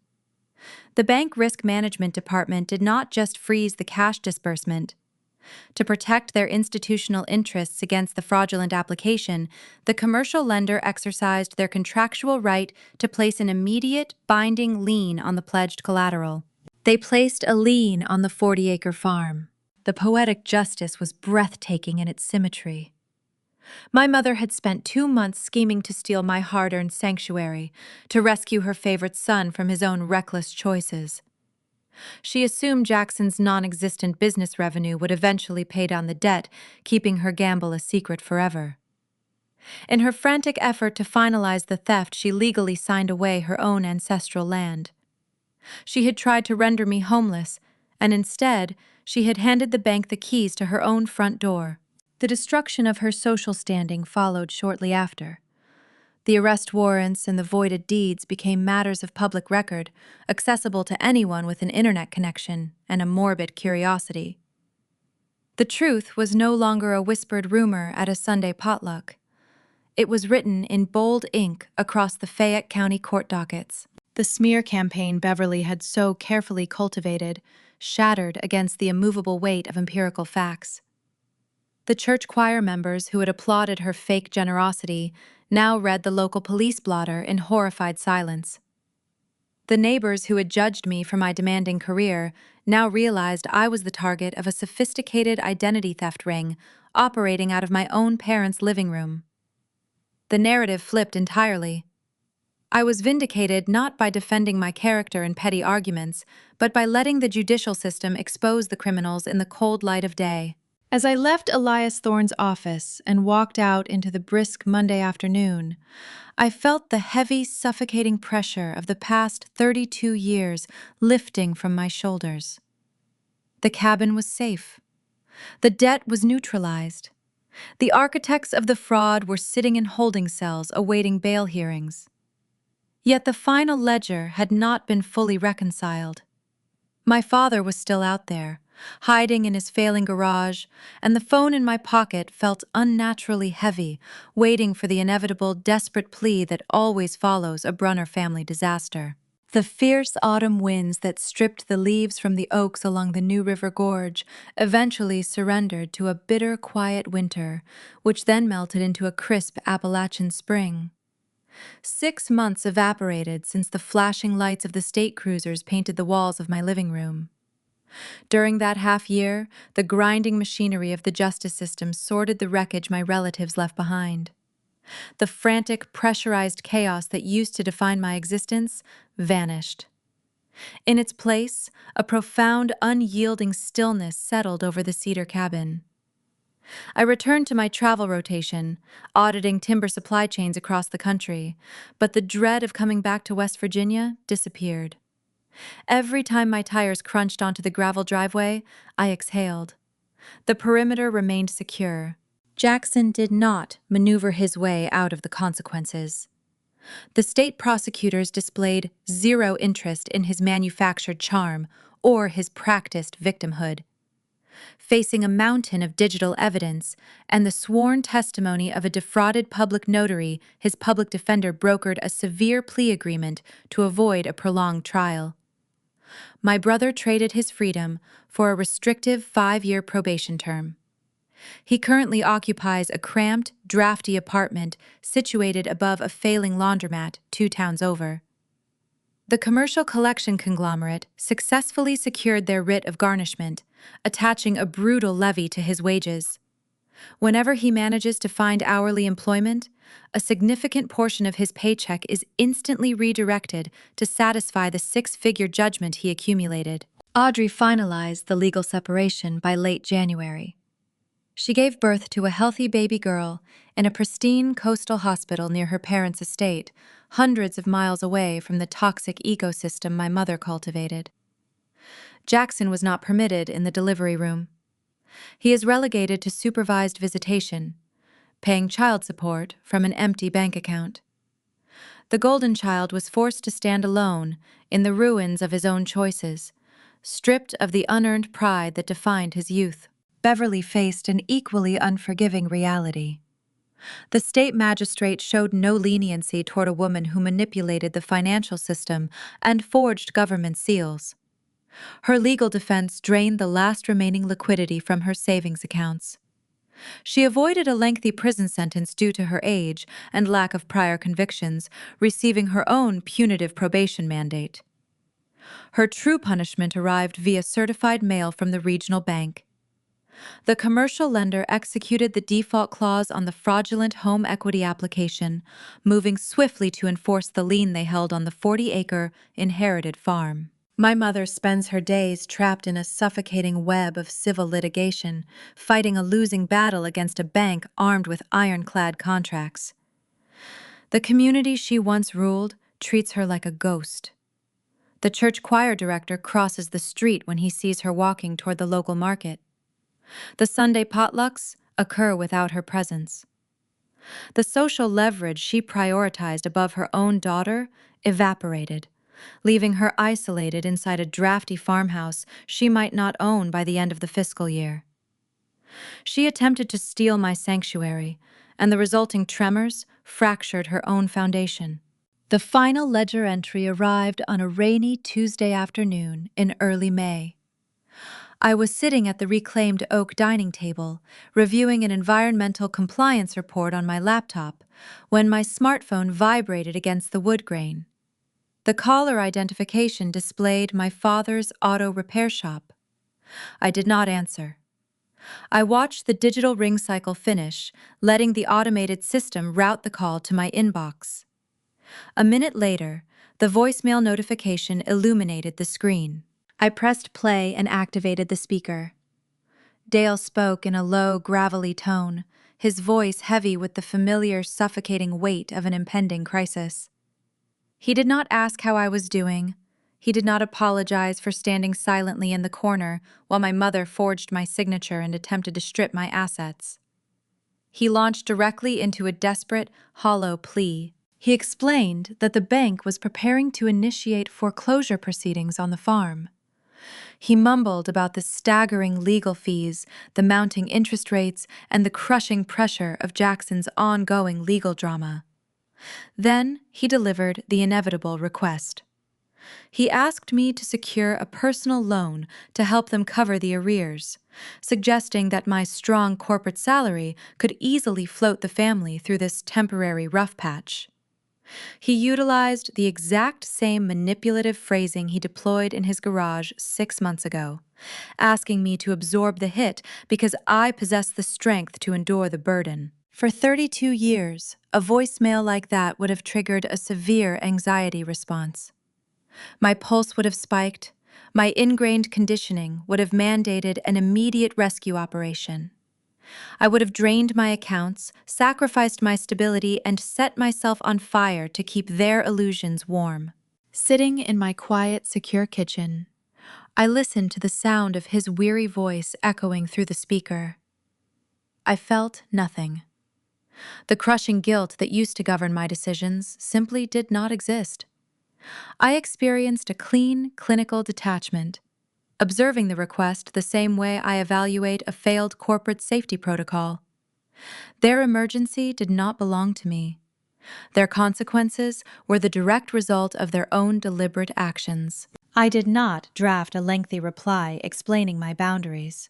The Bank Risk Management Department did not just freeze the cash disbursement. To protect their institutional interests against the fraudulent application, the commercial lender exercised their contractual right to place an immediate, binding lien on the pledged collateral. They placed a lien on the 40-acre farm. The poetic justice was breathtaking in its symmetry. My mother had spent 2 months scheming to steal my hard-earned sanctuary, to rescue her favorite son from his own reckless choices. She assumed Jackson's non-existent business revenue would eventually pay down the debt, keeping her gamble a secret forever. In her frantic effort to finalize the theft, she legally signed away her own ancestral land. She had tried to render me homeless, and instead, she had handed the bank the keys to her own front door. The destruction of her social standing followed shortly after. The arrest warrants and the voided deeds became matters of public record, accessible to anyone with an internet connection and a morbid curiosity. The truth was no longer a whispered rumor at a Sunday potluck. It was written in bold ink across the Fayette County court dockets. The smear campaign Beverly had so carefully cultivated shattered against the immovable weight of empirical facts. The church choir members who had applauded her fake generosity now read the local police blotter in horrified silence. The neighbors who had judged me for my demanding career now realized I was the target of a sophisticated identity theft ring operating out of my own parents' living room. The narrative flipped entirely. I was vindicated not by defending my character in petty arguments, but by letting the judicial system expose the criminals in the cold light of day. As I left Elias Thorne's office and walked out into the brisk Monday afternoon, I felt the heavy, suffocating pressure of the past 32 years lifting from my shoulders. The cabin was safe. The debt was neutralized. The architects of the fraud were sitting in holding cells awaiting bail hearings. Yet the final ledger had not been fully reconciled. My father was still out there, hiding in his failing garage, and the phone in my pocket felt unnaturally heavy, waiting for the inevitable desperate plea that always follows a Brunner family disaster. The fierce autumn winds that stripped the leaves from the oaks along the New River Gorge eventually surrendered to a bitter, quiet winter, which then melted into a crisp Appalachian spring. 6 months evaporated since the flashing lights of the state cruisers painted the walls of my living room. During that half year, the grinding machinery of the justice system sorted the wreckage my relatives left behind. The frantic, pressurized chaos that used to define my existence vanished. In its place, a profound, unyielding stillness settled over the cedar cabin. I returned to my travel rotation, auditing timber supply chains across the country, but the dread of coming back to West Virginia disappeared. Every time my tires crunched onto the gravel driveway, I exhaled. The perimeter remained secure. Jackson did not maneuver his way out of the consequences. The state prosecutors displayed zero interest in his manufactured charm or his practiced victimhood. Facing a mountain of digital evidence and the sworn testimony of a defrauded public notary, his public defender brokered a severe plea agreement to avoid a prolonged trial. My brother traded his freedom for a restrictive 5-year probation term. He currently occupies a cramped, drafty apartment situated above a failing laundromat 2 towns over. The commercial collection conglomerate successfully secured their writ of garnishment, attaching a brutal levy to his wages. Whenever he manages to find hourly employment, a significant portion of his paycheck is instantly redirected to satisfy the 6-figure judgment he accumulated. Audrey finalized the legal separation by late January. She gave birth to a healthy baby girl in a pristine coastal hospital near her parents' estate, hundreds of miles away from the toxic ecosystem my mother cultivated. Jackson was not permitted in the delivery room. He is relegated to supervised visitation, paying child support from an empty bank account. The golden child was forced to stand alone in the ruins of his own choices, stripped of the unearned pride that defined his youth. Beverly faced an equally unforgiving reality. The state magistrate showed no leniency toward a woman who manipulated the financial system and forged government seals. Her legal defense drained the last remaining liquidity from her savings accounts. She avoided a lengthy prison sentence due to her age and lack of prior convictions, receiving her own punitive probation mandate. Her true punishment arrived via certified mail from the regional bank. The commercial lender executed the default clause on the fraudulent home equity application, moving swiftly to enforce the lien they held on the 40-acre inherited farm. My mother spends her days trapped in a suffocating web of civil litigation, fighting a losing battle against a bank armed with ironclad contracts. The community she once ruled treats her like a ghost. The church choir director crosses the street when he sees her walking toward the local market. The Sunday potlucks occur without her presence. The social leverage she prioritized above her own daughter evaporated, leaving her isolated inside a drafty farmhouse she might not own by the end of the fiscal year. She attempted to steal my sanctuary, and the resulting tremors fractured her own foundation. The final ledger entry arrived on a rainy Tuesday afternoon in early May. I was sitting at the reclaimed oak dining table, reviewing an environmental compliance report on my laptop, when my smartphone vibrated against the wood grain. The caller identification displayed my father's auto repair shop. I did not answer. I watched the digital ring cycle finish, letting the automated system route the call to my inbox. A minute later, the voicemail notification illuminated the screen. I pressed play and activated the speaker. Dale spoke in a low, gravelly tone, his voice heavy with the familiar, suffocating weight of an impending crisis. He did not ask how I was doing. He did not apologize for standing silently in the corner while my mother forged my signature and attempted to strip my assets. He launched directly into a desperate, hollow plea. He explained that the bank was preparing to initiate foreclosure proceedings on the farm. He mumbled about the staggering legal fees, the mounting interest rates, and the crushing pressure of Jackson's ongoing legal drama. Then he delivered the inevitable request. He asked me to secure a personal loan to help them cover the arrears, suggesting that my strong corporate salary could easily float the family through this temporary rough patch. He utilized the exact same manipulative phrasing he deployed in his garage 6 months ago, asking me to absorb the hit because I possessed the strength to endure the burden. For 32 years, a voicemail like that would have triggered a severe anxiety response. My pulse would have spiked, my ingrained conditioning would have mandated an immediate rescue operation. I would have drained my accounts, sacrificed my stability, and set myself on fire to keep their illusions warm. Sitting in my quiet, secure kitchen, I listened to the sound of his weary voice echoing through the speaker. I felt nothing. The crushing guilt that used to govern my decisions simply did not exist. I experienced a clean, clinical detachment, observing the request the same way I evaluate a failed corporate safety protocol. Their emergency did not belong to me. Their consequences were the direct result of their own deliberate actions. I did not draft a lengthy reply explaining my boundaries.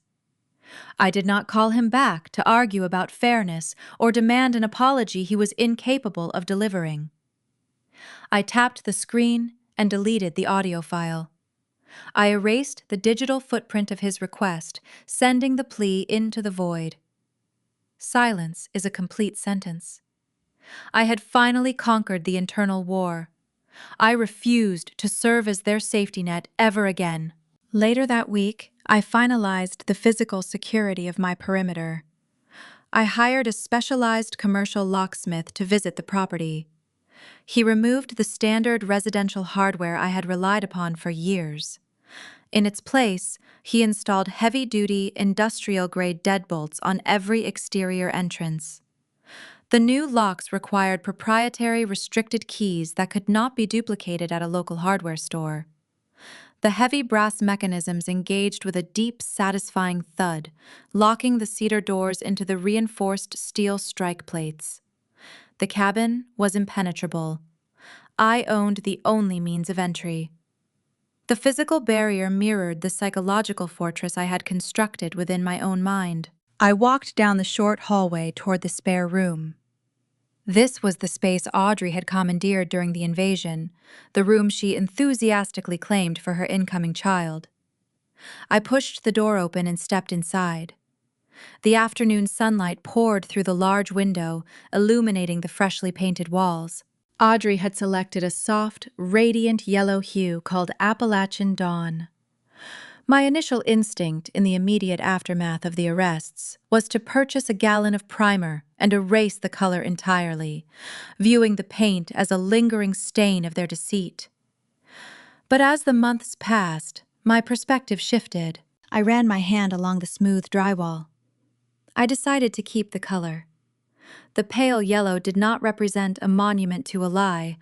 I did not call him back to argue about fairness or demand an apology he was incapable of delivering. I tapped the screen and deleted the audio file. I erased the digital footprint of his request, sending the plea into the void. Silence is a complete sentence. I had finally conquered the internal war. I refused to serve as their safety net ever again. Later that week, I finalized the physical security of my perimeter. I hired a specialized commercial locksmith to visit the property. He removed the standard residential hardware I had relied upon for years. In its place, he installed heavy-duty, industrial-grade deadbolts on every exterior entrance. The new locks required proprietary restricted keys that could not be duplicated at a local hardware store. The heavy brass mechanisms engaged with a deep, satisfying thud, locking the cedar doors into the reinforced steel strike plates. The cabin was impenetrable. I owned the only means of entry. The physical barrier mirrored the psychological fortress I had constructed within my own mind. I walked down the short hallway toward the spare room. This was the space Audrey had commandeered during the invasion, the room she enthusiastically claimed for her incoming child. I pushed the door open and stepped inside. The afternoon sunlight poured through the large window, illuminating the freshly painted walls. Audrey had selected a soft, radiant yellow hue called Appalachian Dawn. My initial instinct in the immediate aftermath of the arrests was to purchase a gallon of primer and erase the color entirely, viewing the paint as a lingering stain of their deceit. But as the months passed, my perspective shifted. I ran my hand along the smooth drywall. I decided to keep the color. The pale yellow did not represent a monument to a lie,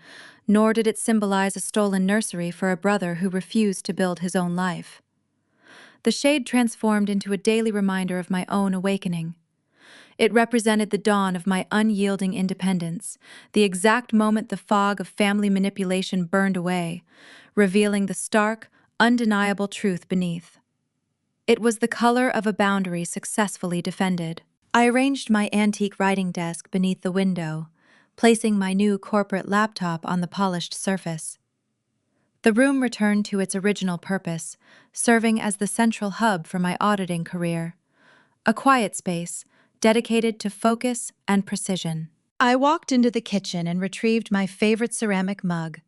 nor did it symbolize a stolen nursery for a brother who refused to build his own life. The shade transformed into a daily reminder of my own awakening. It represented the dawn of my unyielding independence, the exact moment the fog of family manipulation burned away, revealing the stark, undeniable truth beneath. It was the color of a boundary successfully defended. I arranged my antique writing desk beneath the window, placing my new corporate laptop on the polished surface. The room returned to its original purpose, serving as the central hub for my auditing career, a quiet space dedicated to focus and precision. I walked into the kitchen and retrieved my favorite ceramic mug,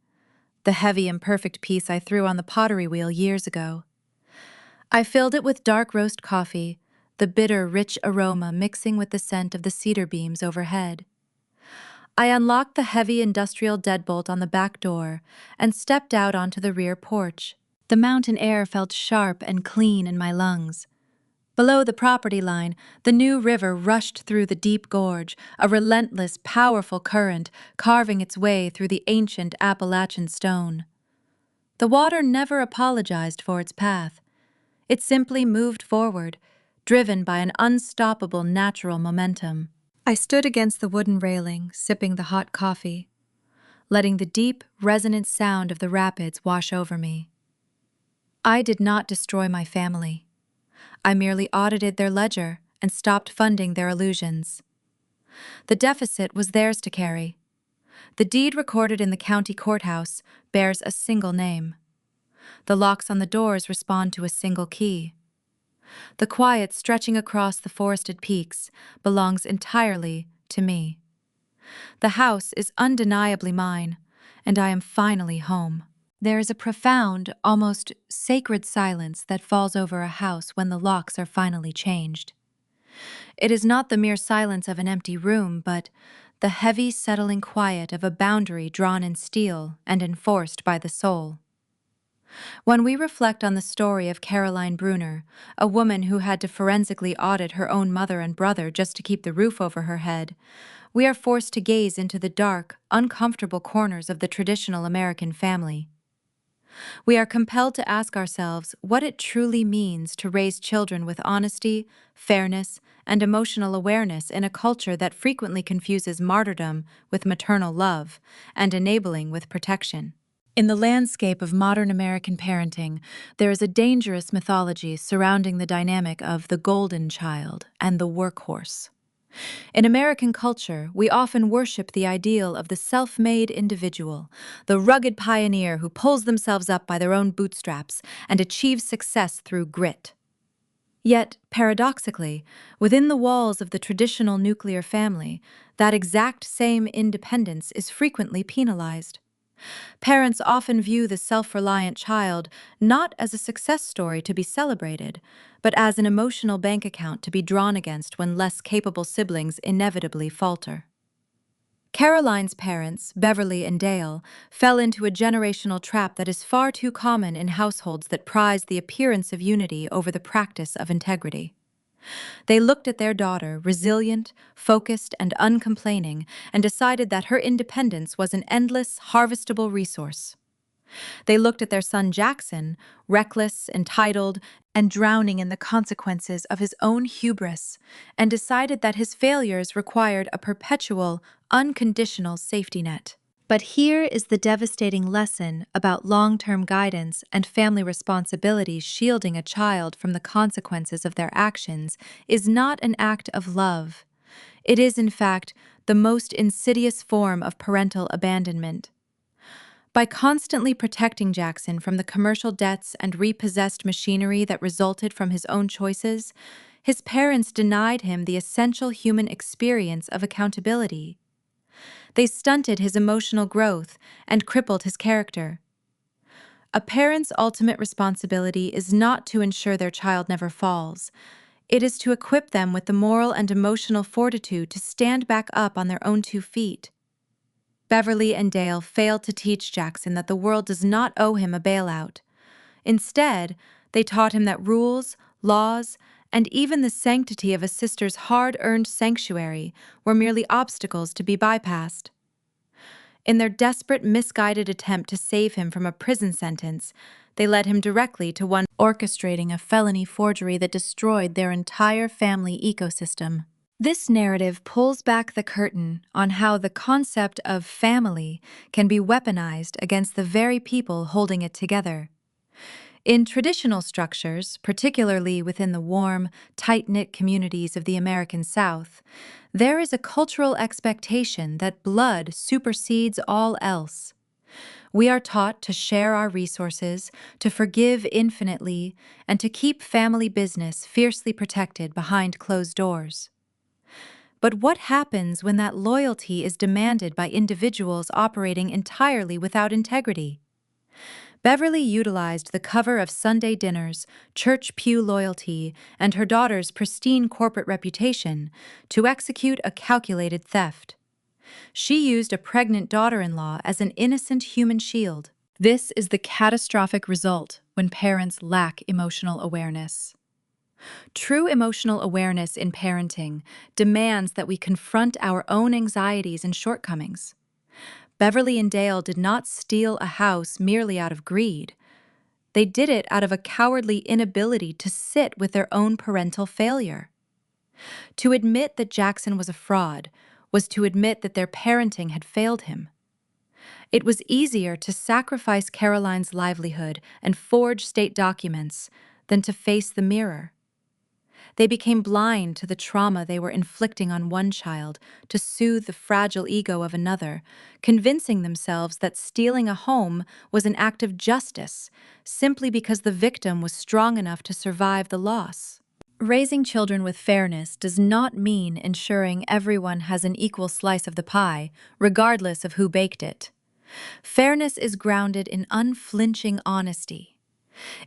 the heavy, imperfect piece I threw on the pottery wheel years ago. I filled it with dark roast coffee, the bitter, rich aroma mixing with the scent of the cedar beams overhead. I unlocked the heavy industrial deadbolt on the back door and stepped out onto the rear porch. The mountain air felt sharp and clean in my lungs. Below the property line, the New River rushed through the deep gorge, a relentless, powerful current carving its way through the ancient Appalachian stone. The water never apologized for its path. It simply moved forward, driven by an unstoppable natural momentum. I stood against the wooden railing, sipping the hot coffee, letting the deep, resonant sound of the rapids wash over me. I did not destroy my family. I merely audited their ledger and stopped funding their illusions. The deficit was theirs to carry. The deed recorded in the county courthouse bears a single name. The locks on the doors respond to a single key. The quiet stretching across the forested peaks belongs entirely to me. The house is undeniably mine, and I am finally home. There is a profound, almost sacred silence that falls over a house when the locks are finally changed. It is not the mere silence of an empty room, but the heavy, settling quiet of a boundary drawn in steel and enforced by the soul. When we reflect on the story of Caroline Bruner, a woman who had to forensically audit her own mother and brother just to keep the roof over her head, we are forced to gaze into the dark, uncomfortable corners of the traditional American family. We are compelled to ask ourselves what it truly means to raise children with honesty, fairness, and emotional awareness in a culture that frequently confuses martyrdom with maternal love and enabling with protection. In the landscape of modern American parenting, there is a dangerous mythology surrounding the dynamic of the golden child and the workhorse. In American culture, we often worship the ideal of the self-made individual, the rugged pioneer who pulls themselves up by their own bootstraps and achieves success through grit. Yet, paradoxically, within the walls of the traditional nuclear family, that exact same independence is frequently penalized. Parents often view the self-reliant child not as a success story to be celebrated, but as an emotional bank account to be drawn against when less capable siblings inevitably falter. Caroline's parents, Beverly and Dale, fell into a generational trap that is far too common in households that prize the appearance of unity over the practice of integrity. They looked at their daughter, resilient, focused, and uncomplaining, and decided that her independence was an endless, harvestable resource. They looked at their son Jackson, reckless, entitled, and drowning in the consequences of his own hubris, and decided that his failures required a perpetual, unconditional safety net. But here is the devastating lesson about long-term guidance and family responsibilities. Shielding a child from the consequences of their actions is not an act of love. It is, in fact, the most insidious form of parental abandonment. By constantly protecting Jackson from the commercial debts and repossessed machinery that resulted from his own choices, his parents denied him the essential human experience of accountability. They stunted his emotional growth and crippled his character. A parent's ultimate responsibility is not to ensure their child never falls. It is to equip them with the moral and emotional fortitude to stand back up on their own 2 feet. Beverly and Dale failed to teach Jackson that the world does not owe him a bailout. Instead, they taught him that rules, laws, and even the sanctity of a sister's hard-earned sanctuary were merely obstacles to be bypassed. In their desperate, misguided attempt to save him from a prison sentence, they led him directly to one orchestrating a felony forgery that destroyed their entire family ecosystem. This narrative pulls back the curtain on how the concept of family can be weaponized against the very people holding it together. In traditional structures, particularly within the warm, tight-knit communities of the American South, there is a cultural expectation that blood supersedes all else. We are taught to share our resources, to forgive infinitely, and to keep family business fiercely protected behind closed doors. But what happens when that loyalty is demanded by individuals operating entirely without integrity? Beverly utilized the cover of Sunday dinners, church pew loyalty, and her daughter's pristine corporate reputation to execute a calculated theft. She used a pregnant daughter-in-law as an innocent human shield. This is the catastrophic result when parents lack emotional awareness. True emotional awareness in parenting demands that we confront our own anxieties and shortcomings. Beverly and Dale did not steal a house merely out of greed. They did it out of a cowardly inability to sit with their own parental failure. To admit that Jackson was a fraud was to admit that their parenting had failed him. It was easier to sacrifice Caroline's livelihood and forge state documents than to face the mirror. They became blind to the trauma they were inflicting on one child to soothe the fragile ego of another, convincing themselves that stealing a home was an act of justice simply because the victim was strong enough to survive the loss. Raising children with fairness does not mean ensuring everyone has an equal slice of the pie, regardless of who baked it. Fairness is grounded in unflinching honesty.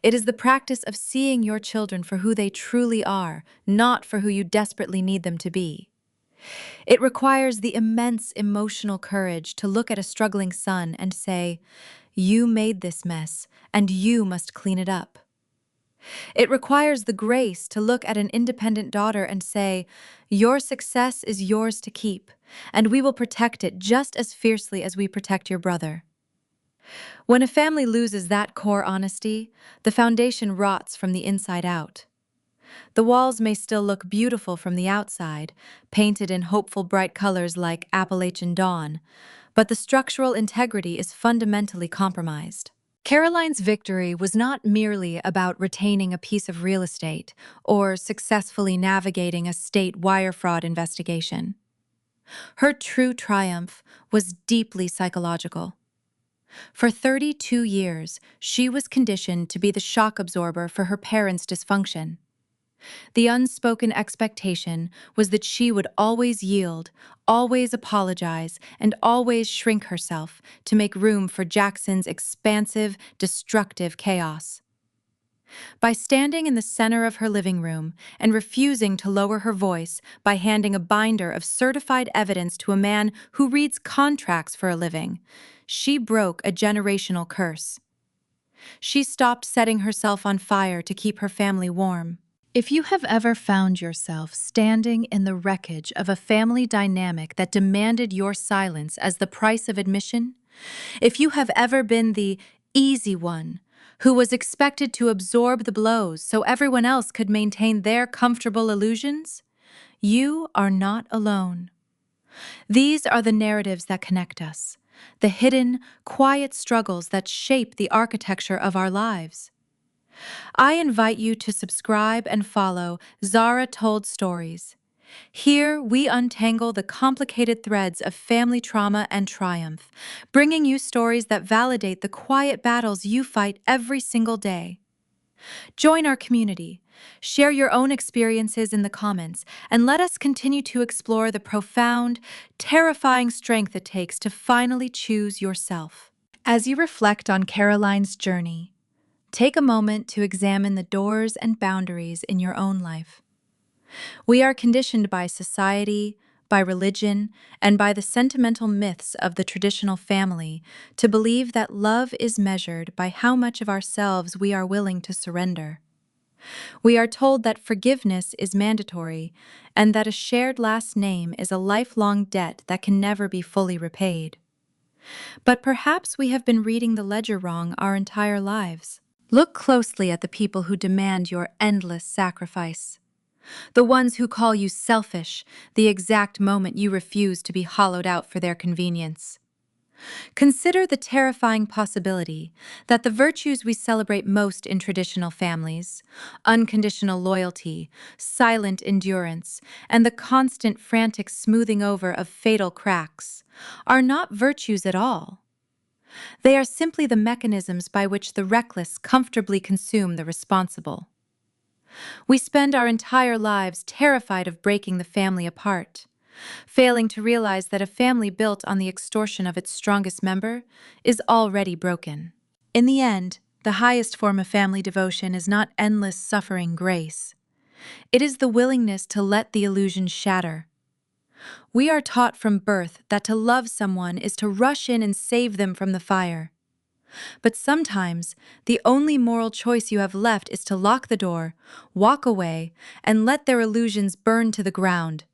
It is the practice of seeing your children for who they truly are, not for who you desperately need them to be. It requires the immense emotional courage to look at a struggling son and say, "You made this mess, and you must clean it up." It requires the grace to look at an independent daughter and say, "Your success is yours to keep, and we will protect it just as fiercely as we protect your brother." When a family loses that core honesty, the foundation rots from the inside out. The walls may still look beautiful from the outside, painted in hopeful bright colors like Appalachian dawn, but the structural integrity is fundamentally compromised. Caroline's victory was not merely about retaining a piece of real estate or successfully navigating a state wire fraud investigation. Her true triumph was deeply psychological. For 32 years, she was conditioned to be the shock absorber for her parents' dysfunction. The unspoken expectation was that she would always yield, always apologize, and always shrink herself to make room for Jackson's expansive, destructive chaos. By standing in the center of her living room and refusing to lower her voice by handing a binder of certified evidence to a man who reads contracts for a living, she broke a generational curse. She stopped setting herself on fire to keep her family warm. If you have ever found yourself standing in the wreckage of a family dynamic that demanded your silence as the price of admission, if you have ever been the easy one who was expected to absorb the blows so everyone else could maintain their comfortable illusions, you are not alone. These are the narratives that connect us, the hidden, quiet struggles that shape the architecture of our lives. I invite you to subscribe and follow Zara Told Stories. Here, we untangle the complicated threads of family trauma and triumph, bringing you stories that validate the quiet battles you fight every single day. Join our community. Share your own experiences in the comments, and let us continue to explore the profound, terrifying strength it takes to finally choose yourself. As you reflect on Caroline's journey, take a moment to examine the doors and boundaries in your own life. We are conditioned by society, by religion, and by the sentimental myths of the traditional family to believe that love is measured by how much of ourselves we are willing to surrender. We are told that forgiveness is mandatory and that a shared last name is a lifelong debt that can never be fully repaid. But perhaps we have been reading the ledger wrong our entire lives. Look closely at the people who demand your endless sacrifice. The ones who call you selfish the exact moment you refuse to be hollowed out for their convenience. Consider the terrifying possibility that the virtues we celebrate most in traditional families, unconditional loyalty, silent endurance, and the constant frantic smoothing over of fatal cracks, are not virtues at all. They are simply the mechanisms by which the reckless comfortably consume the responsible. We spend our entire lives terrified of breaking the family apart, failing to realize that a family built on the extortion of its strongest member is already broken. In the end, the highest form of family devotion is not endless suffering grace. It is the willingness to let the illusion shatter. We are taught from birth that to love someone is to rush in and save them from the fire. But sometimes, the only moral choice you have left is to lock the door, walk away, and let their illusions burn to the ground.